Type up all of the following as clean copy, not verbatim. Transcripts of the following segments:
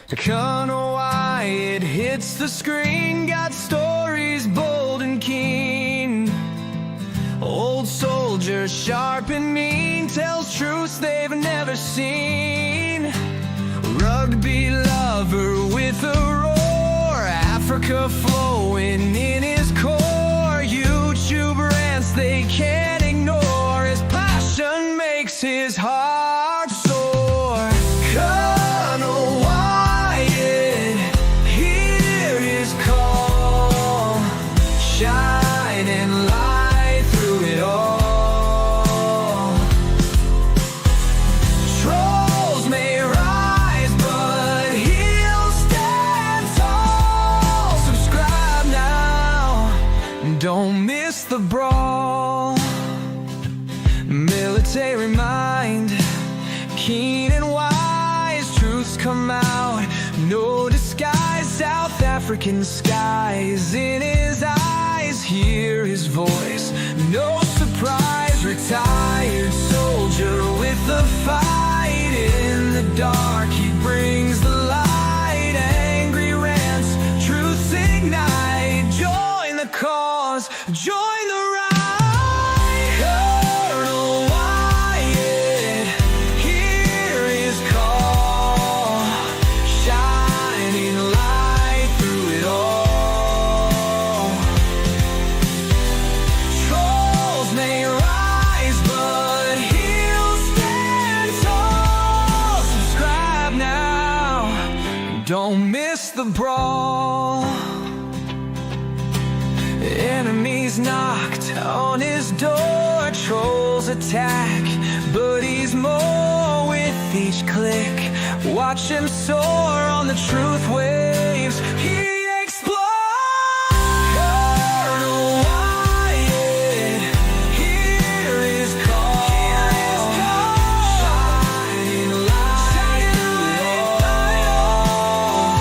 Colonel Wyatt hits the screen, got stories bold and keen. Old soldier, sharp and mean, tells truths they've never seen. Rugby lover with a roar, Africa flowing in his core. YouTube rants they can't ignore, his passion makes his heart soar. Colonel Wyatt, hear his call, shining light through it all. Trolls may rise, but he'll stand tall. Subscribe now, don't miss the brawl. Military mind, keen and wise, truths come out, no disguise. South African skies in his eyes, hear his voice, no surprise. Retired soldier with the fight, in the dark he brings the light. Angry rants, truths ignite, join the cause, join the ride. Colonel Wyatt, hear his call, shining light through it all. Trolls may rise, but he'll stand tall. Subscribe now, don't miss the brawl. Enemies knocked on his door, trolls attack, but he's more with each click. Watch him soar on the truth waves, he explodes. Colonel Wyatt, hear his call, shining light through it all.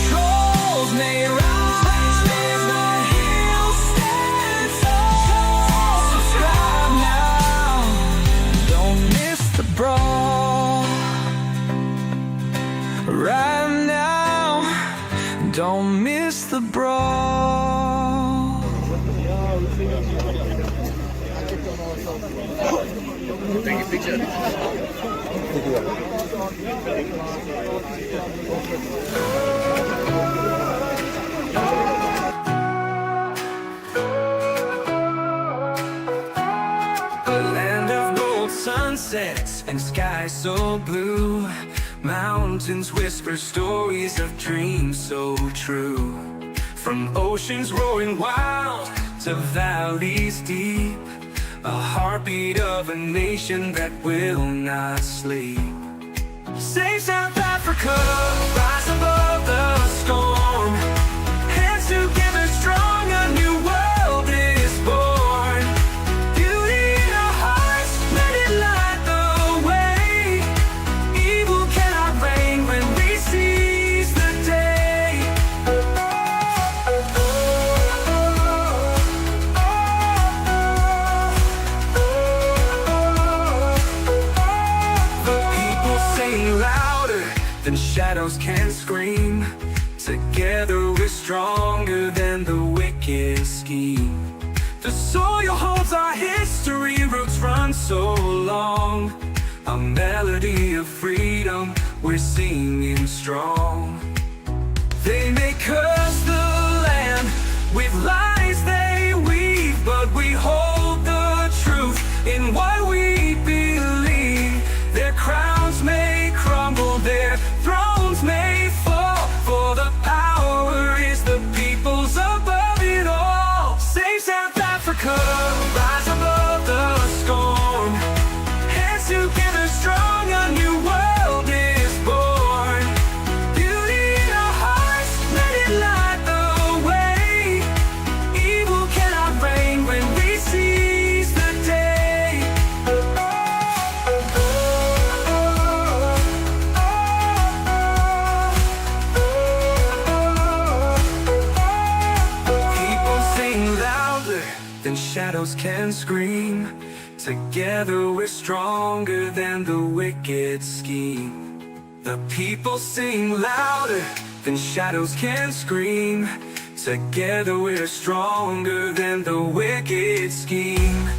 Trolls may rise, but he'll stand tall. Subscribe now, don't miss the brawl. Right now, don't miss the brawl. Take a picture. A land of gold sunsets and skies so blue, mountains whisper stories of dreams so true. From oceans roaring wild to valleys deep, a heartbeat of a nation that will not sleep. Save South Africa, rise above the storm. Hands together strong, a new world is born. Beauty in our hearts, let it light the way. Evil cannot reign when we seize the day. The people sing louder than shadows can scream. Together we're stronger than the wicked scheme. The soil holds our history, roots run so long. A melody of freedom, we're singing strong. They may curse the land with lies they weave, but we hold the truth in what we believe. Their crowns may crumble, their thrones may fall, for the power is the people's above it all. Save South Africa, rise above the storm. Hands together strong, a new world is born. Beauty in our hearts, let it light the way. Evil cannot reign when we seize the day. People sing louder than shadows can scream. Together we're stronger than the wicked scheme. The people sing louder than shadows can scream. Together we're stronger than the wicked scheme.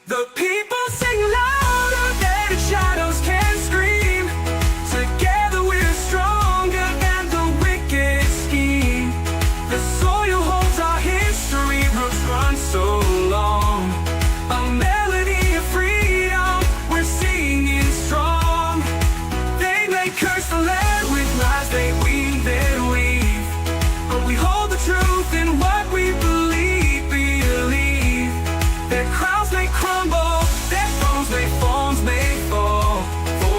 The people sing louder than shadows can scream. Together we're stronger than the wicked scheme. The soil holds our history, roots run so long. A melody of freedom, we're singing strong. They may curse the land with lies, they weave their weave, but we hold the truth in what we believe. Their crowns may crumble, their thrones may fall, for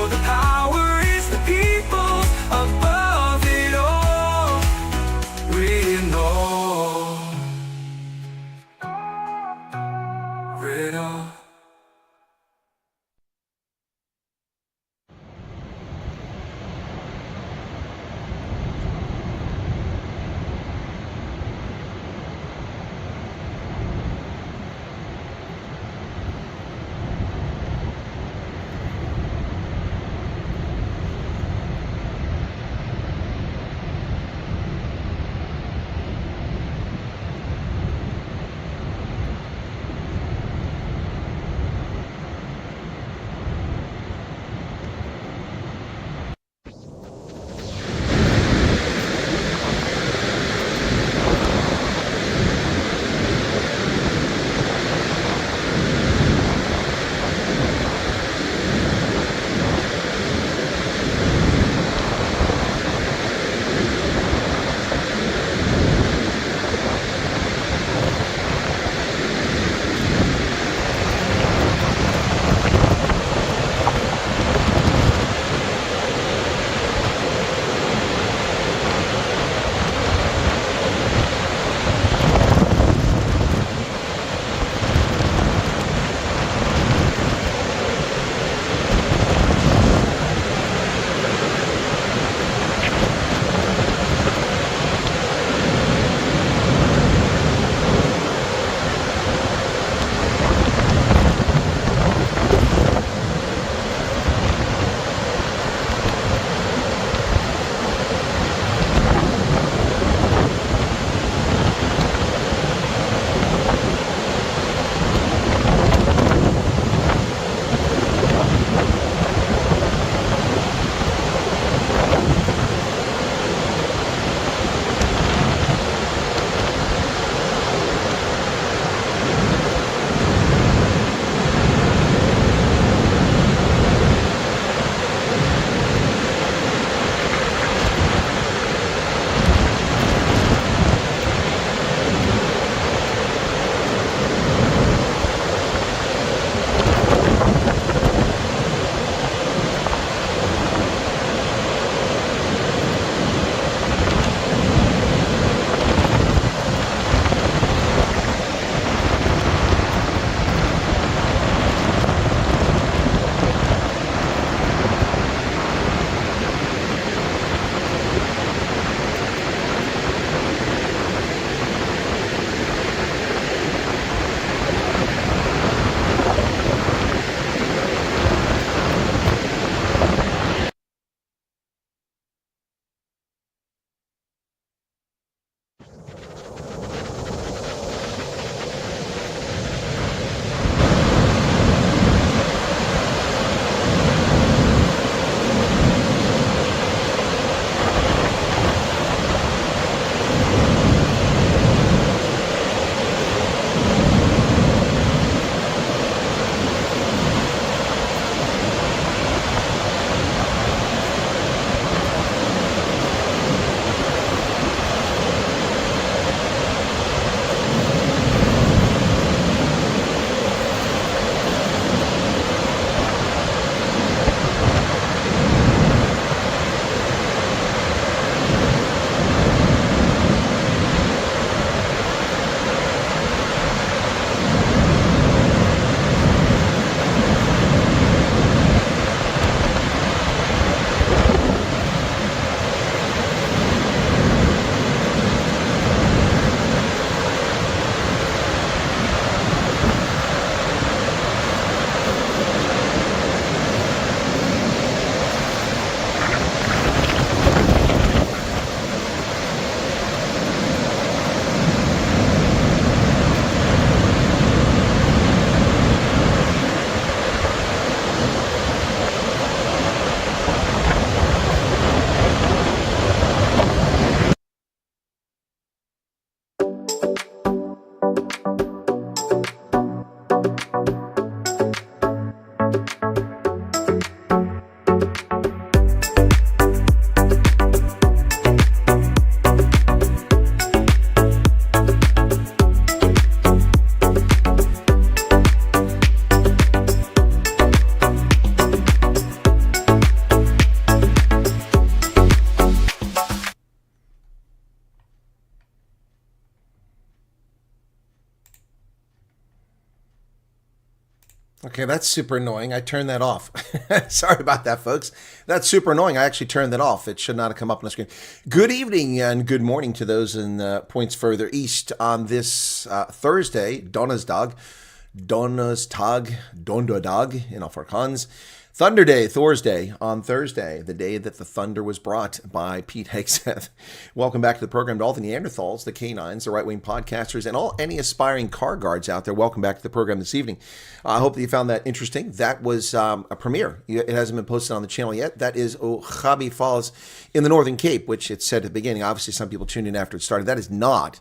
Okay, that's super annoying. I turned that off. Sorry about that, folks. That's super annoying. I actually turned that off. It should not have come up on the screen. Good evening and good morning to those in points further east on this Thursday, Donnerstag, Donnerstag in Afrikaans. Thunder Day, Thursday, on Thursday, the day that the thunder was brought by Pete Hegseth. Welcome back to the program to all the Neanderthals, the canines, the right-wing podcasters, and any aspiring car guards out there. Welcome back to the program this evening. I hope that you found that interesting. That was a premiere. It hasn't been posted on the channel yet. That is Okabi Falls in the Northern Cape, which it said at the beginning. Obviously, some people tuned in after it started. That is not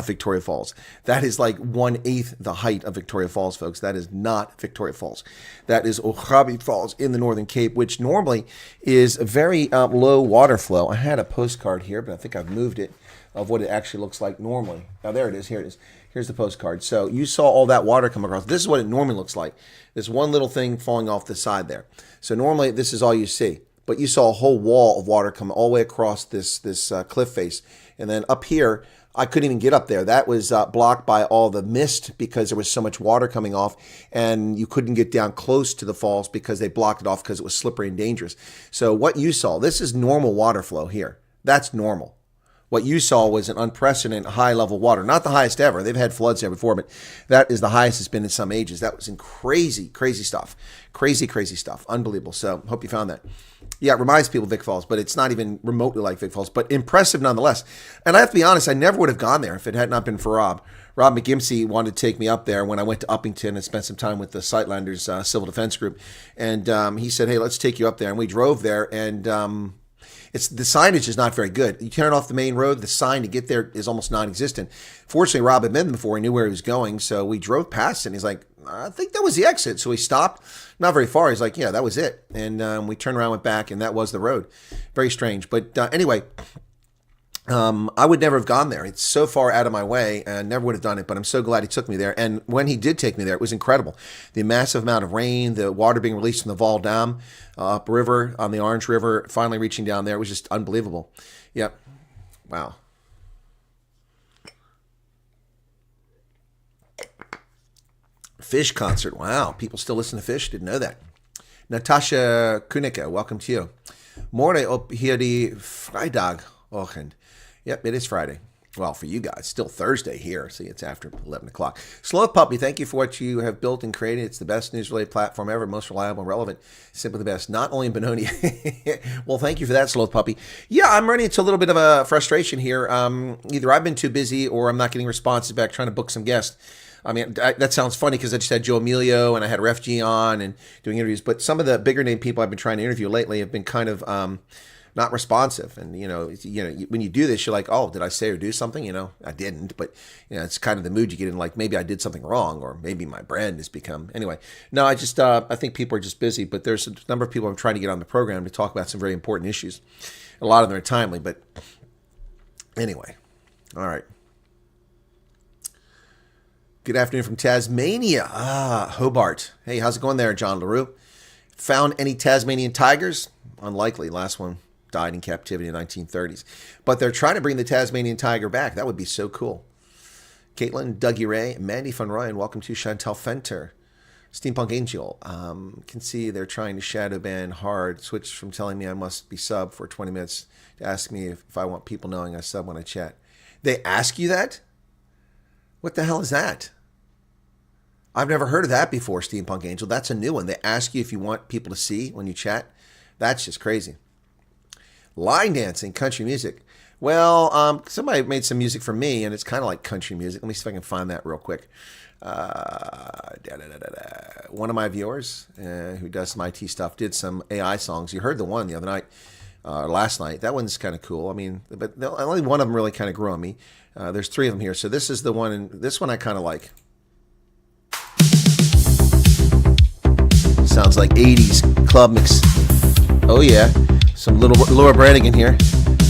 Victoria Falls. That is like 1/8 the height of Victoria Falls, folks. That is not Victoria Falls. That is Okabi Falls in the Northern Cape, which normally is a very low water flow. I had a postcard here, but I think I've moved it, of what it actually looks like normally. Now, there it is. Here it is. Here's the postcard. So you saw all that water come across. This is what it normally looks like. This one little thing falling off the side there. So normally this is all you see. But you saw a whole wall of water come all the way across this cliff face. And then up here, I couldn't even get up there. That was blocked by all the mist because there was so much water coming off, and you couldn't get down close to the falls because they blocked it off because it was slippery and dangerous. So what you saw, this is normal water flow here. That's normal. What you saw was an unprecedented high-level water. Not the highest ever. They've had floods there before, but that is the highest it's been in some ages. That was in crazy stuff. Crazy stuff. Unbelievable. So hope you found that. Yeah, it reminds people of Vic Falls, but it's not even remotely like Vic Falls, but impressive nonetheless. And I have to be honest, I never would have gone there if it had not been for Rob. Rob McGimsey wanted to take me up there when I went to Uppington and spent some time with the Sightlanders Civil Defense Group. And he said, hey, let's take you up there. And we drove there, and the signage is not very good. You turn off the main road, the sign to get there is almost non-existent. Fortunately, Rob had been there before. He knew where he was going, so we drove past it, and he's like, I think that was the exit. So we stopped, not very far. He's like, yeah, that was it. And we turned around, went back, and that was the road. Very strange. But anyway, I would never have gone there. It's so far out of my way, and never would have done it, but I'm so glad he took me there. And when he did take me there, it was incredible. The massive amount of rain, the water being released from the Val Dam, upriver on the Orange River, finally reaching down there. It was just unbelievable. Yep. Wow. Fish concert. Wow. People still listen to Fish. Didn't know that. Natasha Kunicka, welcome to you. Morgen op hierdie Vrijdagochtend. Yep, it is Friday. Well, for you guys, still Thursday here. See, it's after 11 o'clock. Sloth Puppy, thank you for what you have built and created. It's the best news-related platform ever, most reliable and relevant. Simply the best. Not only in Benoni. Well, thank you for that, Sloth Puppy. Yeah, I'm running into a little bit of a frustration here. Either I've been too busy or I'm not getting responses back trying to book some guests. I mean, that sounds funny because I just had Joe Emilio and I had Refugee on and doing interviews. But some of the bigger name people I've been trying to interview lately have been kind of not responsive. And, you know, when you do this, you're like, oh, did I say or do something? You know, I didn't. But, you know, it's kind of the mood you get in, like maybe I did something wrong or maybe my brand has become. Anyway, no, I think people are just busy. But there's a number of people I'm trying to get on the program to talk about some very important issues. A lot of them are timely. But anyway, all right. Good afternoon from Tasmania. Hobart. Hey, how's it going there, John LaRue? Found any Tasmanian tigers? Unlikely. Last one died in captivity in the 1930s. But they're trying to bring the Tasmanian tiger back. That would be so cool. Caitlin, Dougie Ray, Mandy Van Ryan, welcome to Chantal Fenter. Steampunk Angel. Can see they're trying to shadow ban hard. Switch from telling me I must be sub for 20 minutes to ask me if I want people knowing I sub when I chat. They ask you that? What the hell is that? I've never heard of that before, Steampunk Angel. That's a new one. They ask you if you want people to see when you chat. That's just crazy. Line dancing, country music. Well, somebody made some music for me, and it's kind of like country music. Let me see if I can find that real quick. One of my viewers who does some IT stuff did some AI songs. You heard the one the other night, last night. That one's kind of cool. I mean, but only one of them really kind of grew on me. There's 3 of them here. So this is the one, and this one I kind of like. Sounds like 80s club mix. Oh yeah, some little Laura Branigan here.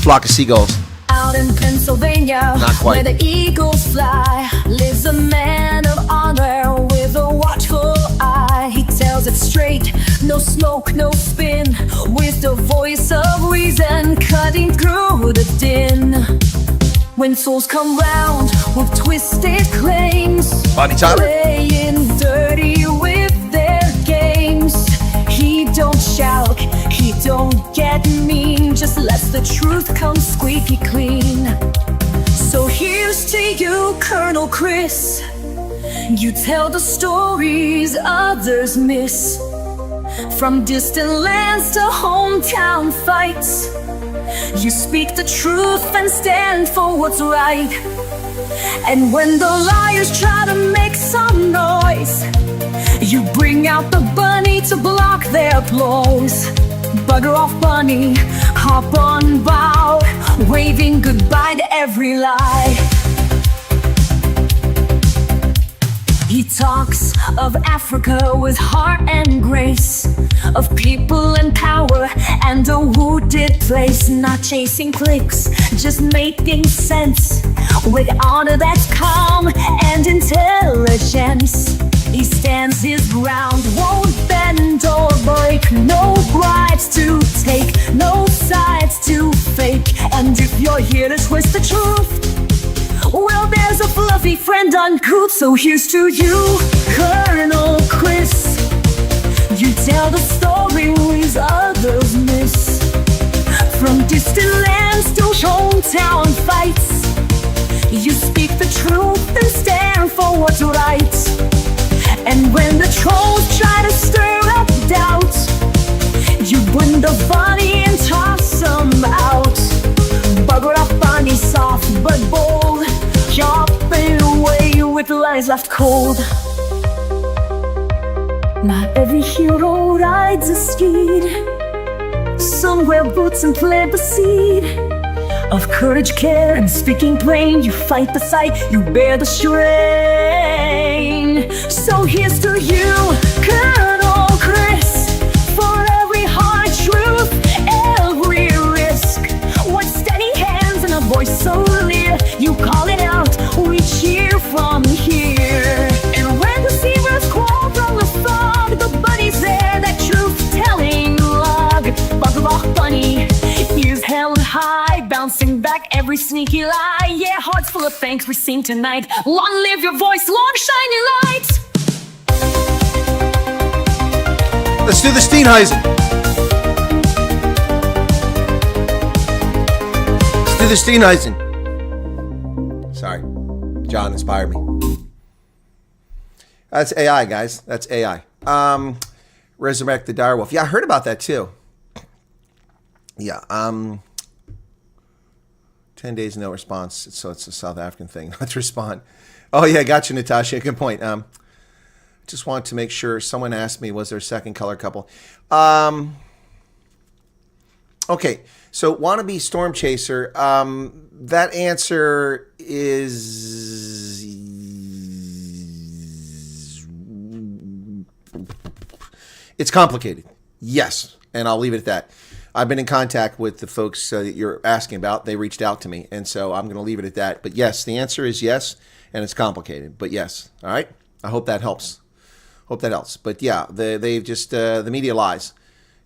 Flock of seagulls. Out in Pennsylvania, not quite. Where the eagles fly, lives a man of honor with a watchful eye. He tells it straight, no smoke, no spin, with the voice of reason cutting through the din. When souls come round with twisted claims, Bonnie Tyler, playing dirty with shout. He don't get mean, just lets the truth come squeaky clean. So here's to you, Colonel Chris. You tell the stories others miss. From distant lands to hometown fights, you speak the truth and stand for what's right. And when the liars try to make some noise, you bring out the bunny to block their blows. Bugger off, bunny, hop on bow, waving goodbye to every lie. He talks of Africa with heart and grace, of people and power and a wounded place. Not chasing clicks, just making sense, with honor that's calm and intelligence. He stands his ground, won't bend or break. No bribes to take, no sides to fake. And if you're here to twist the truth, well, there's a fluffy friend uncouth. So here's to you, Colonel Chris. You tell the stories others miss. From distant lands to hometown fights, you speak the truth and stand for what's right. And when the trolls try to stir up doubt, you bring the bunny and toss them out. Bugger up, bunny, soft but bold, chopping away with lies left cold. Not every hero rides a steed. Some wear boots and plant the seed of courage, care, and speaking plain. You fight the fight, you bear the strain. So here's to you, Colonel Chris, for every hard truth, every risk. With steady hands and a voice so clear, you call it out, we cheer from here. And when the zebras crawl from the fog, the bunny's there, that truth-telling log. Bugger bunny is held high, bouncing back every sneaky lie. Yeah, hearts full of thanks we sing tonight. Long live your voice, long shining light. Let's do the Steenheisen. Let's do the Steenheisen. Sorry, John inspired me. That's AI, guys. That's AI. Resurrect the direwolf. Yeah, I heard about that too. Yeah. 10 days no response. So it's a South African thing. Let's respond. Oh yeah, gotcha, Natasha. Good point. Just want to make sure. Someone asked me, was there a second color couple? Okay, so wannabe storm chaser. That answer is it's complicated. Yes, and I'll leave it at that. I've been in contact with the folks that you're asking about. They reached out to me, and so I'm going to leave it at that. But yes, the answer is yes, and it's complicated. But yes, all right. I hope that helps. Hope that helps. But yeah, they've just the media lies,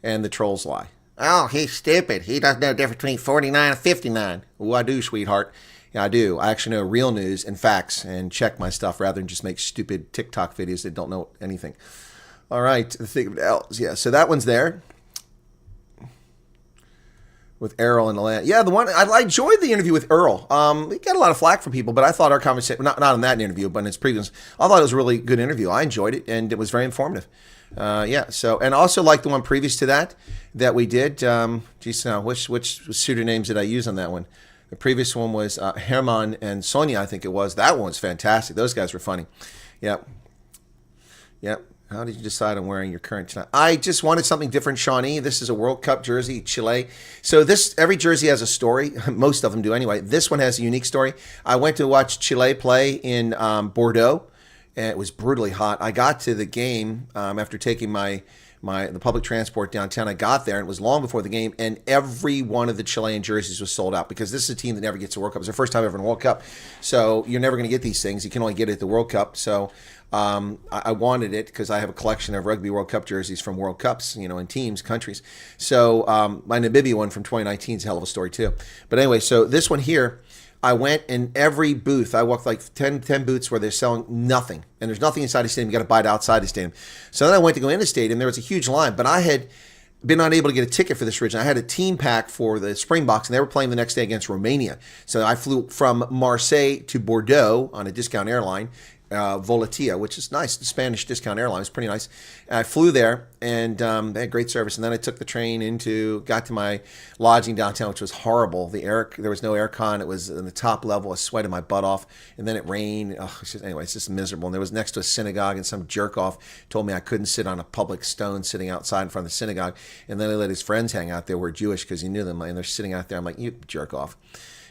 and the trolls lie. Oh, he's stupid. He doesn't know the difference between 49 and 59. Oh, I do, sweetheart. Yeah, I do. I actually know real news and facts, and check my stuff rather than just make stupid TikTok videos that don't know anything. All right, the thing else. Yeah, so that one's there. With Errol and the land. Yeah, the one I enjoyed the interview with Earl. He got a lot of flack from people, but I thought our conversation, not in that interview, but in its previous, I thought it was a really good interview. I enjoyed it, and it was very informative. Yeah, so, and also like the one previous to that we did. Geez, now, which pseudonyms did I use on that one? The previous one was Herman and Sonia, I think it was. That one was fantastic. Those guys were funny. Yep. Yep. How did you decide on wearing your current tonight? I just wanted something different, Shawnee. This is a World Cup jersey, Chile. So every jersey has a story. Most of them do anyway. This one has a unique story. I went to watch Chile play in Bordeaux, and it was brutally hot. I got to the game after taking the public transport downtown. I got there, and it was long before the game, and every one of the Chilean jerseys was sold out because this is a team that never gets a World Cup. It's their first time ever in a World Cup. So you're never going to get these things. You can only get it at the World Cup. So I wanted it because I have a collection of Rugby World Cup jerseys from World Cups, in teams, countries. So my Namibia one from 2019 is a hell of a story too. But anyway, so this one here, I went in every booth. I walked like 10 booths where they're selling nothing. And there's nothing inside the stadium. You got to buy it outside the stadium. So then I went to go in the stadium. There was a huge line. But I had been unable to get a ticket for this region. I had a team pack for the Springboks, and they were playing the next day against Romania. So I flew from Marseille to Bordeaux on a discount airline, Volatia, which is nice. The Spanish discount airline is pretty nice. I flew there, and they had great service. And then I took the train got to my lodging downtown, which was horrible. There was no aircon. It was in the top level. I sweated my butt off, and then it rained. Anyway, it's just miserable. And there was next to a synagogue, and some jerk off told me I couldn't sit on a public stone sitting outside in front of the synagogue. And then he let his friends hang out there who were Jewish because he knew them, and they're sitting out there. I'm like, you jerk off.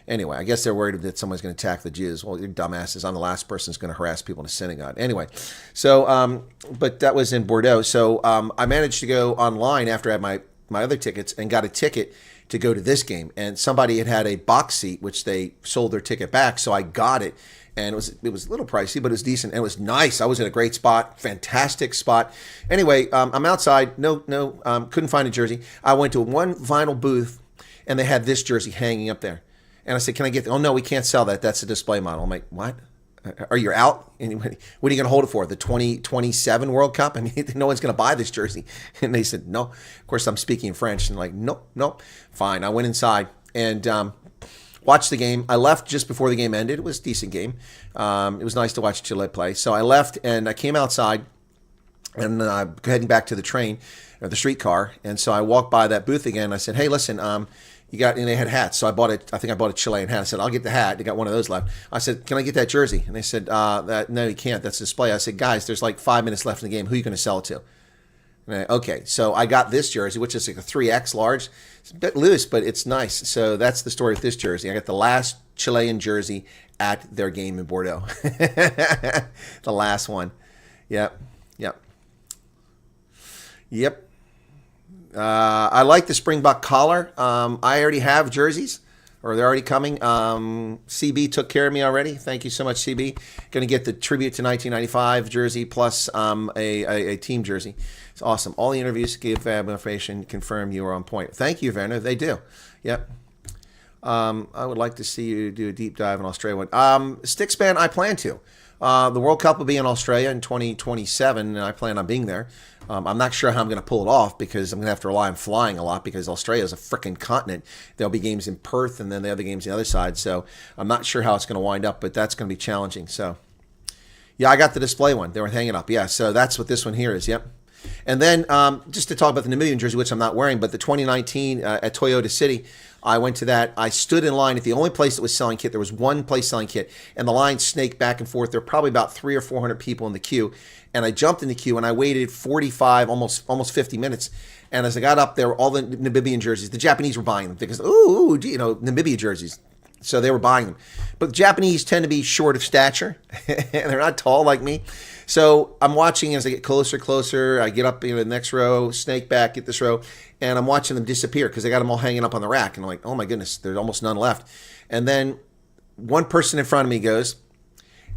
Anyway, I guess they're worried that someone's going to attack the Jews. Well, you're dumbasses. I'm the last person who's going to harass people in a synagogue. Anyway, so, but that was in Bordeaux. So I managed to go online after I had my other tickets and got a ticket to go to this game. And somebody had a box seat, which they sold their ticket back. So I got it. And it was a little pricey, but it was decent. And it was nice. I was in a great spot, fantastic spot. Anyway, I'm outside. Couldn't find a jersey. I went to one vinyl booth, and they had this jersey hanging up there. And I said, can I get, oh no, we can't sell that. That's a display model. I'm like, what? Are you out? Anyway, what are you going to hold it for? The 2027 World Cup? I mean, no one's going to buy this jersey. And they said, no. Of course, I'm speaking French. And like, nope. Fine. I went inside and watched the game. I left just before the game ended. It was a decent game. It was nice to watch Chile play. So I left and I came outside and heading back to the train or the streetcar. And so I walked by that booth again. I said, hey, listen, and they had hats. So I bought a Chilean hat. I said, I'll get the hat. They got one of those left. I said, can I get that jersey? And they said, no, you can't. That's a display. I said, guys, there's like 5 minutes left in the game. Who are you going to sell it to? Okay, so I got this jersey, which is like a 3X large. It's a bit loose, but it's nice. So that's the story with this jersey. I got the last Chilean jersey at their game in Bordeaux. The last one. Yep. I like the Springbok collar. I already have jerseys, or they're already coming. CB took care of me already. Thank you so much, CB. Going to get the tribute to 1995 jersey plus a team jersey. It's awesome. All the interviews give information, confirm you are on point. Thank you, Werner. They do. Yep. I would like to see you do a deep dive in Australia. Stickspan, I plan to. The World Cup will be in Australia in 2027, and I plan on being there. I'm not sure how I'm going to pull it off because I'm going to have to rely on flying a lot because Australia is a freaking continent. There'll be games in Perth and then the other games on the other side. So I'm not sure how it's going to wind up, but that's going to be challenging. So, yeah, I got the display one. They were hanging up. Yeah, so that's what this one here is. Yep. And then just to talk about the Namibian jersey, which I'm not wearing, but the 2019 at Toyota City, I went to that. I stood in line at the only place that was selling kit. There was one place selling kit, and the line snaked back and forth. There were probably about 300 or 400 people in the queue, and I jumped in the queue, and I waited 45, almost 50 minutes. And as I got up there, all the Namibian jerseys, the Japanese were buying them because, Namibia jerseys. So they were buying them. But the Japanese tend to be short of stature, and they're not tall like me. So I'm watching as I get closer. I get up in the next row, snake back, get this row, and I'm watching them disappear because they got them all hanging up on the rack. And I'm like, oh my goodness, there's almost none left. And then one person in front of me goes,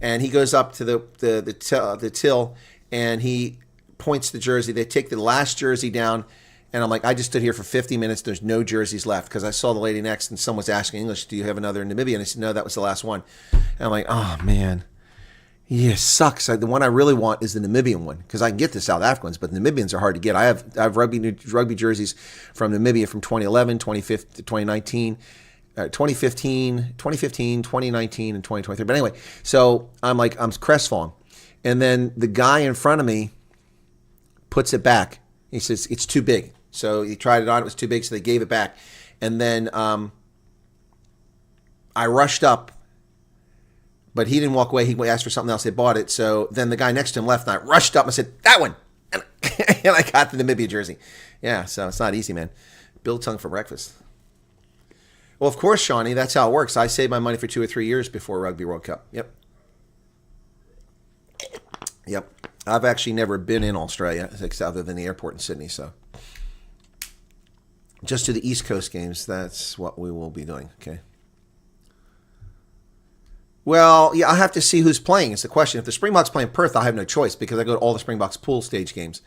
and he goes up to the till, and he points the jersey. They take the last jersey down, and I'm like, I just stood here for 50 minutes. There's no jerseys left because I saw the lady next, and someone was asking English, do you have another Namibian? And I said, no, that was the last one. And I'm like, oh man. Yeah, sucks. The one I really want is the Namibian one because I can get the South African ones, but the Namibians are hard to get. I have rugby jerseys from Namibia from 2011, 2019, 2015, 2019, and 2023. But anyway, so I'm crestfallen. And then the guy in front of me puts it back. He says, it's too big. So he tried it on. It was too big, so they gave it back. And then I rushed up. But he didn't walk away. He asked for something else. They bought it. So then the guy next to him left, and I rushed up and I said, that one. And I got the Namibia jersey. Yeah, so it's not easy, man. Bill tongue for breakfast. Well, of course, Shawnee, that's how it works. I saved my money for 2 or 3 years before Rugby World Cup. Yep. I've actually never been in Australia, other than the airport in Sydney. So just to the East Coast games, that's what we will be doing, okay? Well, yeah, I'll have to see who's playing. It's the question. If the Springboks play in Perth, I'll have no choice because I go to all the Springboks pool stage games.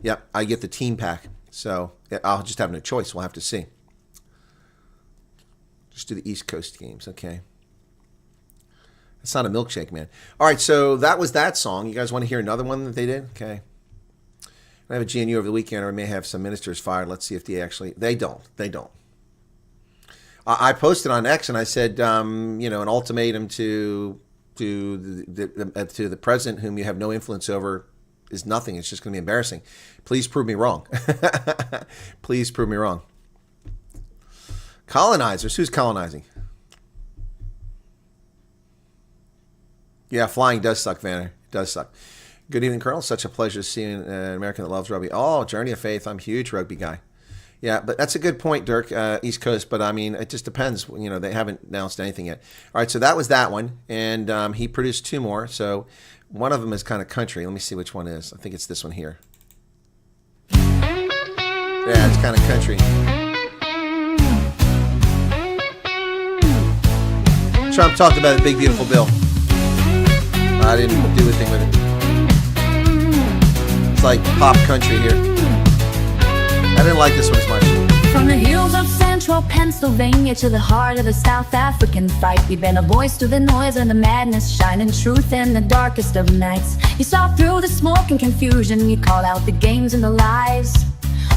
Yep, I get the team pack. So I'll just have no choice. We'll have to see. Just do the East Coast games. Okay. It's not a milkshake, man. All right, so that was that song. You guys want to hear another one that they did? Okay. I have a GNU over the weekend, or we may have some ministers fired. Let's see if they don't. They don't. I posted on X and I said, an ultimatum to the president, whom you have no influence over, is nothing. It's just going to be embarrassing. Please prove me wrong. Please prove me wrong. Colonizers. Who's colonizing? Yeah, flying does suck, Vanner. It does suck. Good evening, Colonel. Such a pleasure seeing an American that loves rugby. Oh, Journey of Faith. I'm a huge rugby guy. Yeah, but that's a good point, Dirk, East Coast. But, I mean, it just depends. They haven't announced anything yet. All right, so that was that one. And he produced two more. So one of them is kind of country. Let me see which one is. I think it's this one here. Yeah, it's kind of country. Trump talked about the big, beautiful bill. I didn't do anything with it. It's like pop country here. I didn't like this one as much. From the hills of central Pennsylvania to the heart of the South African fight, we've been a voice to the noise and the madness, shining truth in the darkest of nights. You saw through the smoke and confusion, you called out the games and the lies,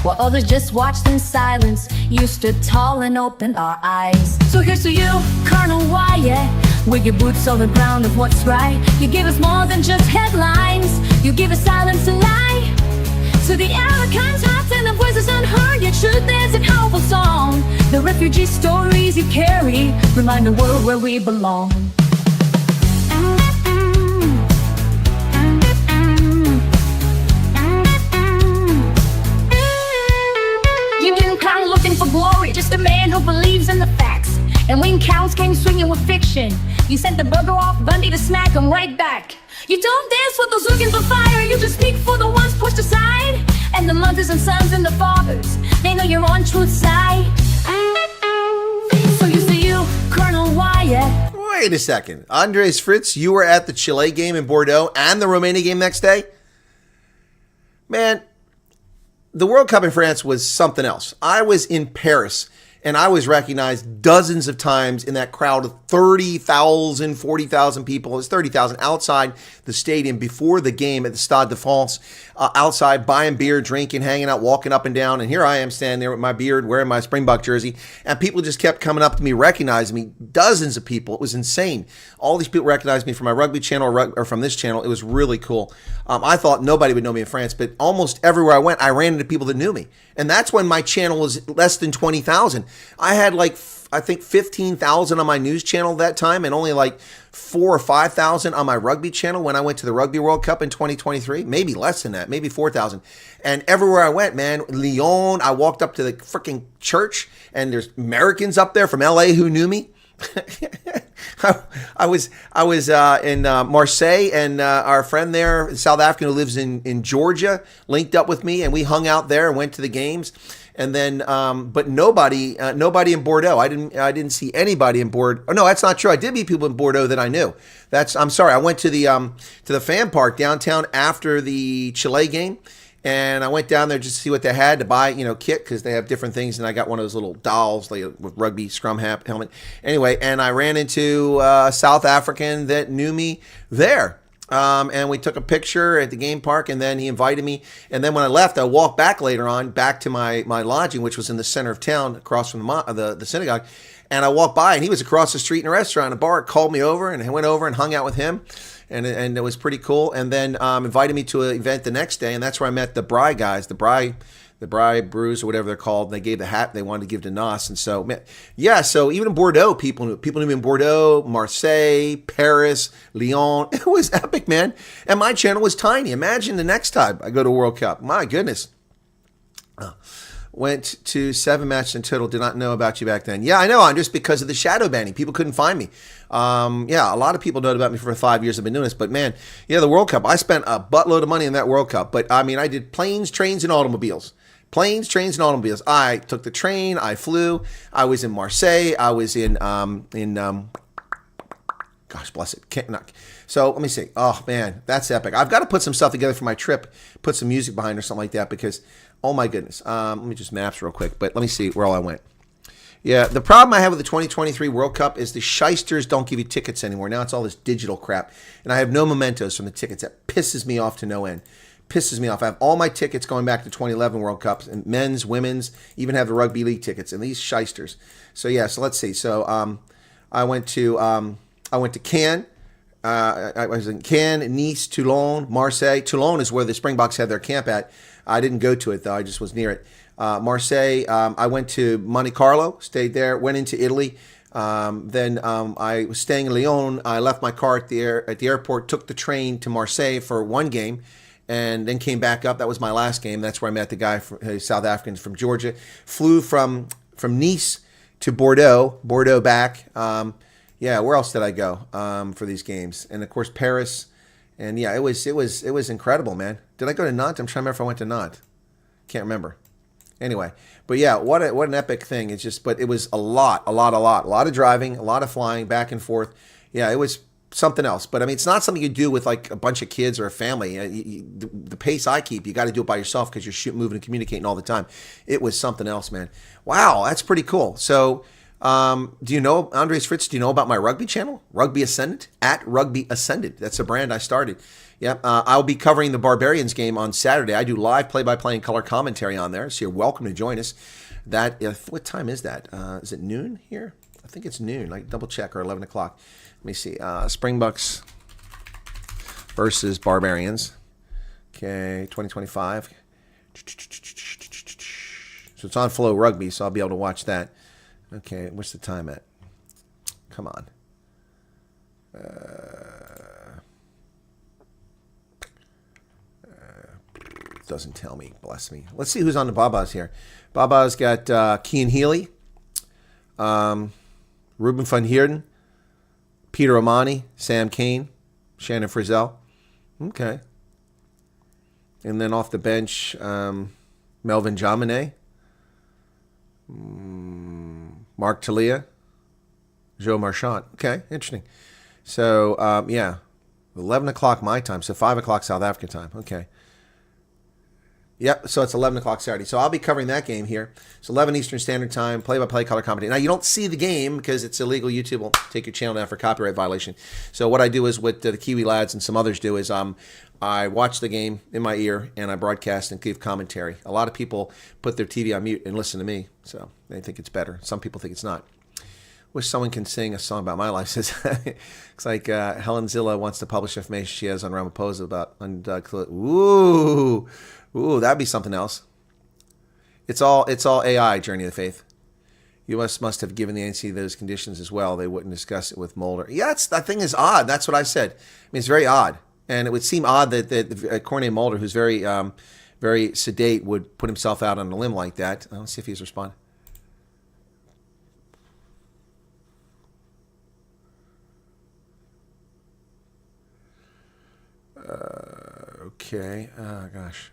while others just watched in silence. You stood tall and opened our eyes. So here's to you, Colonel Wyatt, with your boots on the ground of what's right. You give us more than just headlines, you give us silence to lie. To the Africans hearts and the voices unheard, your truth is a powerful song. The refugee stories you carry remind the world where we belong. You didn't come looking for glory, just a man who believes in the facts. And when counts came swinging with fiction, you sent the burger off Bundy to smack him right back. You don't dance with those looking for fire, you just speak for the ones pushed aside. And the mothers and sons and the fathers, they know you're on truth's side. So you say you, Colonel Wyatt. Wait a second. Andres Fritz, you were at the Chile game in Bordeaux and the Romania game next day? Man, the World Cup in France was something else. I was in Paris, and I was recognized dozens of times in that crowd of 30,000, 40,000 people. It was 30,000 outside the stadium before the game at the Stade de France, outside buying beer, drinking, hanging out, walking up and down. And here I am standing there with my beard, wearing my Springbok jersey. And people just kept coming up to me, recognizing me. Dozens of people. It was insane. All these people recognized me from my rugby channel or from this channel. It was really cool. I thought nobody would know me in France, but almost everywhere I went, I ran into people that knew me. And that's when my channel was less than 20,000. I had I think 15,000 on my news channel that time, and only like 4,000 or 5,000 on my rugby channel when I went to the Rugby World Cup in 2023. Maybe less than that, maybe 4,000. And everywhere I went, man, Lyon, I walked up to the freaking church, and there's Americans up there from LA who knew me. I was in Marseille, and our friend there, South African who lives in Georgia, linked up with me, and we hung out there and went to the games. And then, but nobody in Bordeaux. I didn't see anybody in Bordeaux. Oh, no, that's not true. I did meet people in Bordeaux that I knew. I'm sorry. I went to the fan park downtown after the Chile game, and I went down there just to see what they had to buy, kit, because they have different things. And I got one of those little dolls with rugby scrum helmet. Anyway, and I ran into a South African that knew me there. And we took a picture at the game park, and then he invited me. And then when I left, I walked back later on, back to my lodging, which was in the center of town, across from the synagogue. And I walked by, and he was across the street in a restaurant, a bar, called me over, and I went over and hung out with him. And it was pretty cool. And then invited me to an event the next day, and that's where I met the Bry guys, the Bry Brews or whatever they're called. They gave the hat they wanted to give to Nas. And so, yeah, so even in Bordeaux, people knew me in Bordeaux, Marseille, Paris, Lyon. It was epic, man. And my channel was tiny. Imagine the next time I go to World Cup. My goodness. Went to 7 matches in total. Did not know about you back then. Yeah, I know. I'm just because of the shadow banning. People couldn't find me. Yeah, a lot of people know about me for 5 years. I've been doing this. But, man, yeah, the World Cup. I spent a buttload of money in that World Cup. But, I mean, I did planes, trains, and automobiles. Planes, trains, and automobiles. I took the train. I flew. I was in Marseille. I was in gosh bless it. So let me see. Oh, man, that's epic. I've got to put some stuff together for my trip, put some music behind or something like that because, oh, my goodness. Let me just maps real quick, but let me see where all I went. Yeah, the problem I have with the 2023 World Cup is the shysters don't give you tickets anymore. Now it's all this digital crap, and I have no mementos from the tickets. That pisses me off to no end. Pisses me off. I have all my tickets going back to 2011 World Cups, and men's, women's, even have the rugby league tickets, and these shysters. So yeah, so let's see. So I went to Cannes. I was in Cannes, Nice, Toulon, Marseille. Toulon is where the Springboks had their camp at. I didn't go to it though. I just was near it. Marseille. I went to Monte Carlo, stayed there. Went into Italy. Then I was staying in Lyon. I left my car at the airport, took the train to Marseille for one game, and then came back up. That was my last game. That's where I met the guy from South Africans from Georgia. Flew from Nice to Bordeaux back. Yeah, where else did I go for these games? And of course Paris. And yeah, it was incredible, man. Did I go to Nantes? I'm trying to remember if I went to Nantes. Can't remember. Anyway, but yeah, what an epic thing. It's just, but it was a lot of driving, a lot of flying back and forth. Yeah, it was something else. But I mean, it's not something you do with like a bunch of kids or a family. The pace I keep, you got to do it by yourself because you're shooting, moving, and communicating all the time. It was something else, man. Wow, that's pretty cool. So, do you know, Andres Fritz, do you know about my rugby channel? Rugby Ascendant, at Rugby Ascendant. That's a brand I started. Yep. I'll be covering the Barbarians game on Saturday. I do live play-by-play and color commentary on there, so you're welcome to join us. What time is that? Is it noon here? I think it's noon. Like double check, or 11 o'clock. Let me see. Springboks versus Barbarians. Okay, 2025. So it's on Flow Rugby, so I'll be able to watch that. Okay, what's the time at? Come on. Doesn't tell me. Bless me. Let's see who's on the Babas here. Babas got Cian Healy, Ruben van Heerden, Peter Omani, Sam Kane, Shannon Frizzell. Okay. And then off the bench, Melvin Jaminet, Mark Talia, Joe Marchant. Okay, interesting. So, yeah, 11 o'clock my time, so 5 o'clock South African time. Okay. Yep, so it's 11 o'clock Saturday. So I'll be covering that game here. It's 11 Eastern Standard Time, play-by-play color commentary. Now, you don't see the game because it's illegal. YouTube will take your channel down for copyright violation. So what I do is what the Kiwi lads and some others do is I watch the game in my ear and I broadcast and give commentary. A lot of people put their TV on mute and listen to me, so they think it's better. Some people think it's not. Wish someone can sing a song about my life. Says it's like Helen Zilla wants to publish information she has on Ramaphosa about Ooh, that'd be something else. It's all AI, Journey of the Faith. You must have given the ANC those conditions as well. They wouldn't discuss it with Mulder. Yeah, that thing is odd. That's what I said. I mean, it's very odd. And it would seem odd that Cornelius Mulder, who's very very sedate, would put himself out on a limb like that. Let's see if he's responded. Okay. Oh, gosh.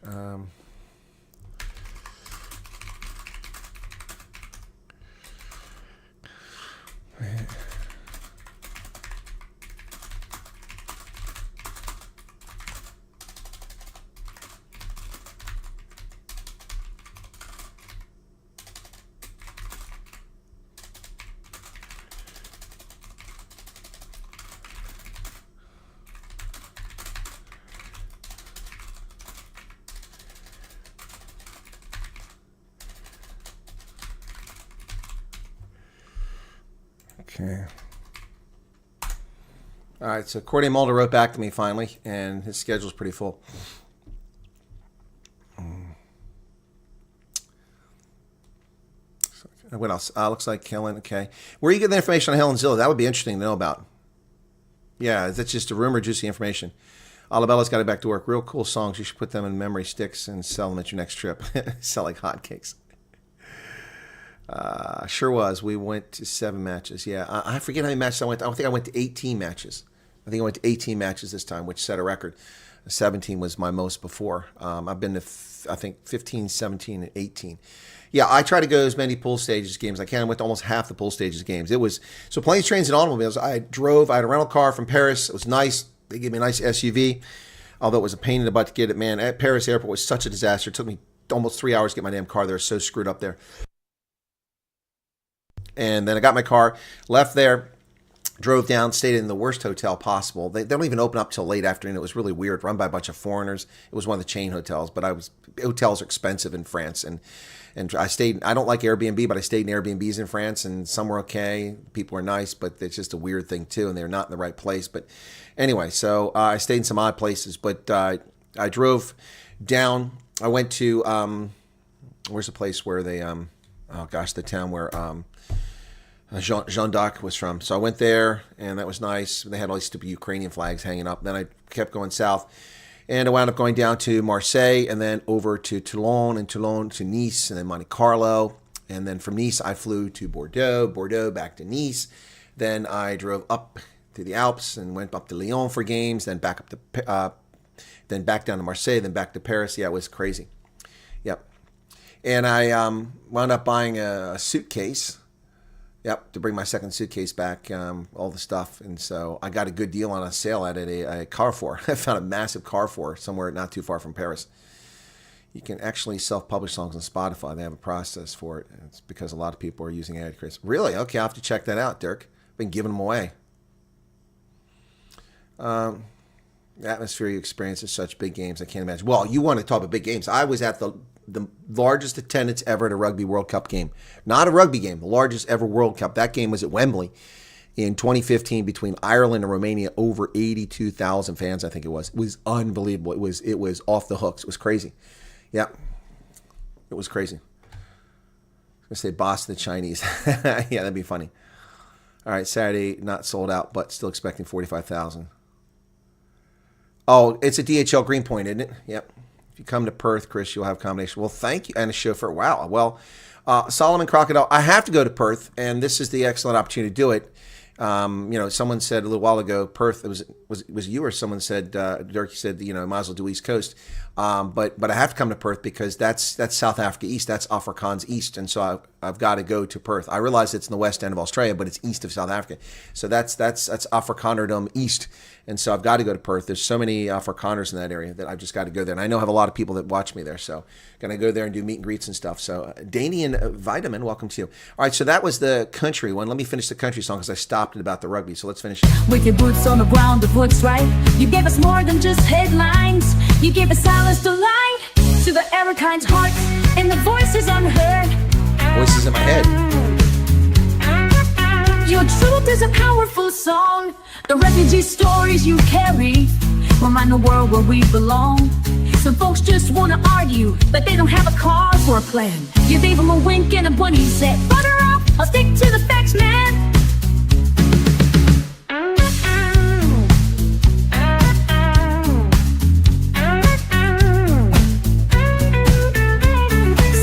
Okay. All right, so Corday Mulder wrote back to me finally, and his schedule's pretty full. What else? Looks like Helen. Okay. Where you get the information on Helen Zilla? That would be interesting to know about. Yeah, that's just a rumor, juicy information. Alabella's got it back to work. Real cool songs. You should put them in memory sticks and sell them at your next trip. Sell like hotcakes. Sure was. We went to 7 matches. Yeah, I forget how many matches I went to. I think I went to 18 matches. I think I went to 18 matches this time, which set a record. 17 was my most before. I've been to, I think, 15, 17, and 18. Yeah, I try to go as many pool stages games as I can. I went to almost half the pool stages games. It was, so planes, trains, and automobiles. I had a rental car from Paris. It was nice. They gave me a nice SUV, although it was a pain in the butt to get it, man. At Paris airport was such a disaster. It took me almost 3 hours to get my damn car there. So screwed up there. And then I got my car, left there, Drove down, stayed in the worst hotel possible. They don't even open up till late afternoon. It was really weird, run by a bunch of foreigners. It was one of the chain hotels, but hotels are expensive in France, and I stayed. I don't like Airbnb, but I stayed in Airbnbs in France, and some were okay. People were nice, but it's just a weird thing too, and they're not in the right place. But anyway, so I stayed in some odd places, but I drove down. I went to where's the place where they oh gosh, the town where Jean d'Arc was from. So I went there, and that was nice. They had all these stupid Ukrainian flags hanging up. Then I kept going south, and I wound up going down to Marseille, and then over to Toulon, and Toulon to Nice, and then Monte Carlo. And then from Nice, I flew to Bordeaux back to Nice. Then I drove up to the Alps and went up to Lyon for games, then back up to, then back down to Marseille, then back to Paris. Yeah, it was crazy. Yep. And I wound up buying a suitcase. Yep, to bring my second suitcase back, all the stuff. And so I got a good deal on a sale at a Carrefour. I found a massive Carrefour somewhere not too far from Paris. You can actually self-publish songs on Spotify. They have a process for it. It's because a lot of people are using ad creators. Really? Okay, I'll have to check that out, Dirk. I've been giving them away. The atmosphere you experience at such big games, I can't imagine. Well, you want to talk about big games. I was at the largest attendance ever at a Rugby World Cup game. Not a rugby game, the largest ever World Cup. That game was at Wembley in 2015 between Ireland and Romania. Over 82,000 fans, I think it was. It was unbelievable. It was off the hooks. It was crazy. Yeah, it was crazy. I was going to say boss the Chinese. Yeah, that'd be funny. All right, Saturday, not sold out, but still expecting 45,000. Oh, it's a DHL Greenpoint, isn't it? Yep. If you come to Perth, Chris, you'll have a combination. Well, thank you. And a chauffeur. Wow. Well, Solomon Crocodile, I have to go to Perth, and this is the excellent opportunity to do it. Someone said a little while ago, Perth, it was you or someone said, Dirk, you said, might as well do East Coast. But I have to come to Perth because that's South Africa East. That's Afrikaans East. And so I've got to go to Perth. I realize it's in the west end of Australia, but it's east of South Africa. So that's Afrikanerdom East. And so I've got to go to Perth. There's so many Afrikaners in that area that I've just got to go there. And I know I have a lot of people that watch me there. So going to go there and do meet and greets and stuff. So Danian Vitamin, welcome to you. All right, so that was the country one. Let me finish the country song because I stopped at about the rugby. So let's finish it. With your boots on the ground, the books right. You gave us more than just headlines. You gave us silence to lie to the ever kind heart and the voices unheard. Voices in my head. Your truth is a powerful song. The refugee stories you carry remind the world where we belong. Some folks just want to argue, but they don't have a cause or a plan. You gave them a wink and a bunny said, butter up, I'll stick to the facts, man.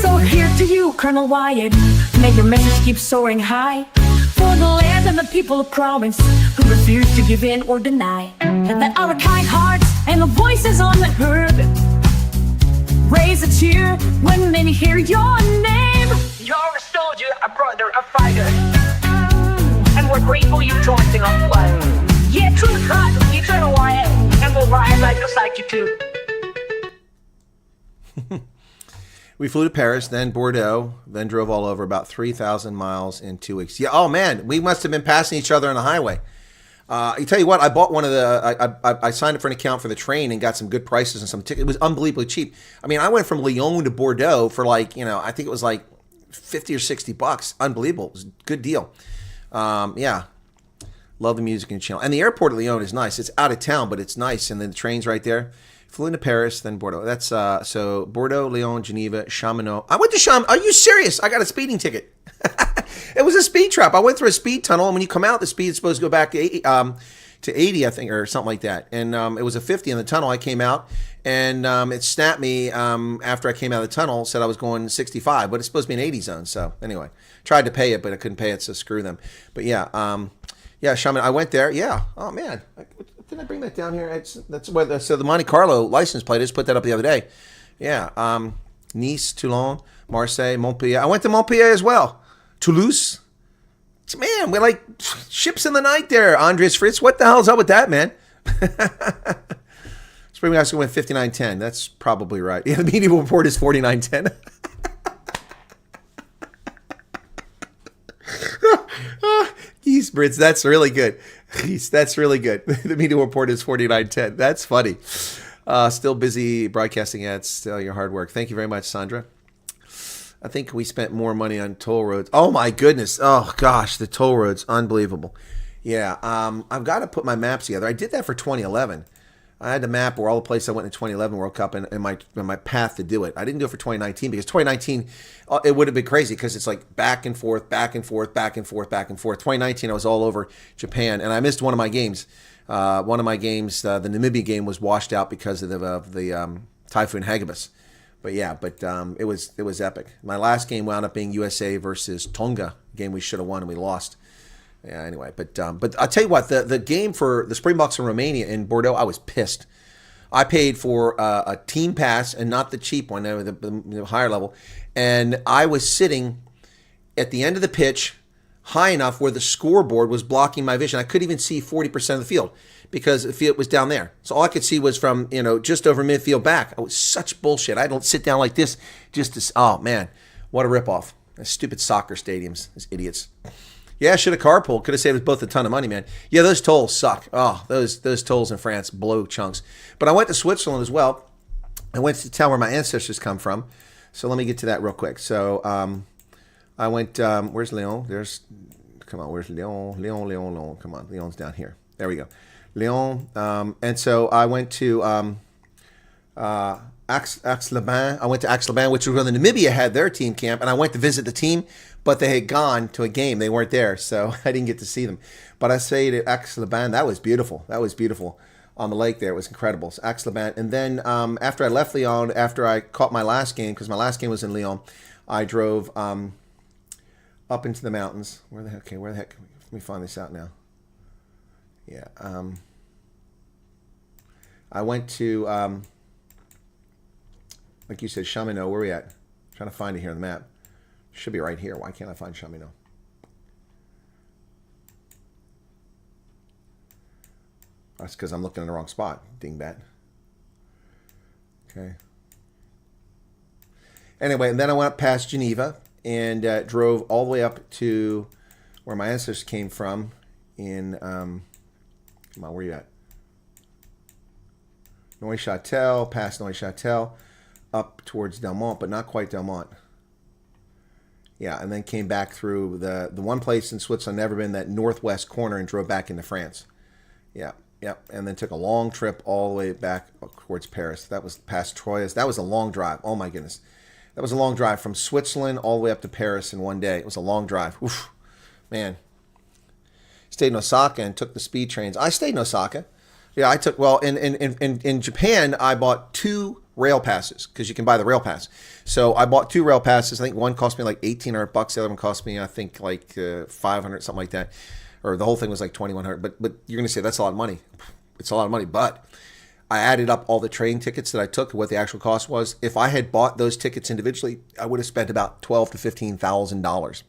So here to you, Colonel Wyatt, may your message keep soaring high. For the land and the people of province who refuse to give in or deny. And let our kind hearts and the voices unheard raise a cheer when many hear your name. You're a soldier, a brother, a fighter, and we're grateful you joined in our flag. Yeah, truth hot, eternal Wyatt, and we'll ride right beside you too. We flew to Paris, then Bordeaux, then drove all over about 3,000 miles in 2 weeks. Yeah. Oh man, we must have been passing each other on the highway. I tell you what, I bought one of the. I signed up for an account for the train and got some good prices and some tickets. It was unbelievably cheap. I mean, I went from Lyon to Bordeaux for I think it was like $50 or $60. Unbelievable. It was a good deal. Yeah. Love the music and channel. And the airport at Lyon is nice. It's out of town, but it's nice. And then the train's right there. Flew into Paris, then Bordeaux. That's so Bordeaux, Lyon, Geneva, Chamonix. I went to Chamonix. Are you serious? I got a speeding ticket. It was a speed trap. I went through a speed tunnel, and when you come out, the speed is supposed to go back to 80, I think, or something like that. And it was a 50 in the tunnel. I came out, and it snapped me after I came out of the tunnel. Said I was going 65, but it's supposed to be an 80 zone. So anyway, tried to pay it, but I couldn't pay it, so screw them. But yeah, Chamonix. I went there. Yeah. Oh man. Didn't I bring that down here? That's where so the Monte Carlo license plate. I just put that up the other day. Yeah. Nice, Toulon, Marseille, Montpellier. I went to Montpellier as well. Toulouse. Man, we're like ships in the night there. Andres Fritz. What the hell's up with that, man? Spring Master went 59.10. That's probably right. Yeah, the media report is 49.10. Brits, that's really good. That's really good. The media report is 4910. That's funny. Still busy broadcasting ads. Still your hard work. Thank you very much, Sandra. I think we spent more money on toll roads. Oh my goodness. Oh gosh, the toll roads, unbelievable. Yeah, I've got to put my maps together. I did that for 2011. I had to map where all the places I went in 2011 World Cup and my path to do it. I didn't do it for 2019 because 2019 it would have been crazy because it's like back and forth, back and forth, back and forth, back and forth. 2019 I was all over Japan and I missed one of my games. The Namibia game was washed out because of the Typhoon Hagibis. But yeah, it was epic. My last game wound up being USA versus Tonga, a game we should have won and we lost. Yeah, anyway, but I'll tell you what, the game for the Springboks in Romania in Bordeaux, I was pissed. I paid for a team pass and not the cheap one, the higher level, and I was sitting at the end of the pitch high enough where the scoreboard was blocking my vision. I couldn't even see 40% of the field because the field was down there. So all I could see was from, just over midfield back. It was such bullshit. I don't sit down like this just to, oh man, what a ripoff. Stupid soccer stadiums, those idiots. Yeah, I should have carpooled. Could have saved us both a ton of money, man. Yeah, those tolls suck. Oh, those tolls in France blow chunks. But I went to Switzerland as well. I went to the town where my ancestors come from. So let me get to that real quick. So I went, where's Lyon? Where's Lyon? Lyon. Come on, Lyon's down here. There we go. Lyon. And so I went to Aix-les-Bains. I went to Aix-les-Bains, which was where the Namibia had their team camp, and I went to visit the team, but they had gone to a game. They weren't there, so I didn't get to see them. But I stayed at Aix-les-Bains. That was beautiful. On the lake there. It was incredible. So Aix-les-Bains. And then after I left Lyon, after I caught my last game, because my last game was in Lyon, I drove up into the mountains. Where the heck? Let me find this out now. Yeah. I went to, like you said, Chaminot. Where are we at? I'm trying to find it here on the map. Should be right here. Why can't I find Chaminot? That's because I'm looking in the wrong spot, dingbat. Okay. Anyway, and then I went up past Geneva and drove all the way up to where my ancestors came from in, come on, where you at? Neuchâtel, past Neuchâtel, up towards Delmont, but not quite Delmont. Yeah, and then came back through the one place in Switzerland I've never been, that northwest corner, and drove back into France. Yeah, and then took a long trip all the way back towards Paris. That was past Troyes. That was a long drive. Oh my goodness. That was a long drive from Switzerland all the way up to Paris in one day. It was a long drive. Oof, man. Stayed in Osaka and took the speed trains. I stayed in Osaka. Yeah, I took, well, in Japan, I bought 2 rail passes because you can buy the rail pass. So I bought 2 rail passes. I think one cost me like $1,800. The other one cost me, I think, like $500, something like that. Or the whole thing was like $2,100. But you're going to say that's a lot of money. It's a lot of money. But I added up all the train tickets that I took and what the actual cost was. If I had bought those tickets individually, I would have spent about $12,000 to $15,000.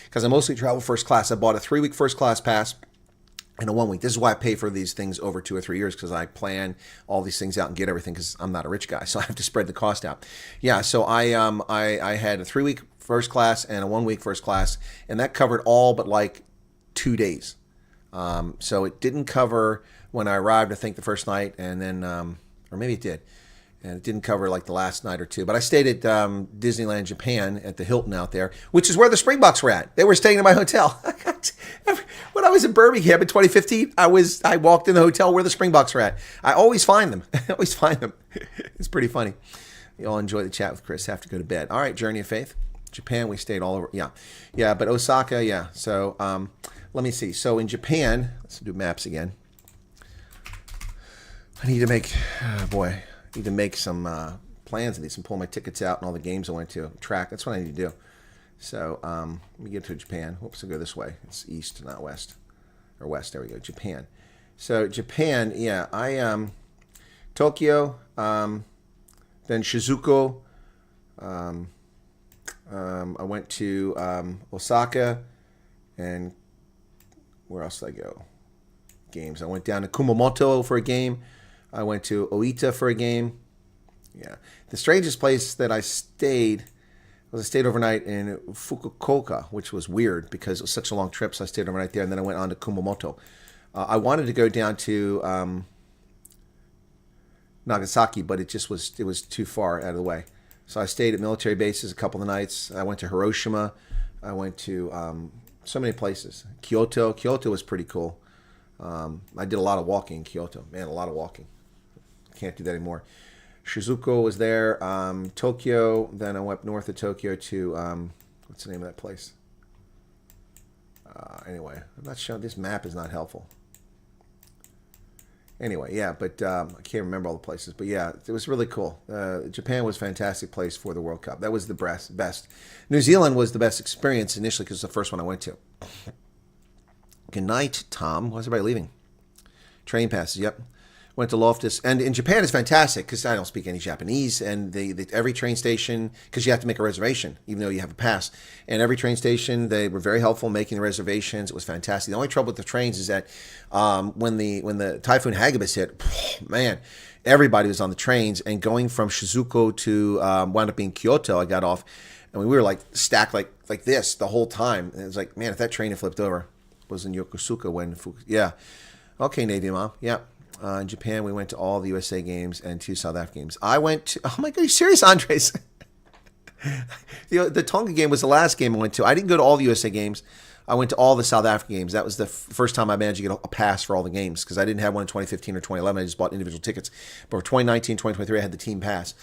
Because I mostly travel first class. I bought a 3-week first class pass and a 1-week. This is why I pay for these things over 2 or 3 years, because I plan all these things out and get everything, because I'm not a rich guy, so I have to spread the cost out. Yeah, so I had a 3-week first class and a 1-week first class, and that covered all but like 2 days. So it didn't cover when I arrived, I think, the first night, and then, or maybe it did. And it didn't cover like the last night or two. But I stayed at Disneyland Japan at the Hilton out there, which is where the Springboks were at. They were staying in my hotel. When I was in Birmingham in 2015, I walked in the hotel where the Springboks were at. I always find them. It's pretty funny. You all enjoy the chat with Chris. Have to go to bed. All right, Journey of Faith. Japan, we stayed all over. Yeah. But Osaka, yeah. So let me see. So in Japan, let's do maps again. I need to make, need to make some plans of these and pull my tickets out and all the games I went to. Track, that's what I need to do. So let me get to Japan. Whoops, I'll go this way. It's east, not west. Or west, there we go, Japan. So Japan, yeah, Tokyo, then Shizuoka. I went to Osaka, and where else did I go? Games. I went down to Kumamoto for a game. I went to Oita for a game. Yeah. The strangest place that I stayed I stayed overnight in Fukuoka, which was weird because it was such a long trip. So I stayed overnight there, and then I went on to Kumamoto. I wanted to go down to Nagasaki, but it was too far out of the way. So I stayed at military bases a couple of nights. I went to Hiroshima. I went to so many places. Kyoto was pretty cool. I did a lot of walking in Kyoto. Man, a lot of walking. Can't do that anymore. Shizuoka was there. Tokyo. Then I went north of Tokyo to what's the name of that place? Anyway, I'm not sure. This map is not helpful. Anyway, yeah, but I can't remember all the places. But yeah, it was really cool. Japan was a fantastic place for the World Cup. That was the best. New Zealand was the best experience initially because it's the first one I went to. Good night, Tom. Why's everybody leaving? Train passes, yep. Went to Loftus. And in Japan, it's fantastic because I don't speak any Japanese. And every train station, because you have to make a reservation, even though you have a pass. And every train station, they were very helpful making the reservations. It was fantastic. The only trouble with the trains is that when the Typhoon Hagibis hit, man, everybody was on the trains. And going from Shizuoka to wound up being Kyoto, I got off. And we were like stacked like this the whole time. And it was like, man, if that train had flipped over, it was in Yokosuka when, yeah. Okay, Navy Mom, yeah. In Japan, we went to all the USA games and 2 South Africa games. I went to, oh my God, are you serious, Andres? The Tonga game was the last game I went to. I didn't go to all the USA games. I went to all the South Africa games. That was the first time I managed to get a pass for all the games because I didn't have one in 2015 or 2011. I just bought individual tickets. But for 2019, 2023, I had the team pass.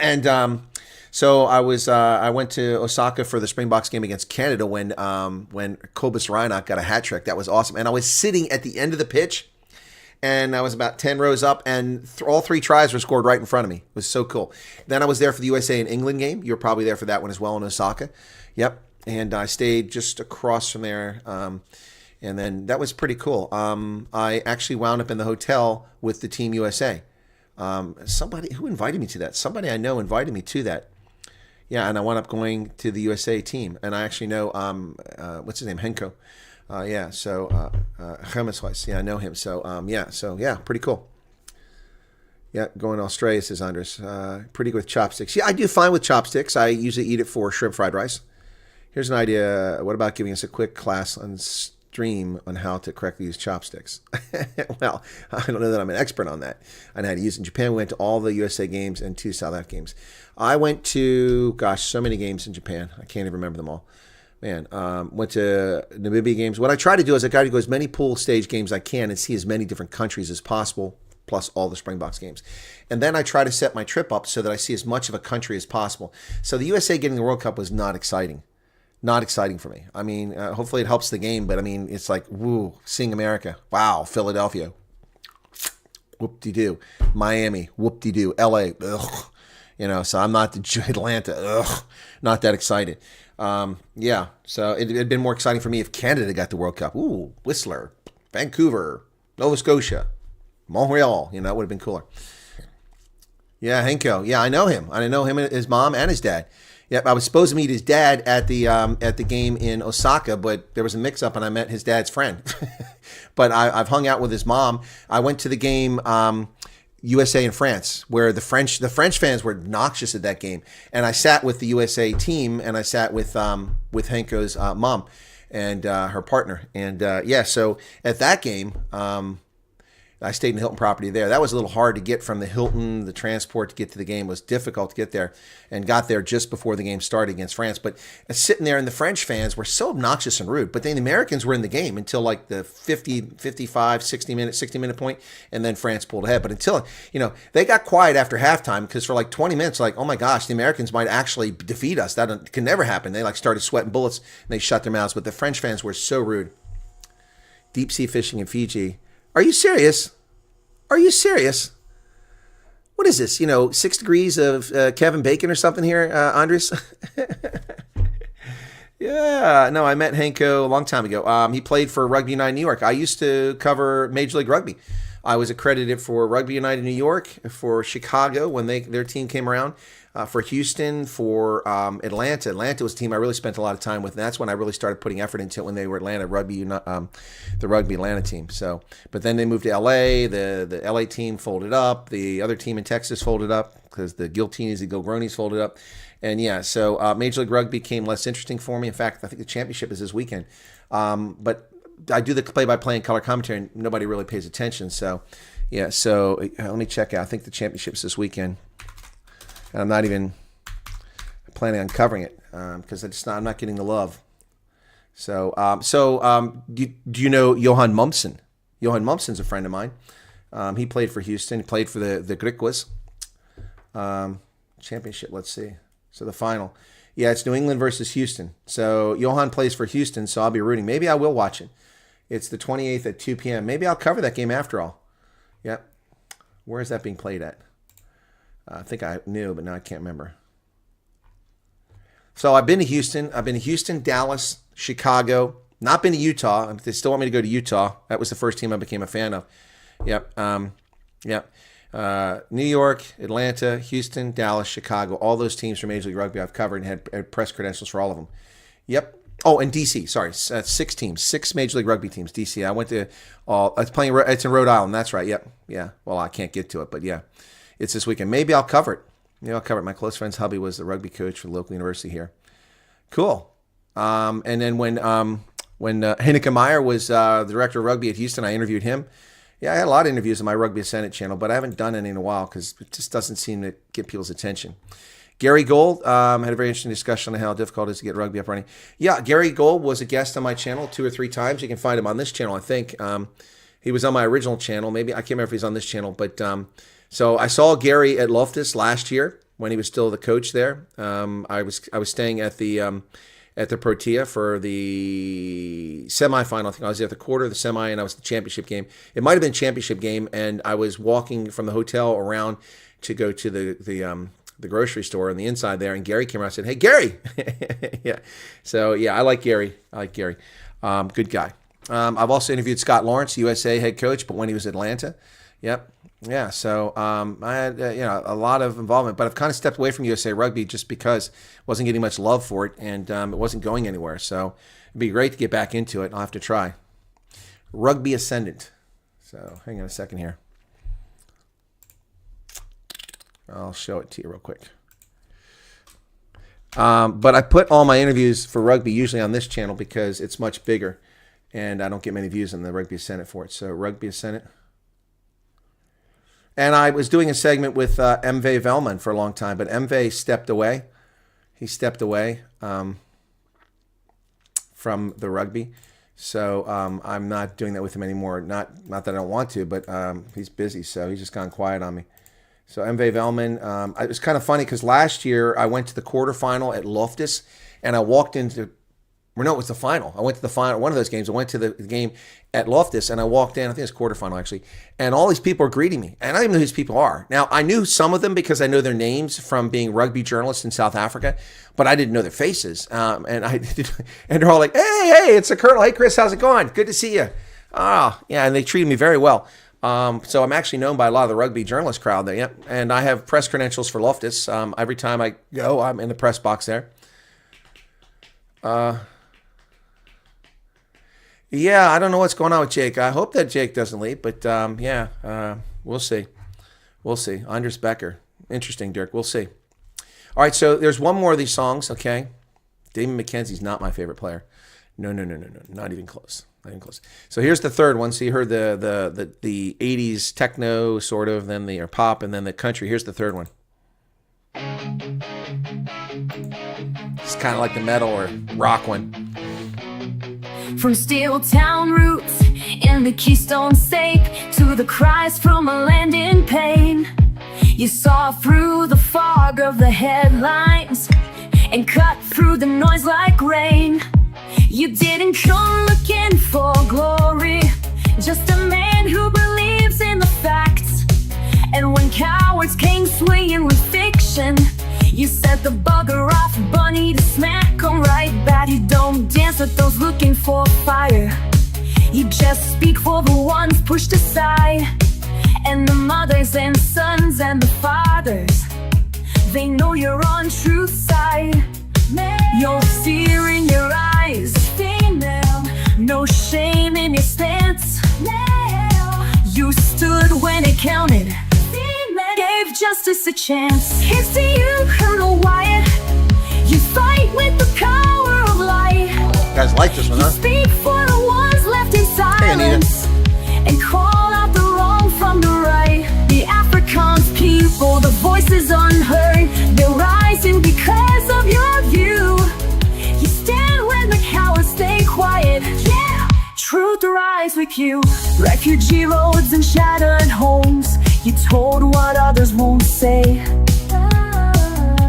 And so I went to Osaka for the Springboks game against Canada when Kobus Reinach got a hat trick. That was awesome. And I was sitting at the end of the pitch. And I was about 10 rows up, and all 3 tries were scored right in front of me. It was so cool. Then I was there for the USA and England game. You were probably there for that one as well in Osaka. Yep. And I stayed just across from there. And then that was pretty cool. I actually wound up in the hotel with the Team USA. Somebody who invited me to that? Somebody I know invited me to that. Yeah, and I wound up going to the USA team. And I actually know, what's his name? Henko. Yeah, so yeah, I know him. So yeah, pretty cool. Yeah, going to Australia, says Andres. Pretty good with chopsticks. Yeah, I do fine with chopsticks. I usually eat it for shrimp fried rice. Here's an idea. What about giving us a quick class on stream on how to correctly use chopsticks? Well, I don't know that I'm an expert on that. I know how to use it. In Japan, we went to all the USA games and 2 South Africa games. I went to, so many games in Japan. I can't even remember them all. Man, went to Namibia games. What I try to do is I try to go as many pool stage games as I can and see as many different countries as possible, plus all the Springboks games. And then I try to set my trip up so that I see as much of a country as possible. So the USA getting the World Cup was not exciting. Not exciting for me. I mean, hopefully it helps the game, but I mean, it's like, woo, seeing America. Wow, Philadelphia. Whoop-de-doo. Miami. Whoop-de-doo. LA. Ugh. So I'm not the Atlanta. Ugh. Not that excited. Yeah, so it'd been more exciting for me if Canada got the World Cup. Ooh, Whistler, Vancouver, Nova Scotia, Montreal. That would have been cooler. Yeah, Henko. Yeah, I know him. I know him and his mom and his dad. Yep, I was supposed to meet his dad at the game in Osaka, but there was a mix-up and I met his dad's friend. But I've hung out with his mom. I went to the game. USA and France, where the French fans were obnoxious at that game, and I sat with the USA team, and I sat with Henko's mom and her partner, and so at that game, I stayed in the Hilton property there. That was a little hard to get from the Hilton. The transport to get to the game was difficult to get there, and got there just before the game started against France. But sitting there, and the French fans were so obnoxious and rude. But then the Americans were in the game until like the 50, 55, 60-minute point, and then France pulled ahead. But until, they got quiet after halftime because for like 20 minutes, like, oh my gosh, the Americans might actually defeat us. That can never happen. They like started sweating bullets, and they shut their mouths. But the French fans were so rude. Deep sea fishing in Fiji. Are you serious? Are you serious? What is this? 6 degrees of Kevin Bacon or something here, Andres? Yeah, no, I met Henko a long time ago. He played for Rugby United New York. I used to cover Major League Rugby. I was accredited for Rugby United New York, for Chicago when their team came around. for Houston, for Atlanta. Atlanta was a team I really spent a lot of time with, and that's when I really started putting effort into it when they were Atlanta Rugby, the Rugby Atlanta team. So, but then they moved to LA. The LA team folded up. The other team in Texas folded up because the Giltinis, the Gilgronis folded up. And yeah, so Major League Rugby became less interesting for me. In fact, I think the championship is this weekend. But I do the play-by-play and color commentary, and nobody really pays attention. So, yeah, so let me check out. I think the championship's this weekend. And I'm not even planning on covering it because I'm not getting the love. So, do you know Johan Mumsen? Johan Mumsen's a friend of mine. He played for Houston. He played for the Griquas. Championship, let's see. So the final. Yeah, it's New England versus Houston. So Johan plays for Houston, so I'll be rooting. Maybe I will watch it. It's the 28th at 2 p.m. Maybe I'll cover that game after all. Yep. Where is that being played at? I think I knew, but now I can't remember. So I've been to Houston. I've been to Houston, Dallas, Chicago. Not been to Utah. They still want me to go to Utah. That was the first team I became a fan of. Yep. Yep. New York, Atlanta, Houston, Dallas, Chicago. All those teams from Major League Rugby I've covered and had press credentials for all of them. Yep. Oh, and DC. Sorry, 6 teams, 6 Major League Rugby teams. DC. I went to all. It's playing. It's in Rhode Island. That's right. Yep. Yeah. Well, I can't get to it, but yeah. It's this weekend. Maybe I'll cover it. Maybe I'll cover it. My close friend's hubby was the rugby coach for the local university here. Cool. And then when Heineke Meyer was the director of rugby at Houston, I interviewed him. Yeah, I had a lot of interviews on my Rugby Ascendant channel, but I haven't done any in a while because it just doesn't seem to get people's attention. Gary Gold had a very interesting discussion on how difficult it is to get rugby up running. Yeah, Gary Gold was a guest on my channel 2 or 3 times. You can find him on this channel, I think. He was on my original channel. Maybe I can't remember if he's on this channel, but so I saw Gary at Loftus last year when he was still the coach there. I was staying at the Protea for the semifinal. I think I was at the quarter, the semi, and I was the championship game. It might have been championship game, and I was walking from the hotel around to go to the grocery store on the inside there, and Gary came around and said, "Hey, Gary." Yeah. So yeah, I like Gary. Good guy. I've also interviewed Scott Lawrence, USA head coach, but when he was at Atlanta. Yep. Yeah, so I had a lot of involvement, but I've kind of stepped away from USA Rugby just because I wasn't getting much love for it, and it wasn't going anywhere. So it'd be great to get back into it. I'll have to try. Rugby Ascendant. So hang on a second here. I'll show it to you real quick. But I put all my interviews for rugby usually on this channel because it's much bigger, and I don't get many views on the Rugby Ascendant for it. So Rugby Ascendant. And I was doing a segment with MV Velman for a long time, but MV stepped away. He stepped away from the rugby. So I'm not doing that with him anymore. Not that I don't want to, but he's busy, so he's just gone quiet on me. So MV Velman, it was kind of funny because last year I went to the quarterfinal at Loftus, and I walked into, well, no, it was the final. I went to the final, one of those games. I went to the game at Loftus, and I walked in, I think it's quarterfinal actually, and all these people are greeting me. And I don't even know who these people are. Now, I knew some of them because I know their names from being rugby journalists in South Africa, but I didn't know their faces. And they're all like, hey, it's the Colonel. Hey, Chris, how's it going? Good to see you. Oh, yeah, and they treated me very well. So I'm actually known by a lot of the rugby journalist crowd there. Yep. And I have press credentials for Loftus. Every time I go, I'm in the press box there. Yeah, I don't know what's going on with Jake. I hope that Jake doesn't leave, but we'll see. We'll see. Anders Becker. Interesting, Dirk. We'll see. All right, so there's one more of these songs, okay? Damon McKenzie's not my favorite player. No, not even close. Not even close. So here's the third one. So you heard the 80s techno sort of, then the pop, and then the country. Here's the third one. It's kind of like the metal or rock one. From steel town roots in the Keystone State to the cries from a land in pain, you saw through the fog of the headlines and cut through the noise like rain. You didn't come looking for glory, just a man who believes in the facts. And when cowards came swinging with fiction, you said the bugger off, bunny to smack 'em right back. You don't dance with those looking for fire, you just speak for the ones pushed aside. And the mothers and sons and the fathers, They know you're on truth side. Your fear in your eyes. Female. No shame in your stance. You stood when it counted. Female. Gave justice a chance. Here's to you, Colonel Wyatt. You fight with the power of light. You guys like this one, huh? Speak for the ones left in silence, and call out the wrong from the right. The Afrikaans people, the voices unheard, they're rising because of your view. You stand when the cowards stay quiet. Yeah, truth rise with you. Refugee roads and shattered homes, you told what others won't say.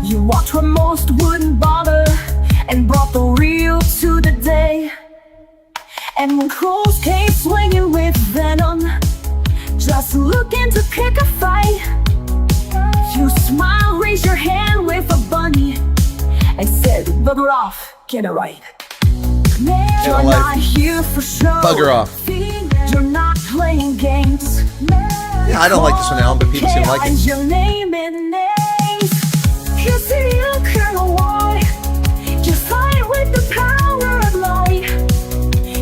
You walked where most wouldn't bother, and brought the real to the day. And when crows came swinging with venom, just looking to pick a fight, you smiled, raised your hand with a bunny, and said, bugger off, get it right. You're not here for show. Bugger off. You're not playing games. Yeah, I don't like this one, Alan, but people seem to like it. Your name and names. You see you, Colonel Wyatt. You fight with the power of light.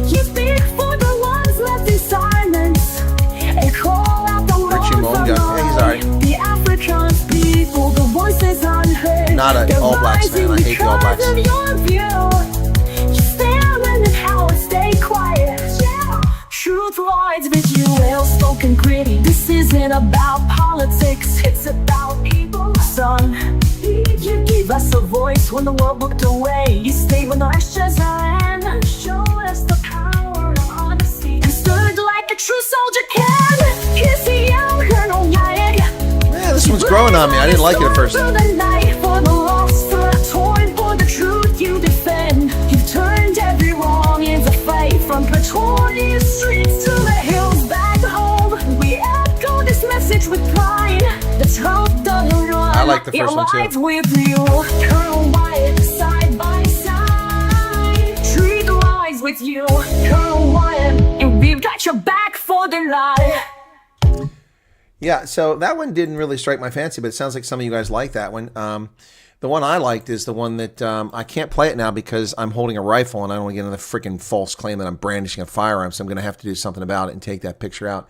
You speak for the ones left in silence, and call out the wrong from the right. The Afrikaans people, the voices unheard. Not an All Blacks fan. I hate the All Blacks. You stand when the cowards stay quiet. Yeah. Truth rides with you, well-spoken, gritty. This isn't about politics, it's about people, son. You gave us a voice when the world looked away. You stayed when the lectures ran, and showed us the power of honesty, and stood like a true soldier can. Here's the young Colonel Wyatt. Yeah, this one's growing on me. I didn't like it at first. For the night, for the lost, for the torn, for the truth you defend. You've turned every wrong into fight, from Pretoria streets to the hills back home. We echo this message with pride. The truth doesn't run. I like the first one too. With you, Colonel Wyatt, side by side. Truth lies with you, Colonel Wyatt, and we've got your back for the night. Yeah, so that one didn't really strike my fancy, but it sounds like some of you guys like that one. The one I liked is the one that I can't play it now because I'm holding a rifle and I don't want to get another freaking false claim that I'm brandishing a firearm, so I'm going to have to do something about it and take that picture out.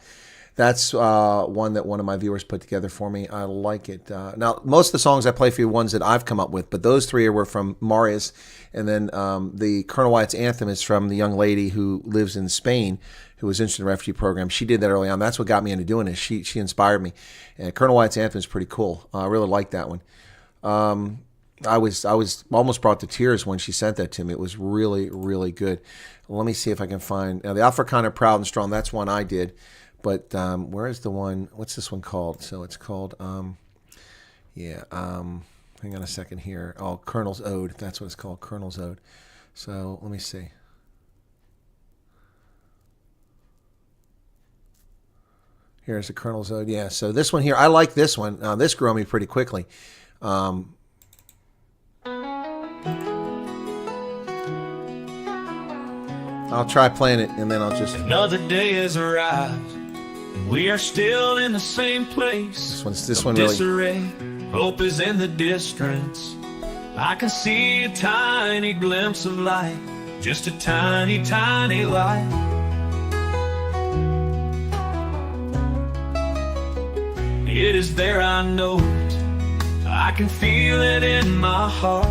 That's one that one of my viewers put together for me. I like it. Now, most of the songs I play for you are ones that I've come up with, but those three were from Marius. And then the Colonel Wyatt's Anthem is from the young lady who lives in Spain who was interested in the refugee program. She did that early on. That's what got me into doing this. She inspired me. And Colonel Wyatt's Anthem is pretty cool. I really like that one. I was almost brought to tears when she sent that to me. It was really, really good. Let me see if I can find... Now, the Afrikaner Proud and Strong, that's one I did. But where is the one? What's this one called? So it's called, hang on a second here. Oh, Colonel's Ode. That's what it's called, Colonel's Ode. So let me see. Here's the Colonel's Ode. Yeah, so this one here, I like this one. This grew on me pretty quickly. I'll try playing it, and then I'll just... Another day has arrived. We are still in the same place. This one really... Disarray. Hope is in the distance. I can see a tiny glimpse of light. Just a tiny, tiny light. It is there, I know it. I can feel it in my heart.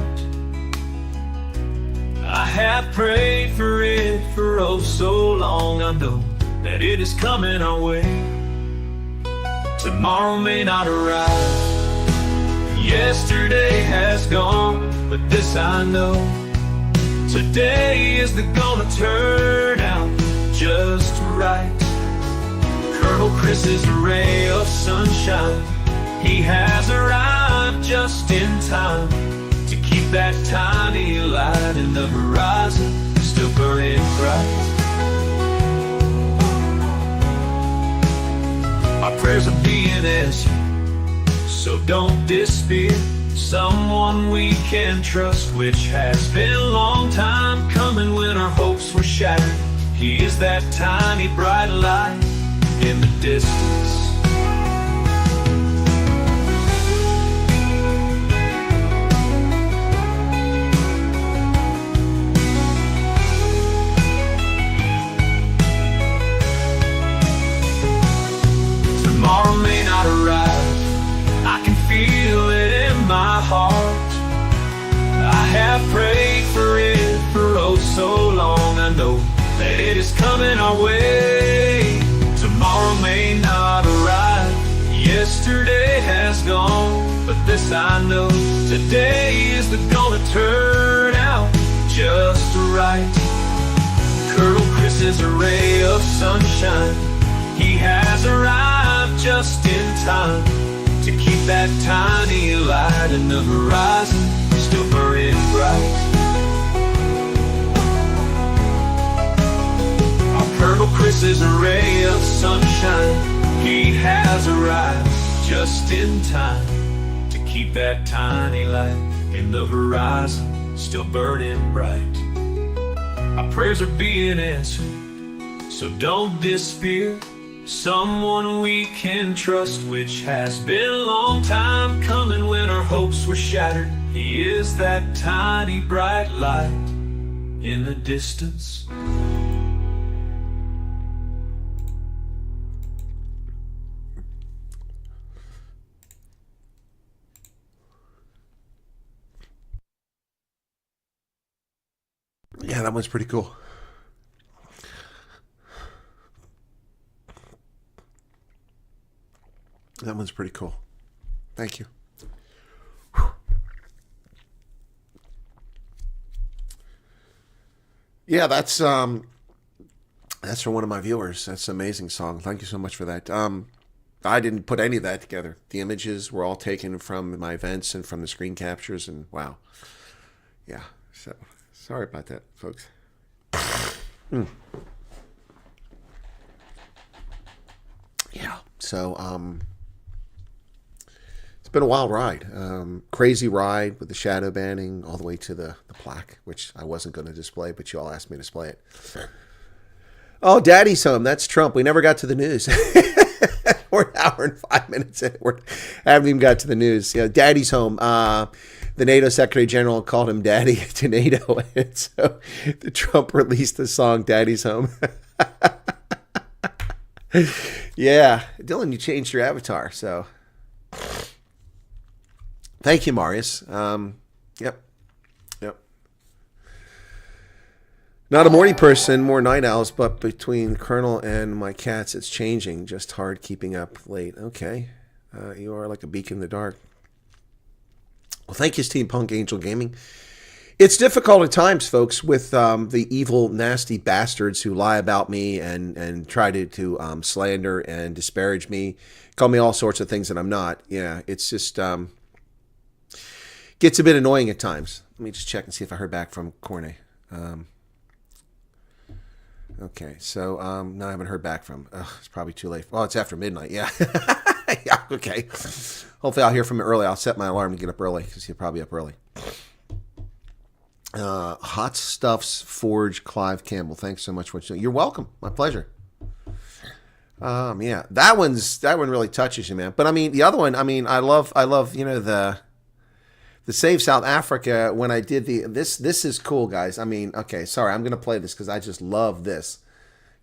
I have prayed for it for oh so long. I know that it is coming our way. Tomorrow may not arrive. Yesterday has gone, but this I know. Today is gonna turn out just right. Colonel Chris is a ray of sunshine. He has arrived just in time to keep that tiny light in the horizon still burning bright. Our prayers are being answered, so don't despair. Someone we can trust, which has been a long time coming when our hopes were shattered. He is that tiny bright light in the distance. coming our way. Tomorrow may not arrive. Yesterday has gone, but this I know, today is gonna turn out just right. Colonel Chris is a ray of sunshine. He has arrived just in time to keep that tiny light in the horizon still burning bright. Our Colonel Chris is a ray of sunshine. He has arrived just in time to keep that tiny light in the horizon still burning bright. Our prayers are being answered, so don't despair. Someone we can trust, which has been a long time coming when our hopes were shattered. He is that tiny bright light in the distance. Yeah, that one's pretty cool. That one's pretty cool. Thank you. Whew. Yeah, that's for one of my viewers. That's an amazing song. Thank you so much for that. I didn't put any of that together. The images were all taken from my events and from the screen captures, and wow. Yeah, so sorry about that, folks. Yeah, so it's been a wild ride. Crazy ride with the shadow banning all the way to the plaque, which I wasn't going to display, but you all asked me to display it. Oh, Daddy's home. That's Trump. We never got to the news. We're an hour and 5 minutes in. I haven't even got to the news. Yeah, Daddy's home. The NATO Secretary General called him Daddy to NATO. And so the Trump released the song Daddy's Home. Yeah. Dylan, you changed your avatar. So thank you, Marius. Yep. Not a morning person, more night owls, but between Colonel and my cats, it's changing. Just hard keeping up late. Okay. You are like a beacon in the dark. Well, thank you, Steampunk Angel Gaming. It's difficult at times, folks, with the evil, nasty bastards who lie about me and try to slander and disparage me, call me all sorts of things that I'm not. Yeah, it's just gets a bit annoying at times. Let me just check and see if I heard back from Cornet. Okay, so no, I haven't heard back from. It's probably too late. Oh, it's after midnight. Yeah. Yeah, okay. Hopefully I'll hear from him early. I'll set my alarm to get up early because he'll probably up early. Hot Stuffs Forge Clive Campbell. Thanks so much for watching. You're welcome. My pleasure. Yeah, that one really touches you, man. But I mean, the other one, I mean, I love, the Save South Africa when I did this is cool, guys. I mean, okay, sorry, I'm gonna play this because I just love this.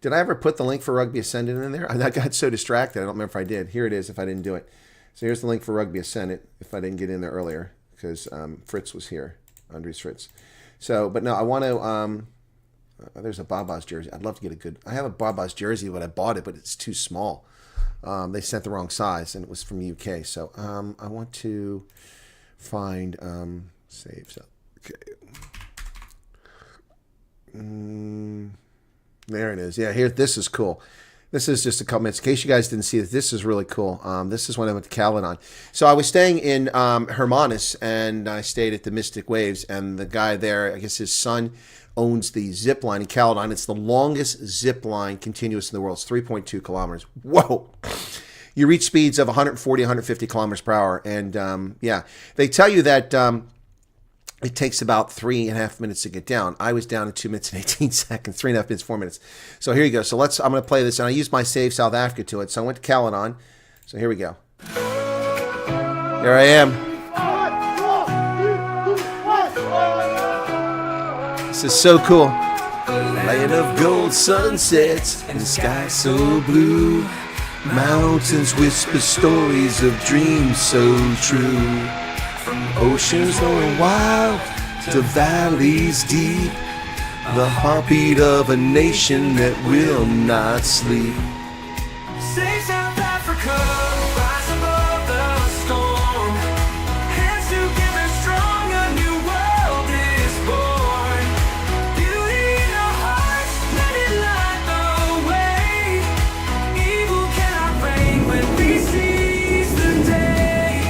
Did I ever put the link for Rugby Ascendant in there? I got so distracted. I don't remember if I did. Here it is if I didn't do it. So here's the link for Rugby Ascendant if I didn't get in there earlier because Fritz was here, Andres Fritz. So, but no, I want to, there's a Baba's jersey. I'd love to get I have a Baba's jersey, but I bought it, but it's too small. They sent the wrong size and it was from the UK. So I want to find, Save South. Okay. There it is. Yeah, here. This is cool. This is just a couple minutes. In case you guys didn't see it, this is really cool. This is when I went to Caladon. So I was staying in Hermanus, and I stayed at the Mystic Waves, and the guy there, I guess his son, owns the zip line in Caladon. It's the longest zip line continuous in the world. It's 3.2 kilometers. Whoa! You reach speeds of 140, 150 kilometers per hour. And, yeah, they tell you that it takes about 3.5 minutes to get down. I was down in 2 minutes and 18 seconds, 3.5 minutes, 4 minutes. So here you go. So I'm going to play this, and I used my Save South Africa to it. So I went to Caladon. So here we go. Here I am. This is so cool. Land of gold sunsets and the sky so blue. Mountains whisper stories of dreams so true. From oceans flowing wild to valleys deep, The heartbeat of a nation that will not sleep. Save South Africa, rise above the storm. Hands together strong, a new world is born. Beauty in our hearts, let it light the way. Evil cannot reign when we seize the day.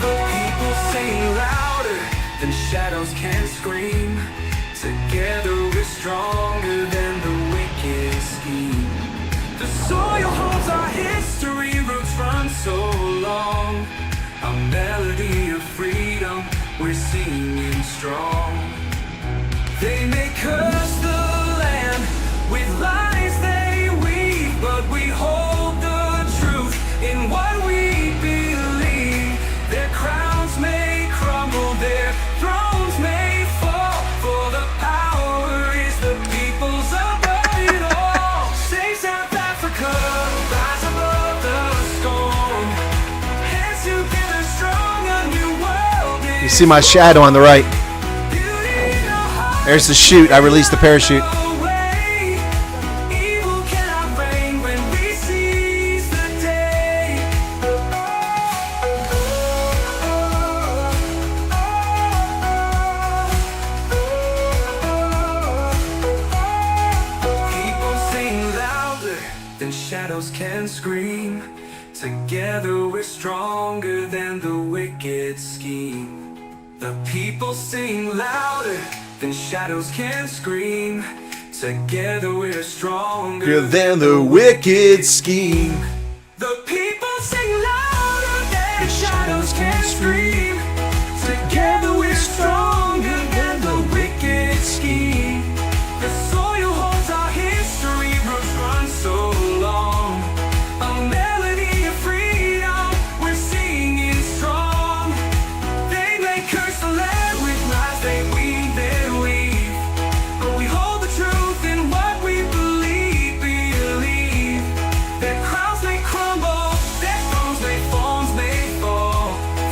The people sing louder than shadows can scream. Together we're stronger than the wicked scheme. The soil holds our history, roots run so long. A melody of freedom, we're singing strong. They may curse the land with lies they weave, but we hold the truth in what we believe. Their crowns may crumble, their thrones may fall, for the power is the people's above it all. Save South Africa, rise above the storm. Hands together strong, a new world is You see my shadow on the right. beauty in our hearts. There's the chute. I released the parachute. Away. Evil cannot reign when we seize the day. People sing louder than shadows can scream. Together we're stronger than the wicked scheme. The people sing louder than shadows can scream. Together we're stronger Than the wicked scheme. The people sing louder than shadows can scream. Together we're stronger than the wicked scheme. The soil holds our history, roots run so long. A melody of freedom, we're singing strong. They may curse the land with lies they weave, they weave. But we hold the truth in what we believe. Their crowns may crumble, their thrones may fall.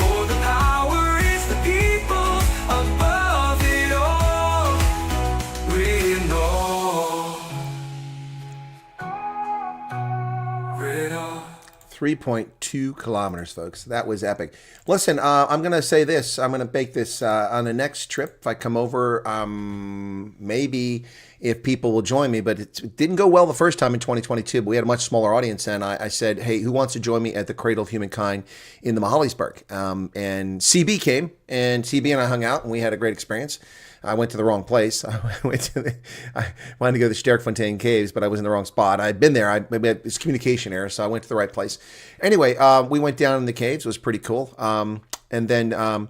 For the power is the people above it all. We know. Rid of 3.2 kilometers, folks. That was epic. Listen, I'm going to say this. I'm going to bake this on the next trip. If I come over, maybe if people will join me, but it didn't go well the first time in 2022, but we had a much smaller audience. And I said, hey, who wants to join me at the Cradle of Humankind in the Mahalisburg? And CB came, and CB and I hung out, and we had a great experience. I went to the wrong place. I wanted to go to the Sterkfontein Caves, but I was in the wrong spot. I'd been there. It's communication error, so I went to the right place. Anyway, we went down in the caves. It was pretty cool. And then,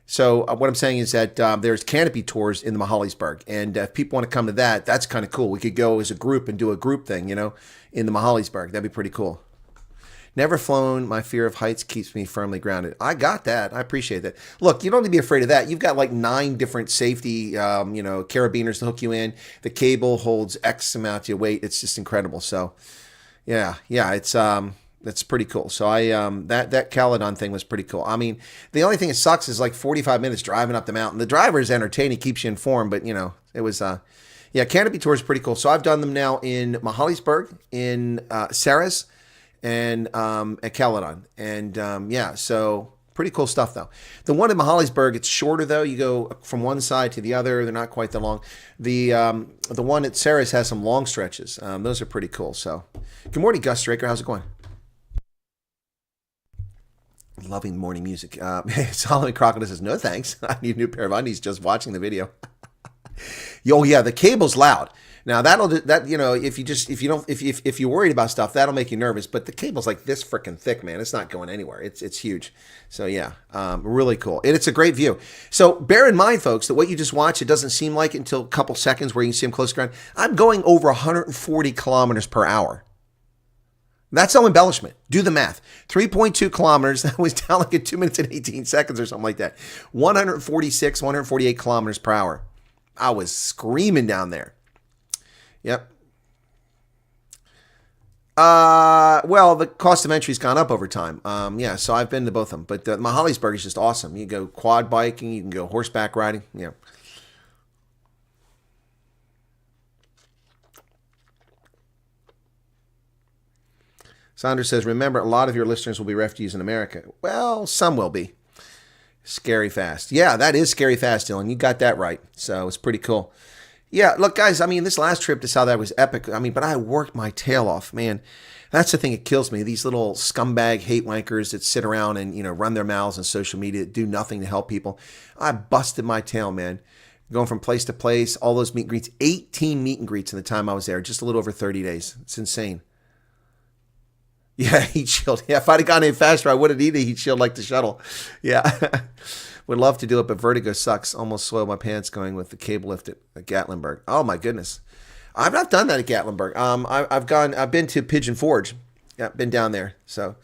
so what I'm saying is that there's canopy tours in the Mahalisburg, and if people want to come to that, that's kind of cool. We could go as a group and do a group thing, in the Mahalisburg. That'd be pretty cool. Never flown. My fear of heights keeps me firmly grounded. I got that. I appreciate that. Look, you don't need to be afraid of that. You've got like 9 different safety, carabiners to hook you in. The cable holds X amount of your weight. It's just incredible. So, yeah, it's pretty cool. So that Caladon thing was pretty cool. I mean, the only thing that sucks is like 45 minutes driving up the mountain. The driver is entertaining, keeps you informed, but it was canopy tour is pretty cool. So I've done them now in Mahalisburg, in Ceres, and at Caladon. And so pretty cool stuff though. The one in Mahalisburg, it's shorter though. You go from one side to the other. They're not quite that long. The one at Ceres has some long stretches. Those are pretty cool. So good morning, Gus Straker. How's it going? Loving morning music. Solomon Crocodile says, no thanks. I need a new pair of undies just watching the video. Oh yeah, the cable's loud. Now if you're worried about stuff, that'll make you nervous. But the cable's like this freaking thick, man. It's not going anywhere. It's huge. So yeah, really cool. And it's a great view. So bear in mind, folks, that what you just watched, it doesn't seem like it until a couple seconds where you can see them close to ground. I'm going over 140 kilometers per hour. That's no embellishment. Do the math. 3.2 kilometers. That was down like at 2 minutes and 18 seconds or something like that. 148 kilometers per hour. I was screaming down there. Yep. Well, the cost of entry's gone up over time. Yeah, so I've been to both of them. But Mahalisburg is just awesome. You can go quad biking, you can go horseback riding. Yeah. Sandra says, remember, a lot of your listeners will be refugees in America. Well, some will be. Scary fast. Yeah, that is scary fast, Dylan. You got that right. So it's pretty cool. Yeah, look, guys, I mean, this last trip to South Africa was epic. I mean, but I worked my tail off, man. That's the thing that kills me. These little scumbag hate wankers that sit around and, run their mouths on social media, do nothing to help people. I busted my tail, man. Going from place to place, all those meet and greets. 18 meet and greets in the time I was there, just a little over 30 days. It's insane. Yeah, heat shield. Yeah, if I'd have gone in faster, I would have needed a heat shield like the shuttle. Yeah. Would love to do it, but vertigo sucks. Almost soiled my pants going with the cable lift at Gatlinburg. Oh my goodness. I've not done that at Gatlinburg. I've been to Pigeon Forge. Yeah, been down there. So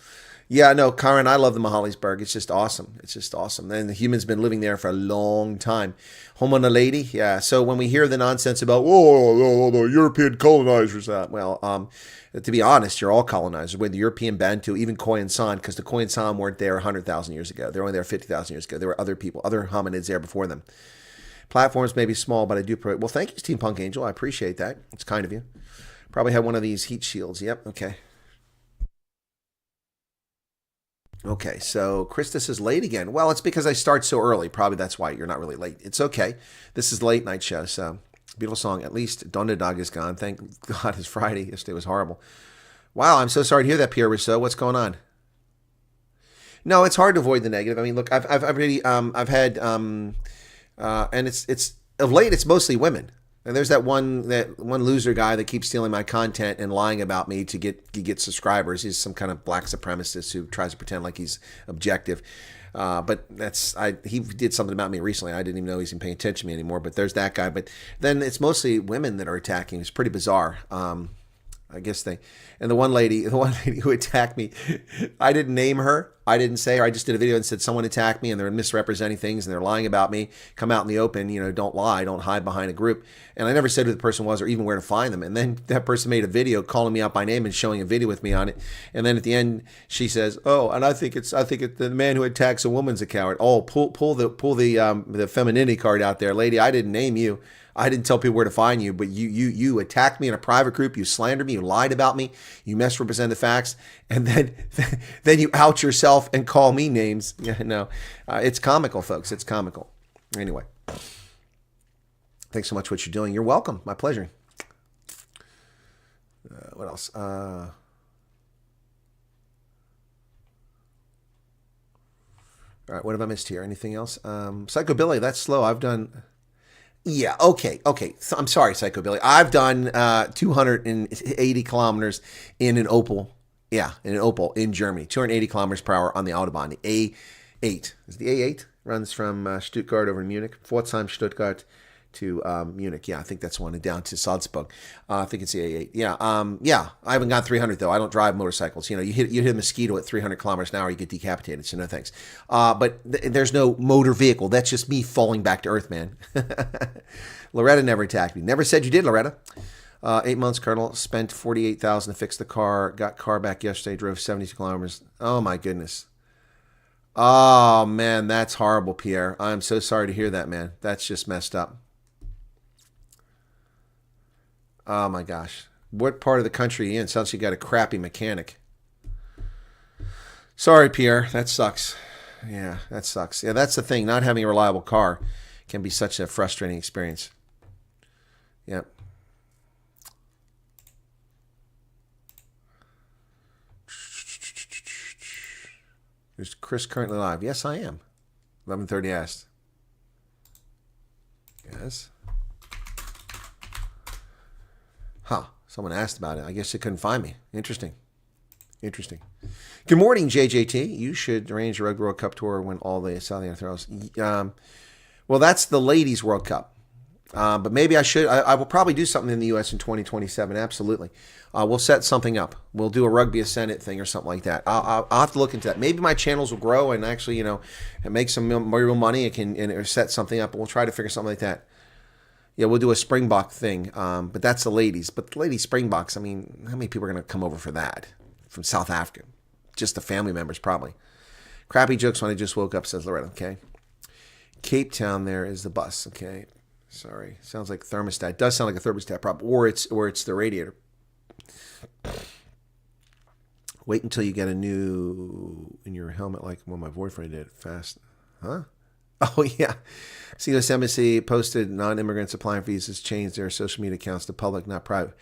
yeah, no, Karen, I love the Mahalisburg. It's just awesome. It's just awesome. And the humans been living there for a long time. Home on a lady. Yeah. So when we hear the nonsense about, the European colonizers, well, to be honest, you're all colonizers, with the European Bantu, even Khoisan San, because the Khoisan San weren't there 100,000 years ago. They were only there 50,000 years ago. There were other people, other hominids there before them. Platforms may be small, but I do. Well, thank you, Steampunk Angel. I appreciate that. It's kind of you. Probably have one of these heat shields. Yep. Okay. Okay, so Christus is late again. Well, it's because I start so early. Probably that's why you're not really late. It's okay. This is the late night show, so beautiful song. At least Donda Dog is gone. Thank God it's Friday. Yesterday was horrible. Wow, I'm so sorry to hear that, Pierre Rousseau. What's going on? No, it's hard to avoid the negative. I mean, look, I've really I've had and it's of late it's mostly women. And there's that one loser guy that keeps stealing my content and lying about me to get subscribers. He's some kind of black supremacist who tries to pretend like he's objective. But he did something about me recently. I didn't even know he's even paying attention to me anymore. But there's that guy. But then it's mostly women that are attacking. It's pretty bizarre. I guess and the one lady who attacked me, I didn't name her. I didn't say her. I just did a video and said someone attacked me and they're misrepresenting things and they're lying about me. Come out in the open, don't lie, don't hide behind a group. And I never said who the person was or even where to find them. And then that person made a video calling me out by name and showing a video with me on it. And then at the end she says, "Oh, and I think the man who attacks a woman's a coward." Oh, pull the femininity card out there, lady. I didn't name you. I didn't tell people where to find you, but you attacked me in a private group. You slandered me. You lied about me. You misrepresented facts, and then you out yourself and call me names. Yeah, no, it's comical, folks. It's comical. Anyway, thanks so much for what you're doing. You're welcome. My pleasure. What else? All right, what have I missed here? Anything else? Psychobilly, that's slow. I've done. Yeah, okay. So, I'm sorry, Psycho Billy. I've done 280 kilometers in an Opel. Yeah, in an Opel in Germany. 280 kilometers per hour on the Autobahn. The A8. Is the A8? Runs from Stuttgart over to Munich. Pforzheim, Stuttgart to Munich. Yeah, I think that's one. And down to Salzburg. I think it's the A8. Yeah, yeah. I haven't gone 300 though. I don't drive motorcycles. You hit a mosquito at 300 kilometers an hour, you get decapitated. So no thanks. But there's no motor vehicle. That's just me falling back to earth, man. Loretta never attacked me. Never said you did, Loretta. 8 months, Colonel. Spent $48,000 to fix the car. Got car back yesterday. Drove 72 kilometers. Oh my goodness. Oh man, that's horrible, Pierre. I'm so sorry to hear that, man. That's just messed up. Oh my gosh. What part of the country are you in? Sounds like you got a crappy mechanic. Sorry, Pierre. That sucks. Yeah, that sucks. Yeah, that's the thing. Not having a reliable car can be such a frustrating experience. Yep. Is Chris currently live? Yes, I am. 11:30 asked. Yes. Huh. Someone asked about it. I guess they couldn't find me. Interesting. Good morning, JJT. You should arrange a Rugby World Cup tour when all the South African throws. Well, that's the Ladies World Cup. But maybe I should. I will probably do something in the U.S. in 2027. Absolutely. We'll set something up. We'll do a Rugby Ascendant thing or something like that. I'll have to look into that. Maybe my channels will grow and actually, make some more real money and set something up. We'll try to figure something like that. Yeah, we'll do a Springbok thing, but that's the ladies. But the ladies Springboks, I mean, how many people are going to come over for that from South Africa? Just the family members, probably. Crappy jokes when I just woke up, says Loretta, okay? Cape Town there is the bus, okay? Sorry, sounds like thermostat. It does sound like a thermostat problem, or it's the radiator. Wait until you get a new in your helmet like when my boyfriend did. Fast, huh? Oh, yeah. U.S. Embassy posted non-immigrants applying for visas changed their social media accounts to public, not private.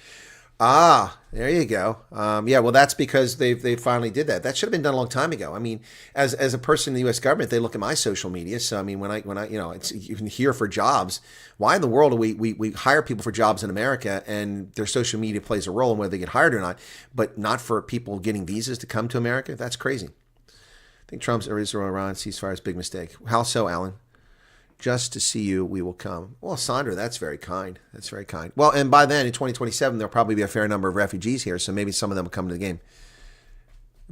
Ah, there you go. Yeah, well, that's because they finally did that. That should have been done a long time ago. I mean, as a person in the U.S. government, they look at my social media. So I mean, when I it's you can hear for jobs. Why in the world do we hire people for jobs in America and their social media plays a role in whether they get hired or not, but not for people getting visas to come to America? That's crazy. I think Trump's Israel-Iran ceasefire is a big mistake. How so, Alan? Just to see you, we will come. Well, Sandra, that's very kind. That's very kind. Well, and by then, in 2027, there'll probably be a fair number of refugees here, so maybe some of them will come to the game.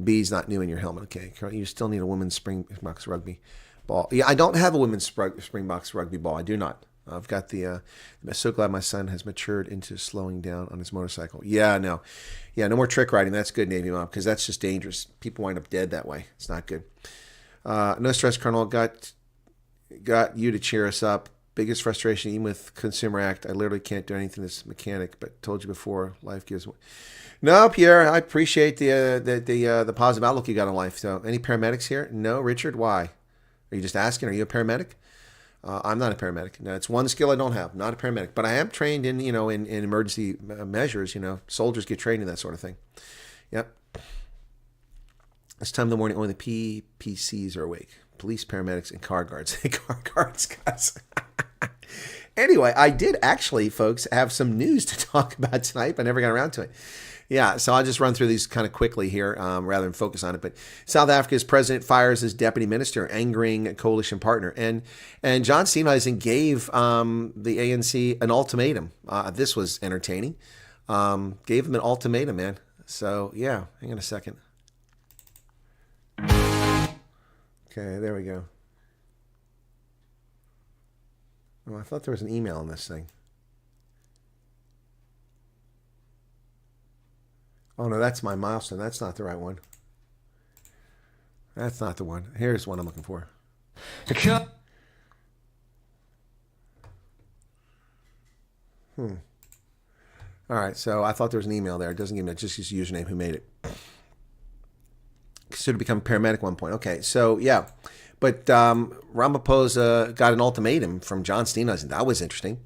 B's not new in your helmet, okay? You still need a women's Springboks rugby ball. Yeah, I don't have a women's Springboks rugby ball. I do not. I've got I'm so glad my son has matured into slowing down on his motorcycle. Yeah, no. Yeah, no more trick riding. That's good, Navy Mom, because that's just dangerous. People wind up dead that way. It's not good. No stress, Colonel. Got you to cheer us up. Biggest frustration, even with Consumer Act. I literally can't do anything this mechanic, but told you before, life gives. No, Pierre, I appreciate the positive outlook you got on life. So, any paramedics here? No, Richard. Why? Are you just asking? Are you a paramedic? I'm not a paramedic. No, it's one skill I don't have. Not a paramedic, but I am trained in in emergency measures. Soldiers get trained in that sort of thing. Yep. This time in the morning, only the PPCs are awake. Police, paramedics, and car guards. Car guards, guys. Anyway, I did actually, folks, have some news to talk about tonight, but I never got around to it. Yeah, so I'll just run through these kind of quickly here rather than focus on it. But South Africa's president fires his deputy minister, angering a coalition partner. And John Steenhuisen gave the ANC an ultimatum. This was entertaining. Gave him an ultimatum, man. So, yeah, hang on a second. Okay, there we go. Oh, I thought there was an email on this thing. Oh, no, that's my milestone. That's not the right one. That's not the one. Here's one I'm looking for. All right, so I thought there was an email there. It doesn't give me just his username who made it. Considered become a paramedic at one point. Okay, so yeah. But Ramaphosa got an ultimatum from John Steenhuisen. That was interesting.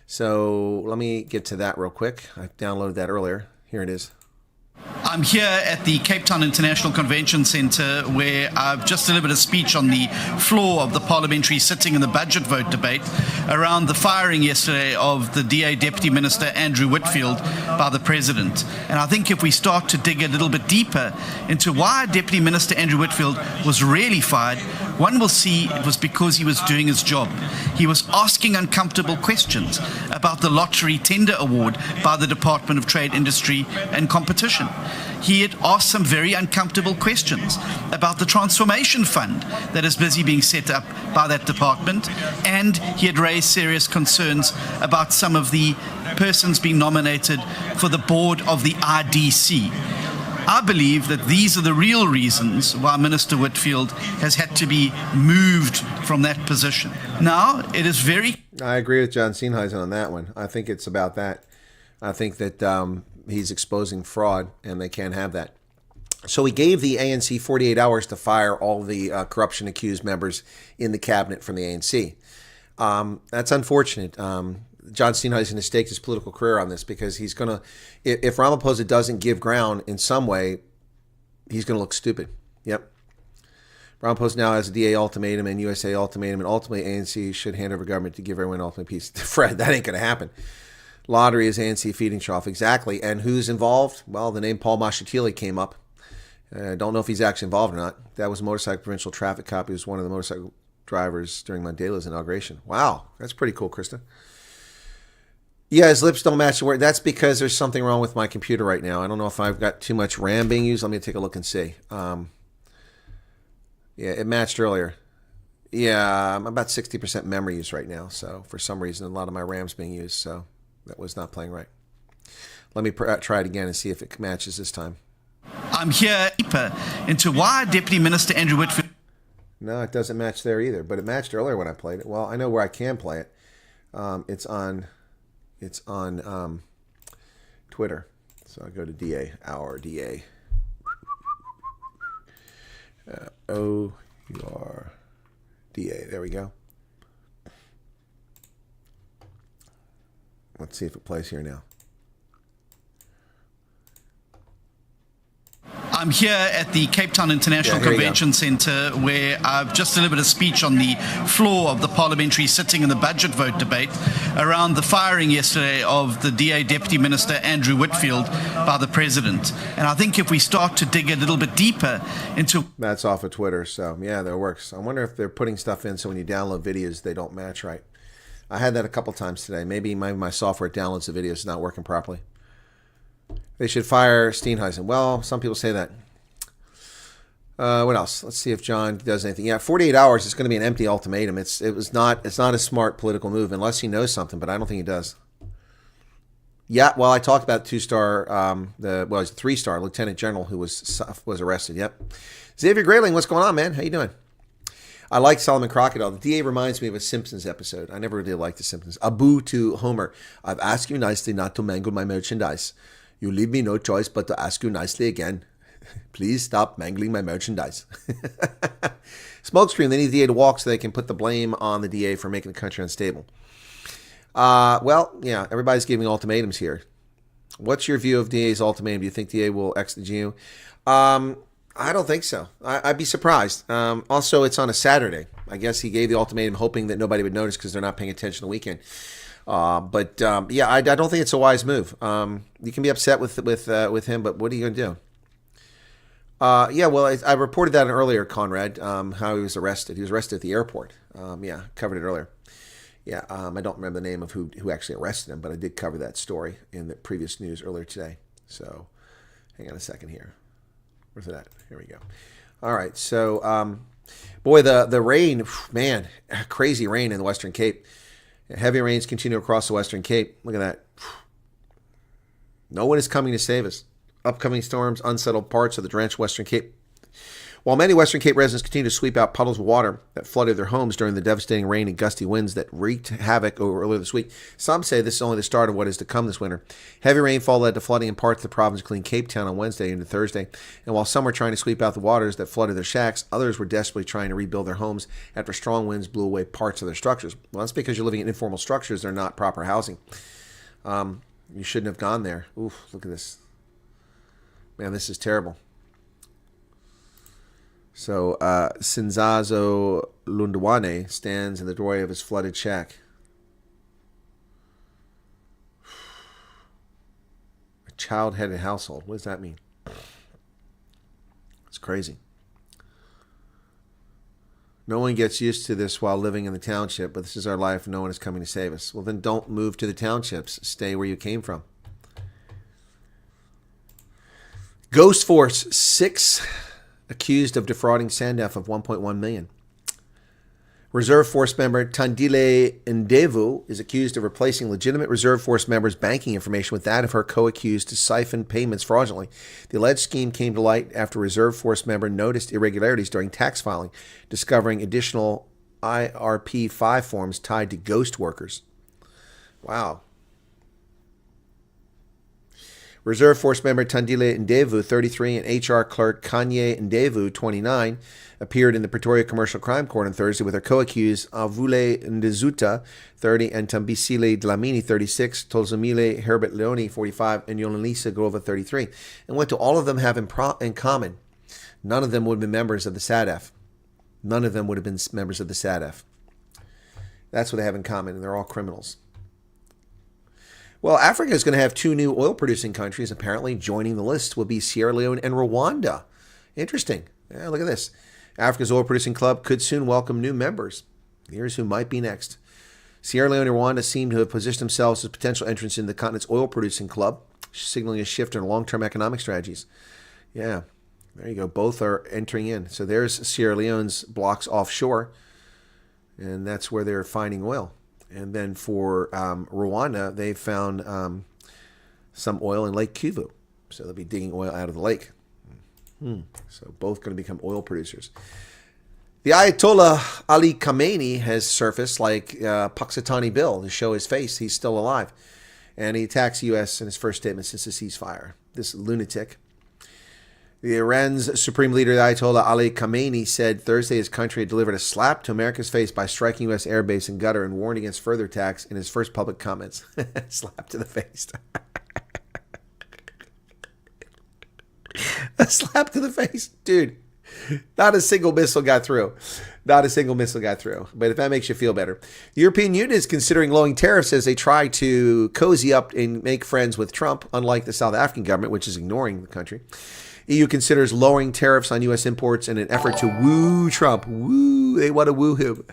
So let me get to that real quick. I downloaded that earlier. Here it is. I'm here at the Cape Town International Convention Centre where I've just delivered a speech on the floor of the parliamentary sitting in the budget vote debate around the firing yesterday of the DA Deputy Minister Andrew Whitfield by the President. And I think if we start to dig a little bit deeper into why Deputy Minister Andrew Whitfield was really fired, one will see it was because he was doing his job. He was asking uncomfortable questions about the lottery tender award by the Department of Trade, Industry and Competition. He had asked some very uncomfortable questions about the transformation fund that is busy being set up by that department, and he had raised serious concerns about some of the persons being nominated for the board of the IDC. I believe that these are the real reasons why Minister Whitfield has had to be moved from that position. Now, it is very... I agree with John Steenhuisen on that one. I think it's about that. I think that he's exposing fraud, and they can't have that. So he gave the ANC 48 hours to fire all the corruption-accused members in the cabinet from the ANC. That's unfortunate. John Steenhuisen has staked his political career on this because he's going to, if Ramaphosa doesn't give ground in some way, he's going to look stupid. Yep. Ramaphosa now has a DA ultimatum and USA ultimatum, and ultimately ANC should hand over government to give everyone ultimate peace. Fred, that ain't going to happen. Lottery is ANC feeding trough. Exactly. And who's involved? Well, the name Paul Mashatile came up. I don't know if he's actually involved or not. That was a motorcycle provincial traffic cop. He was one of the motorcycle drivers during Mandela's inauguration. Wow. That's pretty cool, Krista. Yeah, his lips don't match the word. That's because there's something wrong with my computer right now. I don't know if I've got too much RAM being used. Let me take a look and see. Yeah, it matched earlier. Yeah, I'm about 60% memory use right now. So for some reason, a lot of my RAM's being used. So that was not playing right. Let me try it again and see if it matches this time. I'm here deeper into why Deputy Minister Andrew Whitfield. No, it doesn't match there either. But it matched earlier when I played it. Well, I know where I can play it. It's on Twitter. So I go to DA, our DA. OUR DA. There we go. Let's see if it plays here now. I'm here at the Cape Town International Convention Centre where I've just delivered a speech on the floor of the parliamentary sitting and the budget vote debate around the firing yesterday of the DA Deputy Minister Andrew Whitfield by the President. And I think if we start to dig a little bit deeper into... That's off of Twitter, so yeah, that works. I wonder if they're putting stuff in so when you download videos, they don't match right. I had that a couple times today. Maybe my software downloads the videos is not working properly. They should fire Steenhuisen. Well, some people say that. What else? Let's see if John does anything. Yeah, 48 hours is going to be an empty ultimatum. It's not a smart political move unless he knows something, but I don't think he does. Yeah, well, I talked about two-star, he's a three-star lieutenant general who was arrested. Yep. Xavier Grayling, what's going on, man? How you doing? I like Solomon Crocodile. The DA reminds me of a Simpsons episode. I never really liked the Simpsons. Abu to Homer. I've asked you nicely not to mangle my merchandise. You leave me no choice but to ask you nicely again. Please stop mangling my merchandise. Smokescreen, they need the DA to walk so they can put the blame on the DA for making the country unstable. Well, yeah, everybody's giving ultimatums here. What's your view of DA's ultimatum? Do you think DA will exit the GU? I don't think so. I'd be surprised. Also, it's on a Saturday. I guess he gave the ultimatum hoping that nobody would notice because they're not paying attention the weekend. Yeah, I don't think it's a wise move. You can be upset with him, but what are you going to do? Yeah, well, I reported that earlier, Conrad, how he was arrested. He was arrested at the airport. Yeah, covered it earlier. Yeah, I don't remember the name of who actually arrested him, but I did cover that story in the previous news earlier today. So hang on a second here. Where's it at? Here we go. All right, so boy, the rain, man, crazy rain in the Western Cape. Heavy rains continue across the Western Cape. Look at that. No one is coming to save us. Upcoming storms, unsettled parts of the drenched Western Cape. While many Western Cape residents continue to sweep out puddles of water that flooded their homes during the devastating rain and gusty winds that wreaked havoc earlier this week, some say this is only the start of what is to come this winter. Heavy rainfall led to flooding in parts of the province, including Cape Town on Wednesday into Thursday. And while some were trying to sweep out the waters that flooded their shacks, others were desperately trying to rebuild their homes after strong winds blew away parts of their structures. Well, that's because you're living in informal structures. They're not proper housing. You shouldn't have gone there. Oof, look at this. Man, this is terrible. So, Sinzazo Lundawane stands in the doorway of his flooded shack. A child-headed household. What does that mean? It's crazy. No one gets used to this while living in the township, but this is our life. No one is coming to save us. Well, then don't move to the townships. Stay where you came from. Ghost Force 6 accused of defrauding SANDF of $1.1 million. Reserve Force member Tandile Ndevu is accused of replacing legitimate Reserve Force members' banking information with that of her co-accused to siphon payments fraudulently. The alleged scheme came to light after a Reserve Force member noticed irregularities during tax filing, discovering additional IRP-5 forms tied to ghost workers. Wow. Reserve Force member Tandile Ndevu, 33, and HR clerk Kanye Ndevu, 29, appeared in the Pretoria Commercial Crime Court on Thursday with their co-accused Avule Ndezuta, 30, and Tambisile Dlamini, 36, Tolzomile Herbert Leone, 45, and Yolanisa Grova, 33. And what do all of them have in common? None of them would have been members of the SADF. None of them would have been members of the SADF. That's what they have in common, and they're all criminals. Well, Africa is going to have two new oil-producing countries apparently joining the list. Will be Sierra Leone and Rwanda. Interesting. Yeah, look at this. Africa's oil-producing club could soon welcome new members. Here's who might be next. Sierra Leone and Rwanda seem to have positioned themselves as potential entrants in the continent's oil-producing club, signaling a shift in long-term economic strategies. Yeah, there you go. Both are entering in. So there's Sierra Leone's blocks offshore. and that's where they're finding oil. And then for Rwanda, they found some oil in Lake Kivu. So they'll be digging oil out of the lake. So both going to become oil producers. The Ayatollah Ali Khamenei has surfaced like Puxatawny Bill to show his face. He's still alive. And he attacks the U.S. in his first statement since the ceasefire. This lunatic. The Iran's supreme leader, the Ayatollah Ali Khamenei, said Thursday his country had delivered a slap to America's face by striking U.S. airbase in Qatar and warned against further attacks in his first public comments. Slap to the face. A slap to the face. Dude, not a single missile got through. Not a single missile got through. But if that makes you feel better. The European Union is considering lowering tariffs as they try to cozy up and make friends with Trump, unlike the South African government, which is ignoring the country. EU considers lowering tariffs on U.S. imports in an effort to woo Trump. Woo, they want to woo him.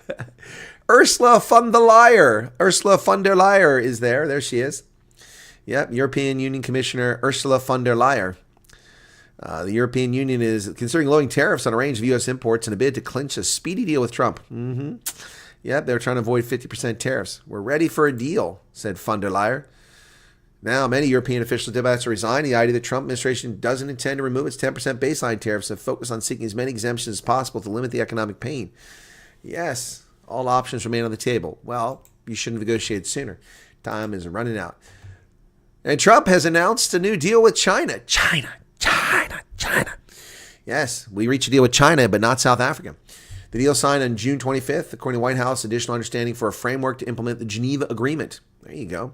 Ursula von der Leyen is there. There she is. Yep, European Union Commissioner Ursula von der Leyen. The European Union is considering lowering tariffs on a range of U.S. imports in a bid to clinch a speedy deal with Trump. Yep, they're trying to avoid 50% tariffs. We're ready for a deal, said von der Leyen. Now, many European officials have about to resign. The idea that the Trump administration doesn't intend to remove its 10% baseline tariffs and focus on seeking as many exemptions as possible to limit the economic pain. Yes, all options remain on the table. Well, you should have negotiated sooner. Time is running out. And Trump has announced a new deal with China. China. Yes, we reached a deal with China, but not South Africa. The deal signed on June 25th, according to White House, additional understanding for a framework to implement the Geneva Agreement. There you go.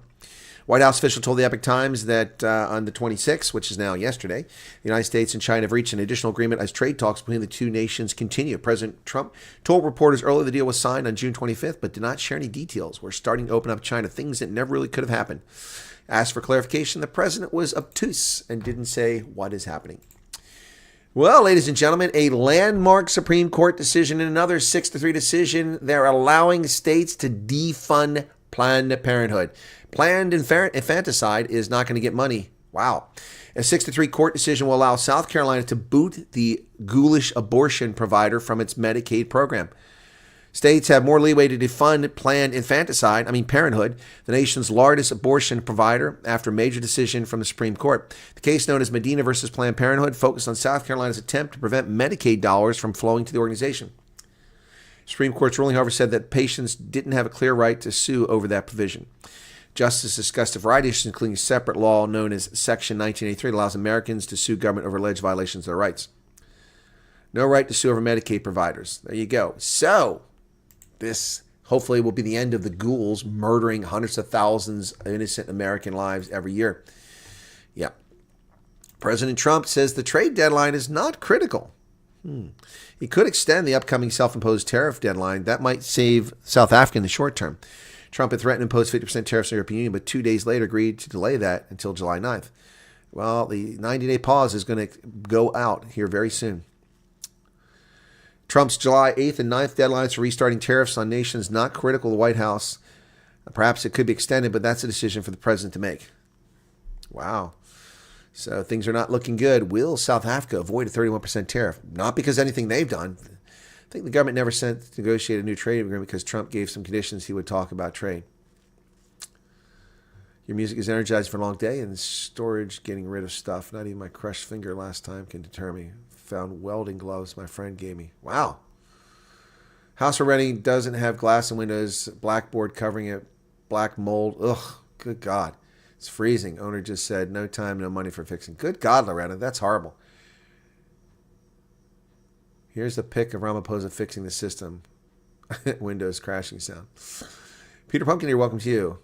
White House official told the Epoch Times that on the 26th, which is now yesterday, the United States and China have reached an additional agreement as trade talks between the two nations continue. President Trump told reporters earlier the deal was signed on June 25th, but did not share any details. We're starting to open up China, things that never really could have happened. Asked for clarification, the president was obtuse and didn't say what is happening. Well, ladies and gentlemen, a landmark Supreme Court decision in another 6-3 decision. They're allowing states to defund Planned Parenthood. Planned infanticide is not going to get money. Wow. A 6-3 court decision will allow South Carolina to boot the ghoulish abortion provider from its Medicaid program. States have more leeway to defund Planned Parenthood, the nation's largest abortion provider, after a major decision from the Supreme Court. The case, known as Medina versus Planned Parenthood, focused on South Carolina's attempt to prevent Medicaid dollars from flowing to the organization. Supreme Court's ruling, however, said that patients didn't have a clear right to sue over that provision. Justice discussed a variety of issues, including a separate law known as Section 1983 that allows Americans to sue government over alleged violations of their rights. No right to sue over Medicaid providers. There you go. So, this hopefully will be the end of the ghouls murdering hundreds of thousands of innocent American lives every year. Yeah. President Trump says the trade deadline is not critical. He could extend the upcoming self-imposed tariff deadline. That might save South Africa in the short term. Trump had threatened to impose 50% tariffs on the European Union, but 2 days later agreed to delay that until July 9th. Well, the 90-day pause is going to go out here very soon. Trump's July 8th and 9th deadlines for restarting tariffs on nations not critical to the White House. Perhaps it could be extended, but that's a decision for the president to make. Wow. So things are not looking good. Will South Africa avoid a 31% tariff? Not because of anything they've done. I think the government never sent to negotiate a new trade agreement because Trump gave some conditions he would talk about trade. Your music is energized for a long day, and storage getting rid of stuff. Not even my crushed finger last time can deter me. Found welding gloves my friend gave me. Wow. House we're renting doesn't have glass and windows. Blackboard covering it. Black mold. Ugh. Good God. It's freezing. Owner just said, no time, no money for fixing. Good God, Loretta. That's horrible. Here's a pic of Ramaphosa fixing the system. Windows crashing sound. Peter Pumpkin here, welcome to you.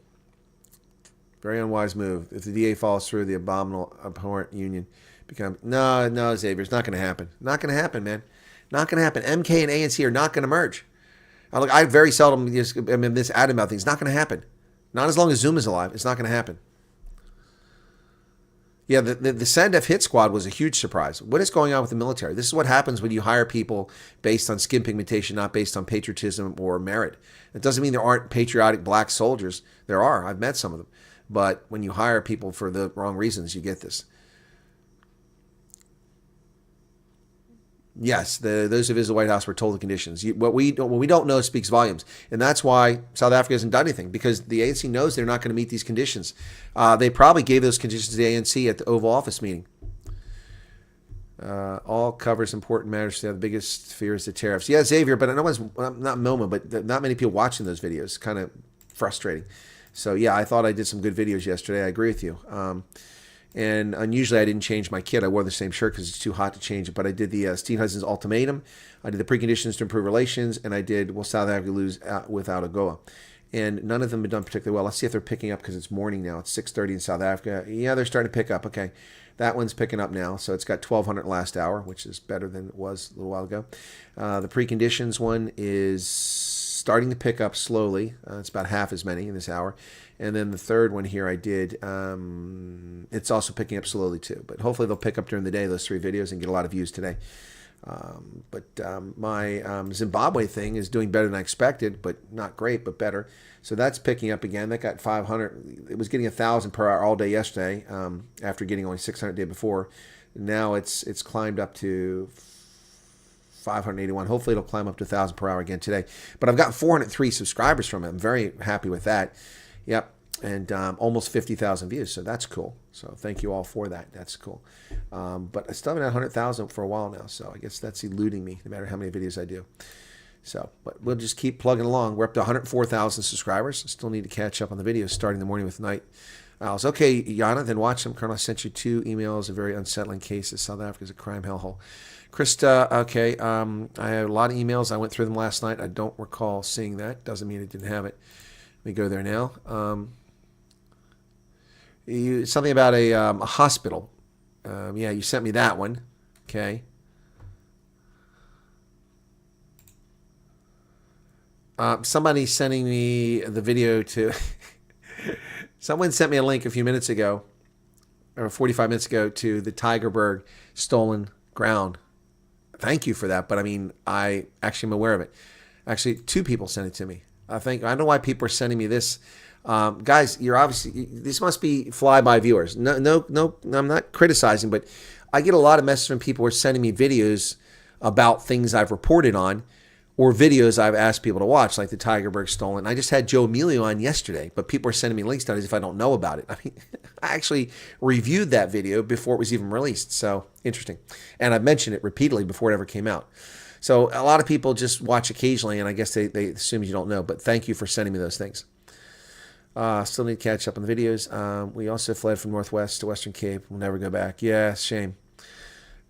Very unwise move. If the DA falls through, the abominable, abhorrent union becomes... No, Xavier, it's not going to happen. Not going to happen, man. Not going to happen. MK and ANC are not going to merge. I very seldom this adamant about things. It's not going to happen. Not as long as Zoom is alive. It's not going to happen. Yeah, the SANDF hit squad was a huge surprise. What is going on with the military? This is what happens when you hire people based on skin pigmentation, not based on patriotism or merit. It doesn't mean there aren't patriotic black soldiers. There are. I've met some of them. But when you hire people for the wrong reasons, you get this. Yes, those who visit the White House were told the conditions. What we don't know speaks volumes, and that's why South Africa hasn't done anything, because the ANC knows they're not going to meet these conditions. They probably gave those conditions to the ANC at the Oval Office meeting. All covers important matters. The biggest fear is the tariffs. Yeah, Xavier, but no one's, not Moma, but not many people watching those videos. Kind of frustrating. So yeah, I thought I did some good videos yesterday. I agree with you. And unusually I didn't change my kit. I wore the same shirt because it's too hot to change it. But I did the Steenhuisen's ultimatum. I did the preconditions to improve relations. And I did, will South Africa lose without AGOA? And none of them have done particularly well. Let's see if they're picking up, because it's morning now. It's 6:30 in South Africa. Yeah, they're starting to pick up. Okay, that one's picking up now. So it's got 1,200 last hour, which is better than it was a little while ago. The preconditions one is starting to pick up slowly. It's about half as many in this hour. And then the third one here I did, it's also picking up slowly too. But hopefully they'll pick up during the day, those 3 videos, and get a lot of views today. My Zimbabwe thing is doing better than I expected, but not great, but better. So that's picking up again. That got 500. It was getting 1,000 per hour all day yesterday, after getting only 600 the day before. Now it's climbed up to 581. Hopefully it'll climb up to 1,000 per hour again today. But I've got 403 subscribers from it. I'm very happy with that. Yep. And almost 50,000 views. So that's cool. So thank you all for that. That's cool. But I still haven't had 100,000 for a while now. So I guess that's eluding me no matter how many videos I do. So, but we'll just keep plugging along. We're up to 104,000 subscribers. Still need to catch up on the videos starting the morning with night owls. Okay, Yana, then watch them. Colonel, I sent you 2 emails of very unsettling cases. South Africa is a crime hellhole. Krista, okay, I had a lot of emails. I went through them last night. I don't recall seeing that. Doesn't mean I didn't have it. Let me go there now. Something about a hospital. Yeah, you sent me that one. Okay. Somebody's sending me the video to... Someone sent me a link a few minutes ago, or 45 minutes ago, to the Tigerberg stolen ground. Thank you for that, but I mean, I actually am aware of it. Actually, 2 people sent it to me. I don't know why people are sending me this. Guys, you're obviously, this must be flyby viewers. No, I'm not criticizing, but I get a lot of messages from people who are sending me videos about things I've reported on, or videos I've asked people to watch, like the Tigerberg stolen. I just had Joe Emilio on yesterday, but people are sending me links to it as if I don't know about it. I mean, I actually reviewed that video before it was even released, so interesting. And I've mentioned it repeatedly before it ever came out. So a lot of people just watch occasionally, and I guess they assume you don't know, but thank you for sending me those things. Still need to catch up on the videos. We also fled from Northwest to Western Cape. We'll never go back. Yeah, shame.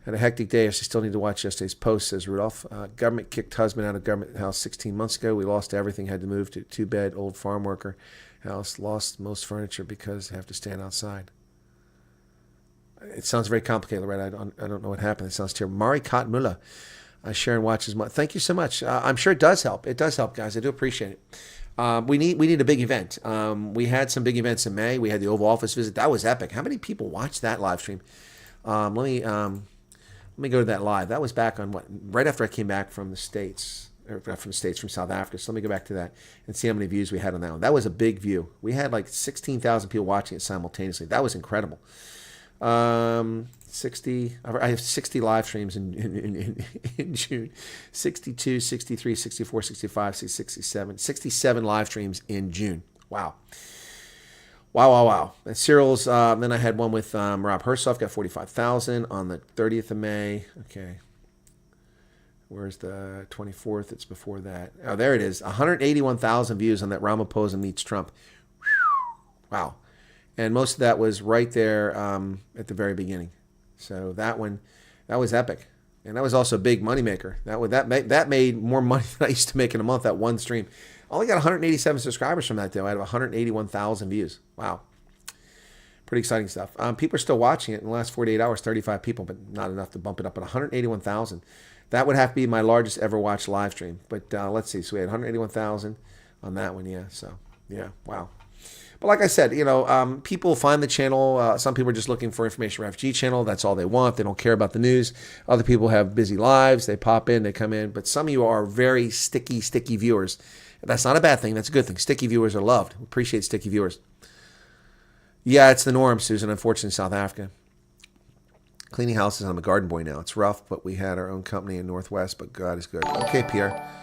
Had a hectic day. I still need to watch yesterday's post, says Rudolph. Government kicked husband out of government house 16 months ago. We lost everything. Had to move to 2-bed old farm worker house. Lost most furniture because I have to stand outside. It sounds very complicated, right? I don't know what happened. It sounds terrible. Mari Kotmula. Sharon watches. Thank you so much. I'm sure it does help. It does help, guys. I do appreciate it. We need a big event. We had some big events in May. We had the Oval Office visit. That was epic. How many people watched that live stream? Let me go to that live. That was back on right after I came back from the States, or from South Africa. So let me go back to that and see how many views we had on that one. That was a big view. We had like 16,000 people watching it simultaneously. That was incredible. 60. I have 60 live streams in June. 62, 63, 64, 65, 67. 67 live streams in June. Wow. Wow. And Cyril's, then I had one with Rob Hersoff, got 45,000 on the 30th of May. Okay. Where's the 24th? It's before that. Oh, there it is. 181,000 views on that Ramaphosa meets Trump. Wow. And most of that was right there at the very beginning. So that one, that was epic. And that was also a big moneymaker. That made more money than I used to make in a month, that one stream. I only got 187 subscribers from that, though. I had 181,000 views. Wow. Pretty exciting stuff. People are still watching it in the last 48 hours, 35 people, but not enough to bump it up. But 181,000. That would have to be my largest ever watched live stream. But let's see. So we had 181,000 on that one, yeah. So, yeah, wow. But like I said, people find the channel. Some people are just looking for information Refugee channel. That's all they want. They don't care about the news. Other people have busy lives. They pop in, they come in. But some of you are very sticky viewers. That's not a bad thing. That's a good thing. Sticky viewers are loved. Appreciate sticky viewers. Yeah, it's the norm, Susan, unfortunately, in South Africa. Cleaning houses. I'm a garden boy now. It's rough, but we had our own company in Northwest, but God is good. Okay, Pierre.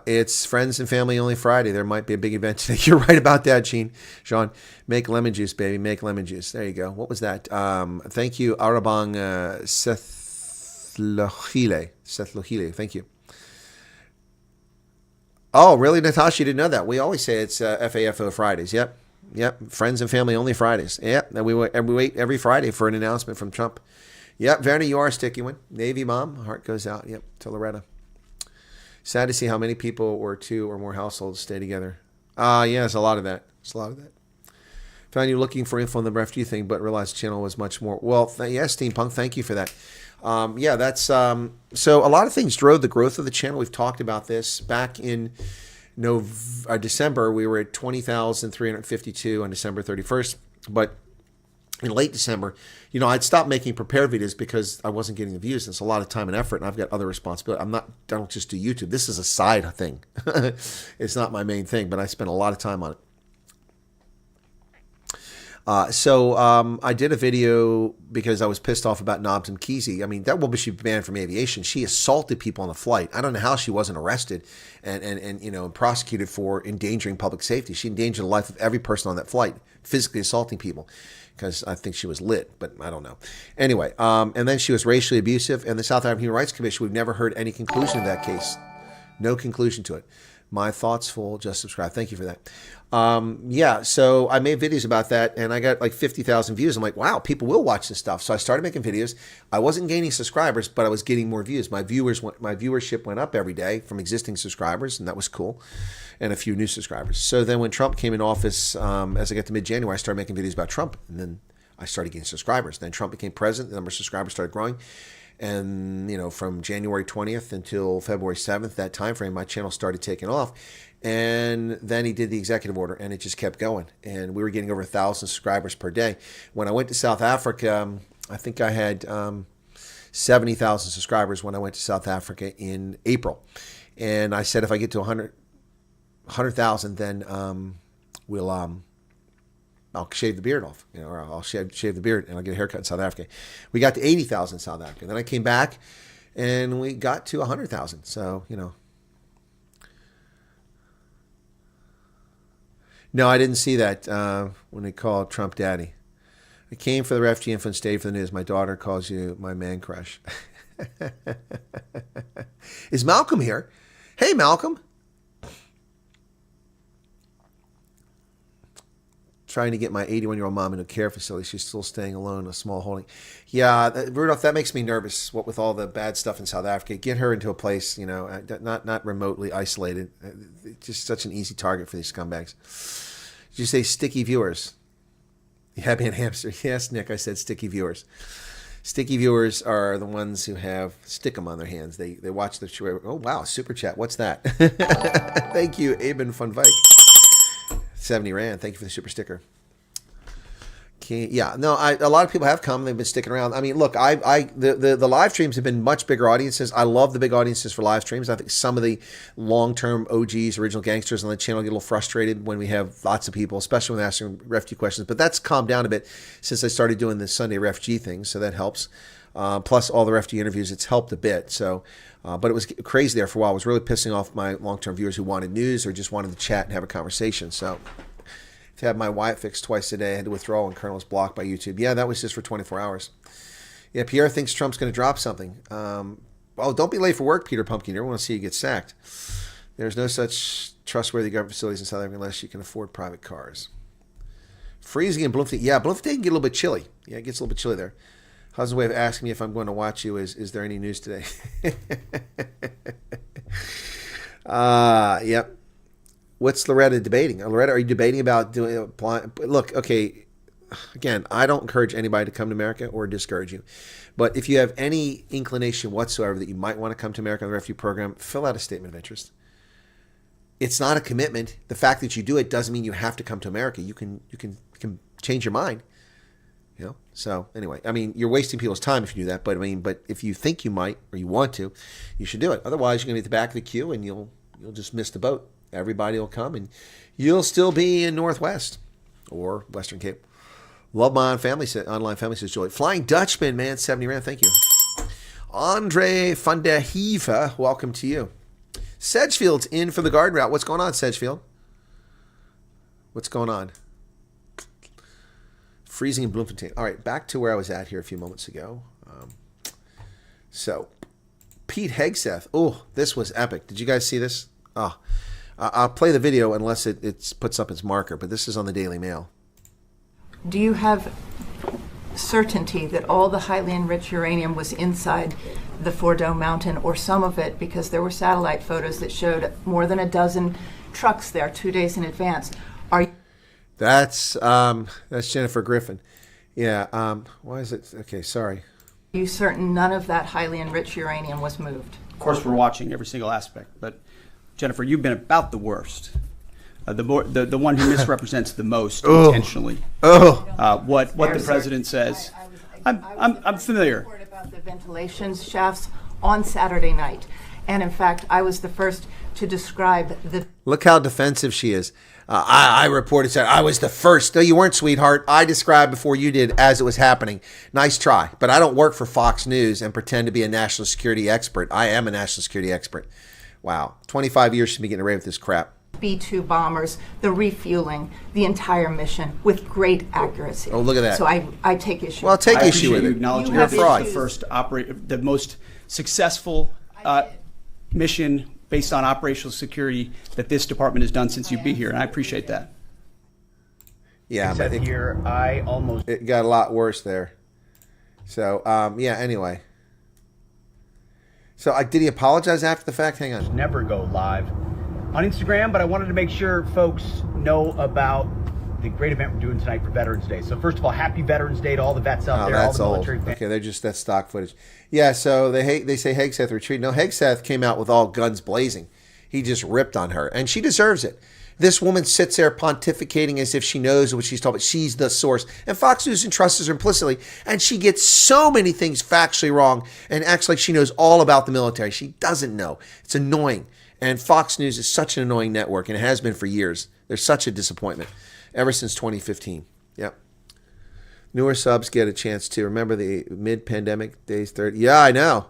It's friends and family only Friday. There might be a big event today. You're right about that, Sean. Make lemon juice, baby. Make lemon juice. There you go. What was that? Thank you, Arabang Sethlohile. Thank you. Oh, really, Natasha? You didn't know that? We always say it's FAFO Fridays. Yep. Friends and family only Fridays. Yep. And we wait every Friday for an announcement from Trump. Yep. Werner, you are a sticky one. Navy mom. Heart goes out. Yep. To Loretta. Sad to see how many people or two or more households stay together. Yeah, it's a lot of that. Found you looking for info on the refugee thing, but realized the channel was much more. Well, yes, Steampunk, thank you for that. Yeah, that's so a lot of things drove the growth of the channel. We've talked about this back in December. We were at 20,352 on December 31st, but in late December, I'd stopped making prepared videos because I wasn't getting the views. It's a lot of time and effort, and I've got other responsibility. I don't just do YouTube. This is a side thing. It's not my main thing, but I spend a lot of time on it. So I did a video because I was pissed off about Nobs and Kesey. I mean, that woman should be banned from aviation. She assaulted people on the flight. I don't know how she wasn't arrested and prosecuted for endangering public safety. She endangered the life of every person on that flight, physically assaulting people, because I think she was lit, but I don't know. Anyway, and then she was racially abusive, and the South African Human Rights Commission, we've never heard any conclusion of that case. No conclusion to it. My thoughts full, just subscribe. Thank you for that. Yeah, so I made videos about that, and I got like 50,000 views. I'm like, wow, people will watch this stuff. So I started making videos. I wasn't gaining subscribers, but I was getting more views. My viewership went up every day from existing subscribers, and that was cool, and a few new subscribers. So then when Trump came in office, as I got to mid-January, I started making videos about Trump, and then I started getting subscribers. Then Trump became president. The number of subscribers started growing. And, from January 20th until February 7th, that time frame, my channel started taking off. And then he did the executive order, and it just kept going. And we were getting over 1,000 subscribers per day. When I went to South Africa, I think I had 70,000 subscribers when I went to South Africa in April. And I said, if I get to 100,000, then I'll shave the beard off, or I'll shave the beard and I'll get a haircut in South Africa. We got to 80,000 in South Africa. Then I came back and we got to 100,000. So, No, I didn't see that when they called Trump daddy. I came for the refugee info and stayed for the news. My daughter calls you my man crush. Is Malcolm here? Hey, Malcolm. Trying to get my 81-year-old mom into a care facility. She's still staying alone in a small holding. Yeah, Rudolph, that makes me nervous. What with all the bad stuff in South Africa, get her into a place, not remotely isolated. Just such an easy target for these scumbags. Did you say sticky viewers? Yeah, man, hamster. Yes, Nick, I said sticky viewers. Sticky viewers are the ones who have stick 'em on their hands. They watch the show. Oh wow, super chat. What's that? Thank you, Aben von Vijk. 70 Rand. Thank you for the super sticker. Yeah, no, a lot of people have come. They've been sticking around. I mean, look, the live streams have been much bigger audiences. I love the big audiences for live streams. I think some of the long-term OGs, original gangsters on the channel get a little frustrated when we have lots of people, especially when asking refugee questions. But that's calmed down a bit since I started doing the Sunday refugee thing, so that helps. Plus all the refugee interviews, it's helped a bit. So, but it was crazy there for a while. It was really pissing off my long-term viewers who wanted news or just wanted to chat and have a conversation. So to have my Wyatt fixed twice a day, I had to withdraw when Colonel was blocked by YouTube. Yeah, that was just for 24 hours. Yeah, Pierre thinks Trump's going to drop something. Oh, don't be late for work, Peter Pumpkin. You never want to see you get sacked. There's no such trustworthy government facilities in South Africa unless you can afford private cars. Freezing in Bloemfontein. Yeah, Bloemfontein can get a little bit chilly. Yeah, it gets a little bit chilly there. Husband's way of asking me if I'm going to watch you is there any news today? Yep. What's Loretta debating? Loretta, are you debating about doing applying? Look, okay, again, I don't encourage anybody to come to America or discourage you. But if you have any inclination whatsoever that you might want to come to America on the refugee program, fill out a statement of interest. It's not a commitment. The fact that you do it doesn't mean you have to come to America. You can change your mind. So anyway, I mean, you're wasting people's time if you do that. But if you think you might or you want to, you should do it. Otherwise, you're going to be at the back of the queue and you'll just miss the boat. Everybody will come and you'll still be in Northwest or Western Cape Love my online family, says Julie. Flying Dutchman, man, 70 Rand, thank you. Andre van der Heeve, welcome to you. Sedgefield's in for the garden route. What's going on, Sedgefield? What's going on? Freezing in Bloemfontein. All right, back to where I was at here a few moments ago. So, Pete Hegseth. Oh, this was epic. Did you guys see this? Oh, I'll play the video unless it puts up its marker, but this is on the Daily Mail. Do you have certainty that all the highly enriched uranium was inside the Fordo mountain, or some of it, because there were satellite photos that showed more than a dozen trucks there 2 days in advance? That's Jennifer Griffin. Yeah. Why is it? Okay, sorry. Are you certain none of that highly enriched uranium was moved? Of course, we're watching every single aspect, but Jennifer, you've been about the worst. The one who misrepresents the most intentionally. What the president says. I'm familiar. Report about the ventilation shafts on Saturday night, and in fact, I was the first to describe the. Look how defensive she is. I reported, said I was the first. No, you weren't, sweetheart. I described before you did as it was happening. Nice try. But I don't work for Fox News and pretend to be a national security expert. I am a national security expert. Wow. 25 years to be getting away with this crap. B-2 bombers, the refueling, the entire mission with great accuracy. Oh, look at that. So I take issue. Well, take issue with you it. acknowledging You have that this is issues. the most successful mission based on operational security that this department has done since you've been here, and I appreciate that. Yeah, but it got a lot worse there. So, yeah, anyway. So, did he apologize after the fact? Hang on. Never go live on Instagram, but I wanted to make sure folks know about the great event we're doing tonight for Veterans Day. So first of all, happy Veterans Day to all the vets out there, all that's the old. military fans. Okay, that's stock footage. Yeah, so they say Hegseth retreated. No, Hegseth came out with all guns blazing. He just ripped on her, and she deserves it. This woman sits there pontificating as if she knows what she's talking about. She's the source. And Fox News entrusts her implicitly, and she gets so many things factually wrong and acts like she knows all about the military. She doesn't know. It's annoying. And Fox News is such an annoying network, and it has been for years. They're such a disappointment ever since 2015. Yep. Newer subs get a chance to remember the mid-pandemic days. Yeah, I know.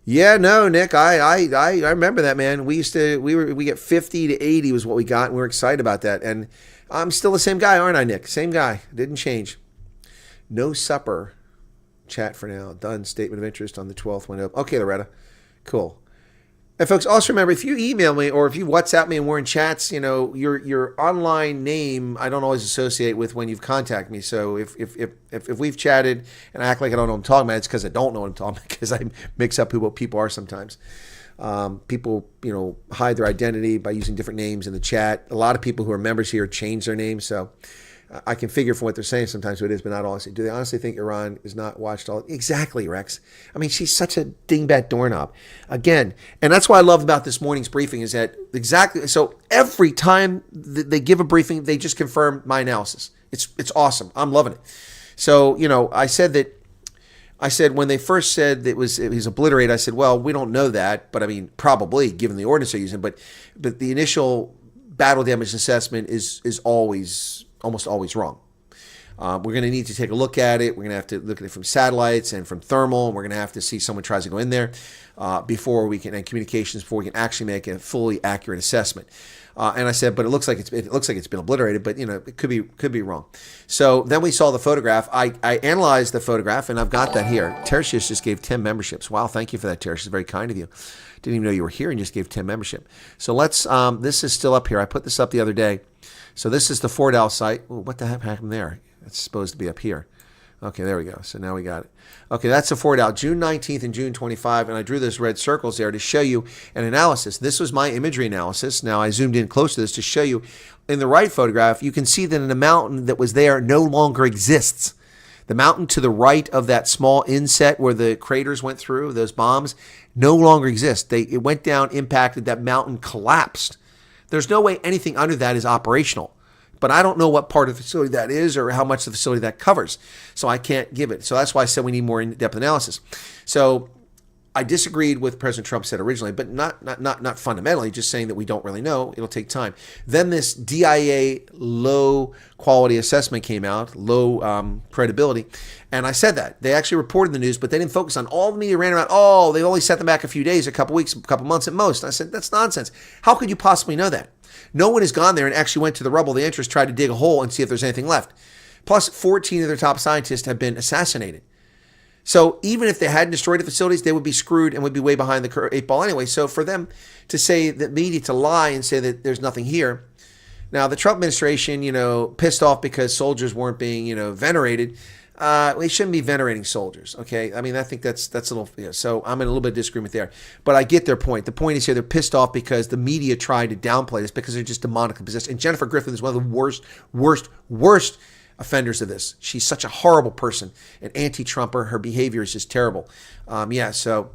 Yeah, no, Nick, I remember that, man. We get 50 to 80 was what we got, and we were excited about that. And I'm still the same guy, aren't I, Nick? Same guy. Didn't change. No supper. Chat for now. Done. Statement of interest on the 12th went up. Okay, Loretta. Cool. And folks, also remember, if you email me or if you WhatsApp me and we're in chats, your online name I don't always associate with when you've contacted me. So if we've chatted and I act like I don't know what I'm talking about, it's because I don't know what I'm talking about, because I mix up who what people are sometimes. People, hide their identity by using different names in the chat. A lot of people who are members here change their names, so I can figure from what they're saying sometimes who it is, but not honestly. Do they honestly think Iran is not watched all? Exactly, Rex. I mean, she's such a dingbat doorknob. Again, and that's what I loved about this morning's briefing is that exactly, so every time they give a briefing, they just confirm my analysis. It's awesome. I'm loving it. So, I said when they first said it was obliterated, I said, well, we don't know that, but I mean, probably given the ordnance they're using, but the initial battle damage assessment is almost always wrong. We're going to need to take a look at it. We're going to have to look at it from satellites and from thermal. And we're going to have to see someone tries to go in there before we can, and communications, before we can actually make a fully accurate assessment. And I said, but it looks like it's been obliterated, but it could be wrong. So then we saw the photograph. I analyzed the photograph, and I've got that here. Tertius just gave 10 memberships. Wow, thank you for that, Tertius. Very kind of you. Didn't even know you were here and just gave 10 membership. So let's. This is still up here. I put this up the other day. So this is the Fordal site. Ooh, what the heck happened there? It's supposed to be up here. Okay, there we go. So now we got it. Okay, that's the Fordal, June 19th and June 25. And I drew those red circles there to show you an analysis. This was my imagery analysis. Now I zoomed in close to this to show you in the right photograph, you can see that the mountain that was there no longer exists. The mountain to the right of that small inset where the craters went through, those bombs, no longer exists. It went down, impacted, that mountain collapsed. There's no way anything under that is operational. But I don't know what part of the facility that is or how much of the facility that covers. So I can't give it. So that's why I said we need more in-depth analysis. So I disagreed with President Trump said originally, but not fundamentally, just saying that we don't really know. It'll take time. Then this DIA low quality assessment came out, low credibility. And I said that. They actually reported the news, but they didn't focus on all the media ran around. Oh, they only set them back a few days, a couple weeks, a couple months at most. And I said, that's nonsense. How could you possibly know that? No one has gone there and actually went to the rubble of the interest, tried to dig a hole and see if there's anything left. Plus, 14 of their top scientists have been assassinated. So even if they hadn't destroyed the facilities, they would be screwed and would be way behind the 8 ball anyway. So for them to say that media to lie and say that there's nothing here. Now, the Trump administration, pissed off because soldiers weren't being, venerated. We shouldn't be venerating soldiers, okay? I mean, I think that's a little, so I'm in a little bit of disagreement there. But I get their point. The point is here, they're pissed off because the media tried to downplay this because they're just demonically possessed. And Jennifer Griffin is one of the worst offenders of this. She's such a horrible person, an anti-Trumper. Her behavior is just terrible. So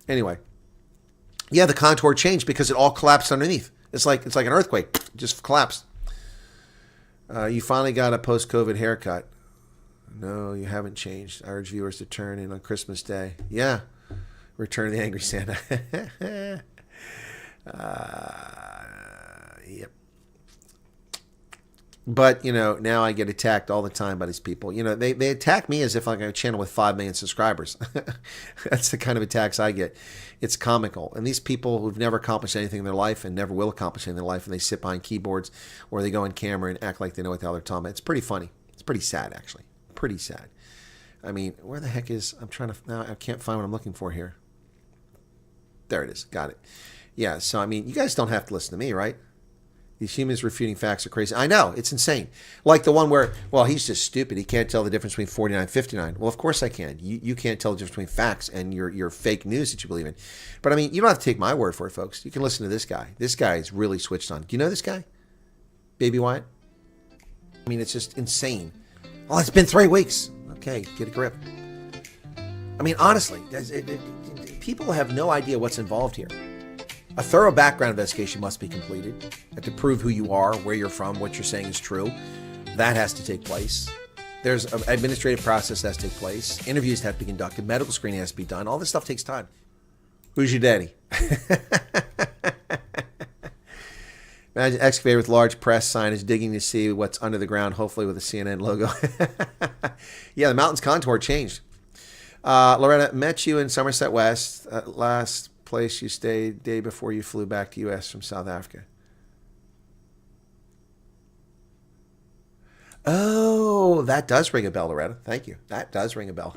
anyway. Yeah, the contour changed because it all collapsed underneath. It's like an earthquake. It just collapsed. You finally got a post-COVID haircut. No, you haven't changed. I urge viewers to turn in on Christmas Day. Yeah. Return of the Angry Santa. Yep. But, now I get attacked all the time by these people. They attack me as if I'm a channel with 5 million subscribers. That's the kind of attacks I get. It's comical. And these people who've never accomplished anything in their life and never will accomplish anything in their life, and they sit behind keyboards or they go on camera and act like they know what the hell they're talking about. It's pretty funny. It's pretty sad, actually. Pretty sad. I mean, where the heck is, now I can't find what I'm looking for here. There it is. Got it. Yeah, so, I mean, you guys don't have to listen to me, right? These humans refuting facts are crazy. I know, it's insane. Like the one where, well, he's just stupid. He can't tell the difference between 49 and 59. Well, of course I can. You can't tell the difference between facts and your fake news that you believe in. But I mean, you don't have to take my word for it, folks. You can listen to this guy. This guy is really switched on. Do you know this guy? Baby Wyatt? I mean, it's just insane. Oh, it's been 3 weeks. Okay, get a grip. I mean, honestly, people have no idea what's involved here. A thorough background investigation must be completed to prove who you are, where you're from, what you're saying is true. That has to take place. There's an administrative process that has to take place. Interviews have to be conducted. Medical screening has to be done. All this stuff takes time. Who's your daddy? Imagine excavator with large press signage digging to see what's under the ground, hopefully with a CNN logo. Yeah, the mountain's contour changed. Loretta, met you in Somerset West, last place you stayed day before you flew back to U.S. from South Africa. Oh, that does ring a bell, Loretta. Thank you. That does ring a bell.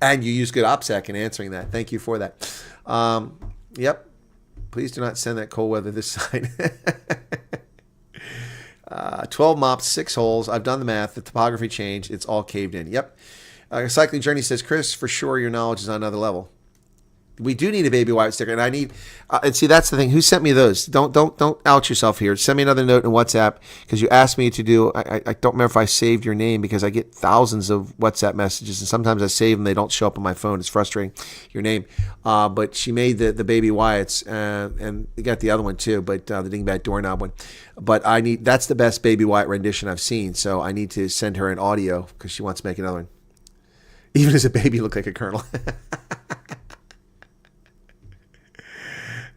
And you use good OPSEC in answering that. Thank you for that. Yep. Please do not send that cold weather this side. 12 mops, 6 holes. I've done the math. The topography changed. It's all caved in. Yep. Cycling Journey says, Chris, for sure your knowledge is on another level. We do need a Baby Wyatt sticker, and I need. And see, that's the thing. Who sent me those? Don't out yourself here. Send me another note in WhatsApp because you asked me to do. I don't remember if I saved your name because I get thousands of WhatsApp messages, and sometimes I save them. They don't show up on my phone. It's frustrating. Your name, but she made the Baby Wyatts, and they got the other one too, but the Dingbat Doorknob one. But I need. That's the best Baby Wyatt rendition I've seen. So I need to send her an audio because she wants to make another one. Even as a baby, you look like a colonel.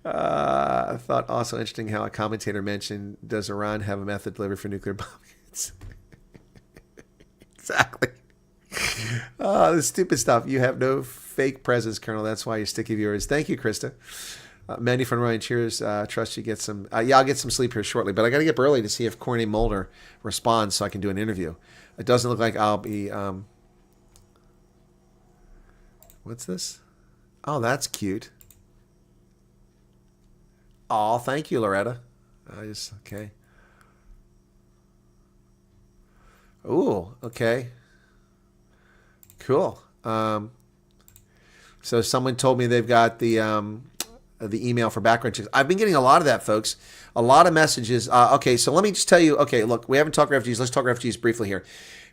I thought also interesting how a commentator mentioned, does Iran have a method delivered for nuclear bombs? Exactly. Oh, the stupid stuff. You have no fake presence, Colonel. That's why you're sticky viewers. Thank you, Krista. Mandy from Ryan Cheers. Trust you get some. Yeah, I'll get some sleep here shortly, but I got to get up early to see if Corny Mulder responds so I can do an interview. It doesn't look like I'll be. What's this? Oh, that's cute. Oh, thank you, Loretta. Okay. Ooh, okay. Cool. So someone told me they've got the email for background checks. I've been getting a lot of that, folks. A lot of messages. Okay, so let me just tell you. Okay, look, we haven't talked refugees. Let's talk refugees briefly here.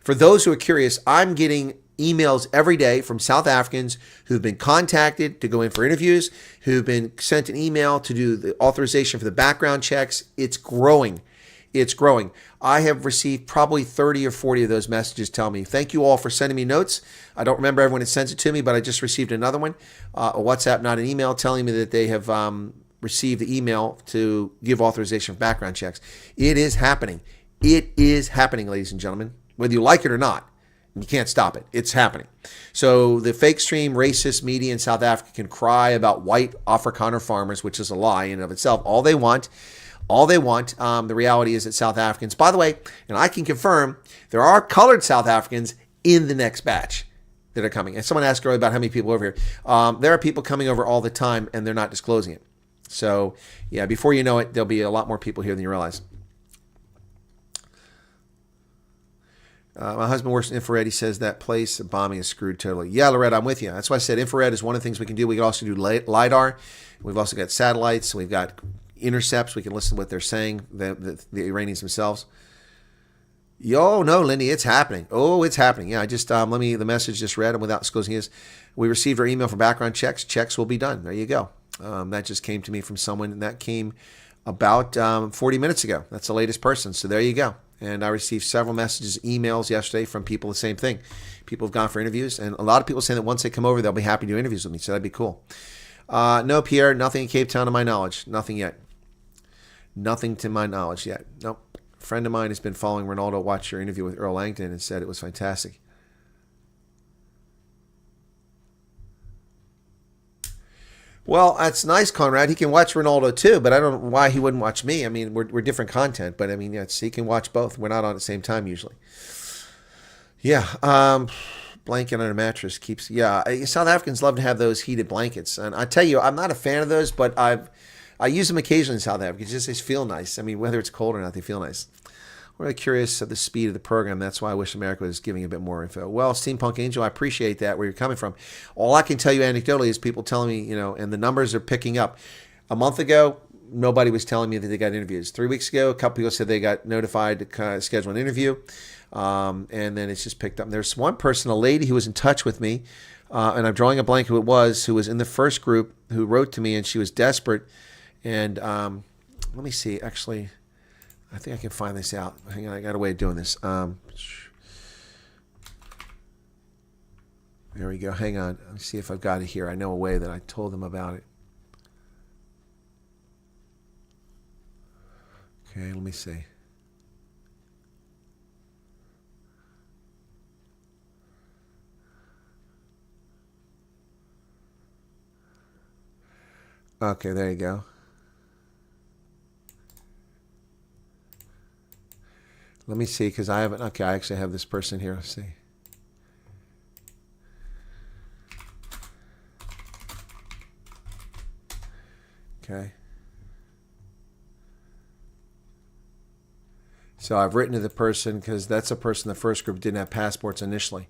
For those who are curious, I'm getting emails every day from South Africans who've been contacted to go in for interviews, who've been sent an email to do the authorization for the background checks. It's growing. It's growing. I have received probably 30 or 40 of those messages telling me, thank you all for sending me notes. I don't remember everyone that sends it to me, but I just received another one, a WhatsApp, not an email, telling me that they have received the email to give authorization for background checks. It is happening. It is happening, ladies and gentlemen, whether you like it or not. You can't stop it. It's happening. So the fake stream racist media in South Africa can cry about white Afrikaner farmers, which is a lie in and of itself. All they want. The reality is that South Africans, by the way, and I can confirm, there are colored South Africans in the next batch that are coming. And someone asked earlier about how many people over here. There are people coming over all the time, and they're not disclosing it. So, yeah, before you know it, there'll be a lot more people here than you realize. My husband works in infrared. He says that place bombing is screwed totally. Yeah, Loretta, I'm with you. That's why I said infrared is one of the things we can do. We can also do LiDAR. We've also got satellites. We've got intercepts. We can listen to what they're saying, the Iranians themselves. Yo, no, Lindy, it's happening. Oh, it's happening. Yeah, I just, the message just read, and without disclosing his, we received our email for background checks. Checks will be done. There you go. That just came to me from someone, and that came about 40 minutes ago. That's the latest person. So there you go. And I received several messages, emails yesterday from people, the same thing. People have gone for interviews, and a lot of people saying that once they come over, they'll be happy to do interviews with me. So that'd be cool. No, Pierre, nothing in Cape Town to my knowledge. Nothing yet. Nothing to my knowledge yet. Nope. A friend of mine has been following Ronaldo, watched your interview with Earl Langton, and said it was fantastic. Well, that's nice, Conrad. He can watch Ronaldo too, but I don't know why he wouldn't watch me. I mean, we're different content, but I mean, yeah, he can watch both. We're not on at the same time usually. Yeah, blanket on a mattress keeps. Yeah, South Africans love to have those heated blankets, and I tell you, I'm not a fan of those, but I use them occasionally in South Africa. They feel nice. I mean, whether it's cold or not, they feel nice. We're really curious of the speed of the program. That's why I wish America was giving a bit more info. Well, Steampunk Angel, I appreciate that, where you're coming from. All I can tell you anecdotally is people telling me, and the numbers are picking up. A month ago, nobody was telling me that they got interviews. 3 weeks ago, a couple people said they got notified to schedule an interview, and then it's just picked up. And there's one person, a lady who was in touch with me, and I'm drawing a blank who it was, who was in the first group, who wrote to me, and she was desperate. And let me see, actually, I think I can find this out. Hang on, I got a way of doing this. There we go. Hang on. Let me see if I've got it here. I know a way that I told them about it. Okay, let me see. Okay, there you go. Let me see, because I haven't. Okay, I actually have this person here. Let's see. Okay. So I've written to the person, because that's a person the first group didn't have passports initially.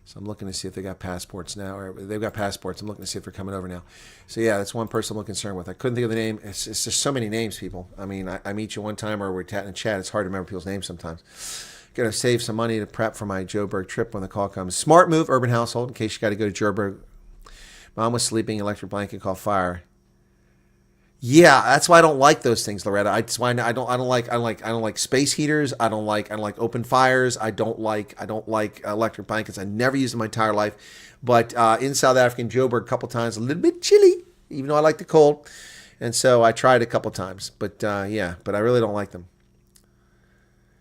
So I'm looking to see if they got passports now, or they've got passports. I'm looking to see if they're coming over now. So yeah, that's one person I'm concerned with. I couldn't think of the name. It's just so many names, people. I mean, I meet you one time, or we're chatting in chat. It's hard to remember people's names sometimes. Gonna save some money to prep for my Joburg trip when the call comes. Smart move, urban household, in case you got to go to Joburg. Mom was sleeping, electric blanket called fire. Yeah, that's why I don't like those things, Loretta. That's why I don't like space heaters. I don't like open fires. I don't like electric blankets. I never used them my entire life. But in South Africa, in Joburg, a couple times, a little bit chilly, even though I like the cold. And so I tried a couple times. But yeah, but I really don't like them.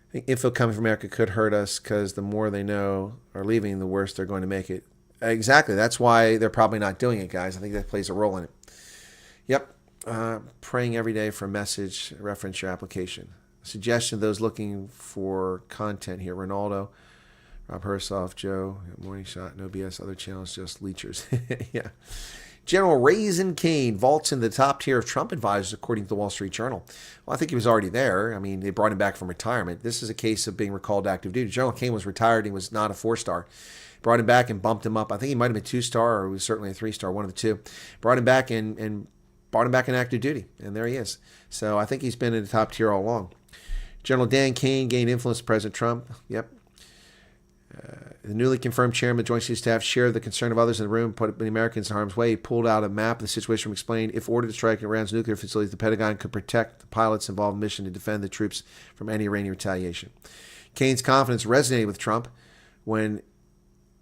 I think info coming from America could hurt us, because the more they know are leaving, the worse they're going to make it. Exactly. That's why they're probably not doing it, guys. I think that plays a role in it. Yep. Praying every day for a message, reference your application. Suggestion of those looking for content here. Ronaldo, Rob Hersoff, Joe, Morning Shot, no BS, other channels, just leechers. Yeah. General Raisin Kane vaults in the top tier of Trump advisors, according to the Wall Street Journal. Well, I think he was already there. I mean, they brought him back from retirement. This is a case of being recalled to active duty. General Kane was retired. He was not a 4-star. Brought him back and bumped him up. I think he might have been 2-star, or he was certainly a 3-star, one of the two. Brought him back and brought him back in active duty, and there he is. So I think he's been in the top tier all along. General Dan Kane gained influence with President Trump. Yep. The newly confirmed chairman of the Joint Chiefs of Staff shared the concern of others in the room, put many Americans in harm's way. He pulled out a map of the situation and explained if ordered to strike Iran's nuclear facilities, the Pentagon could protect the pilots involved in the mission to defend the troops from any Iranian retaliation. Kane's confidence resonated with Trump when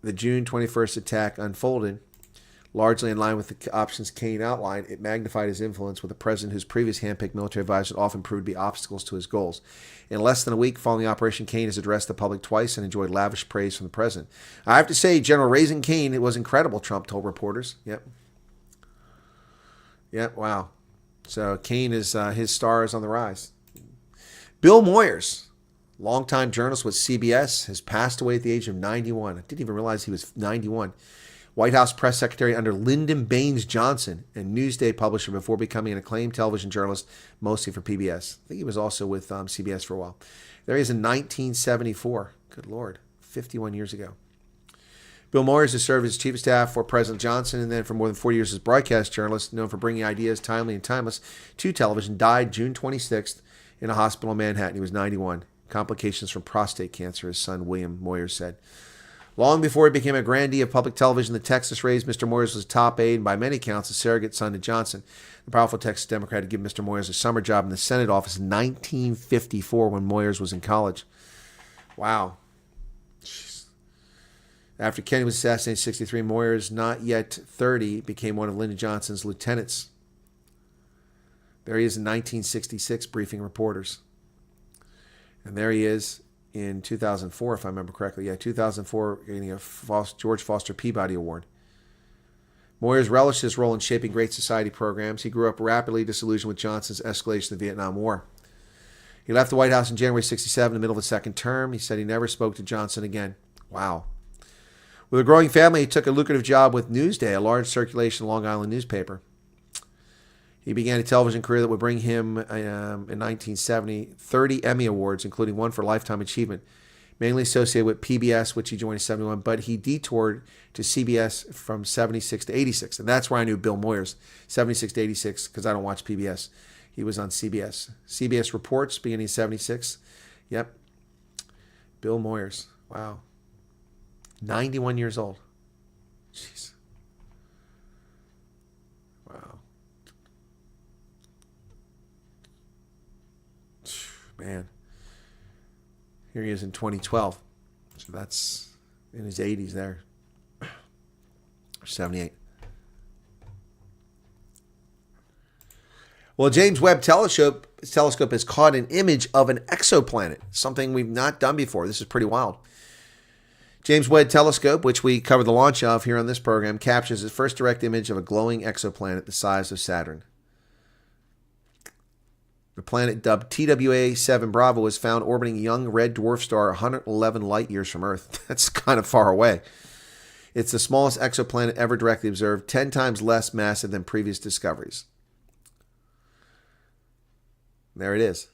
the June 21st attack unfolded. Largely in line with the options Kane outlined, it magnified his influence with a president whose previous handpicked military advisors often proved to be obstacles to his goals. In less than a week following the operation, Kane has addressed the public twice and enjoyed lavish praise from the president. I have to say, General Raising Kane, it was incredible, Trump told reporters. Yep, wow. So Kane is, his star is on the rise. Bill Moyers, longtime journalist with CBS, has passed away at the age of 91. I didn't even realize he was 91. White House press secretary under Lyndon Baines Johnson and Newsday publisher before becoming an acclaimed television journalist, mostly for PBS. I think he was also with CBS for a while. There he is in 1974. Good Lord, 51 years ago. Bill Moyers has served as chief of staff for President Johnson and then for more than 40 years as broadcast journalist, known for bringing ideas timely and timeless to television. Died June 26th in a hospital in Manhattan. He was 91. Complications from prostate cancer, his son William Moyers said. Long before he became a grandee of public television, the Texas raised Mr. Moyers was top aide and by many accounts a surrogate son to Johnson. The powerful Texas Democrat had given Mr. Moyers a summer job in the Senate office in 1954 when Moyers was in college. Wow. Jeez. After Kennedy was assassinated in 1963, Moyers, not yet 30, became one of Lyndon Johnson's lieutenants. There he is in 1966 briefing reporters. And there he is in 2004, if I remember correctly. 2004, getting a George Foster Peabody Award. Moyers relished his role in shaping Great Society programs. He grew up rapidly disillusioned with Johnson's escalation of the Vietnam War. He left the White House in January 1967, in the middle of his second term. He said he never spoke to Johnson again. Wow. With a growing family, he took a lucrative job with Newsday, a large circulation Long Island newspaper. He began a television career that would bring him, in 1970, 30 Emmy Awards, including one for Lifetime Achievement, mainly associated with PBS, which he joined in 71, but he detoured to CBS from 76 to 86, and that's where I knew Bill Moyers, 76 to 86, because I don't watch PBS. He was on CBS. CBS Reports, beginning in 76. Yep. Bill Moyers. Wow. 91 years old. Jeez. Wow. Man. Here he is in 2012. So that's in his 80s there. 78. Well, James Webb Telescope has caught an image of an exoplanet, something we've not done before. This is pretty wild. James Webb Telescope, which we covered the launch of here on this program, captures its first direct image of a glowing exoplanet the size of Saturn. The planet dubbed TWA-7 Bravo was found orbiting a young red dwarf star 111 light years from Earth. That's kind of far away. It's the smallest exoplanet ever directly observed, 10 times less massive than previous discoveries. There it is.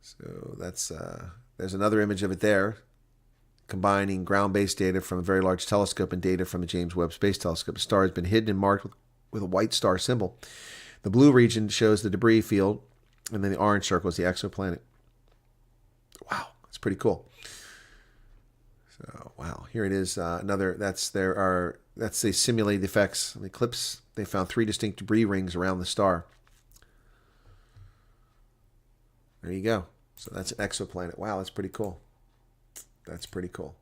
So that's there's another image of it there, combining ground-based data from a very large telescope and data from the James Webb Space Telescope. The star has been hidden and marked with a white star symbol. The blue region shows the debris field, and then the orange circle is the exoplanet. Wow, that's pretty cool. So, wow, here it is. That's the simulated effects of the eclipse. They found 3 distinct debris rings around the star. There you go. So that's an exoplanet. Wow, that's pretty cool. That's pretty cool.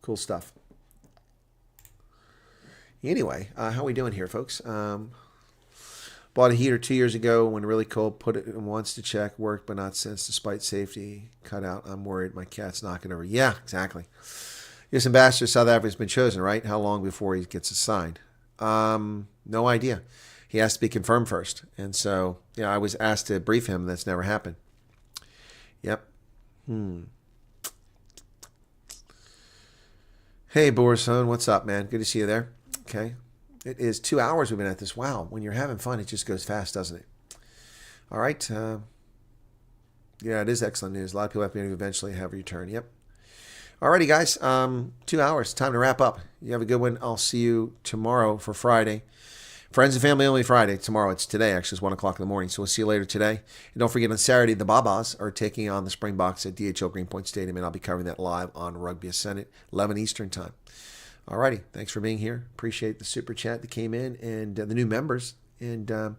Cool stuff. Anyway, how are we doing here, folks? Bought a heater 2 years ago when really cold. Put it in once to check. Worked, but not since. Despite safety. Cut out. I'm worried my cat's knocking over. Yeah, exactly. U.S. Ambassador to South Africa has been chosen, right? How long before he gets assigned? No idea. He has to be confirmed first. And so, I was asked to brief him. That's never happened. Yep. Hey, Borisone, what's up, man? Good to see you there. Okay. It is 2 hours we've been at this. Wow. When you're having fun, it just goes fast, doesn't it? All right. Yeah, it is excellent news. A lot of people have to eventually have a return. Yep. All righty, guys. 2 hours. Time to wrap up. You have a good one. I'll see you tomorrow for Friday. Friends and family only Friday. Tomorrow, it's today, actually. It's 1 o'clock in the morning. So we'll see you later today. And don't forget, on Saturday, the Babas are taking on the Springboks at DHL Greenpoint Stadium, and I'll be covering that live on Rugby Ascendant, 11 Eastern time. All righty. Thanks for being here. Appreciate the super chat that came in, and the new members, and the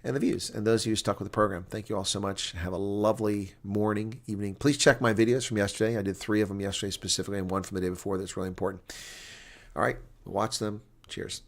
views. And those of you who stuck with the program, thank you all so much. Have a lovely morning, evening. Please check my videos from yesterday. I did 3 of them yesterday specifically, and 1 from the day before. That's really important. All right. Watch them. Cheers.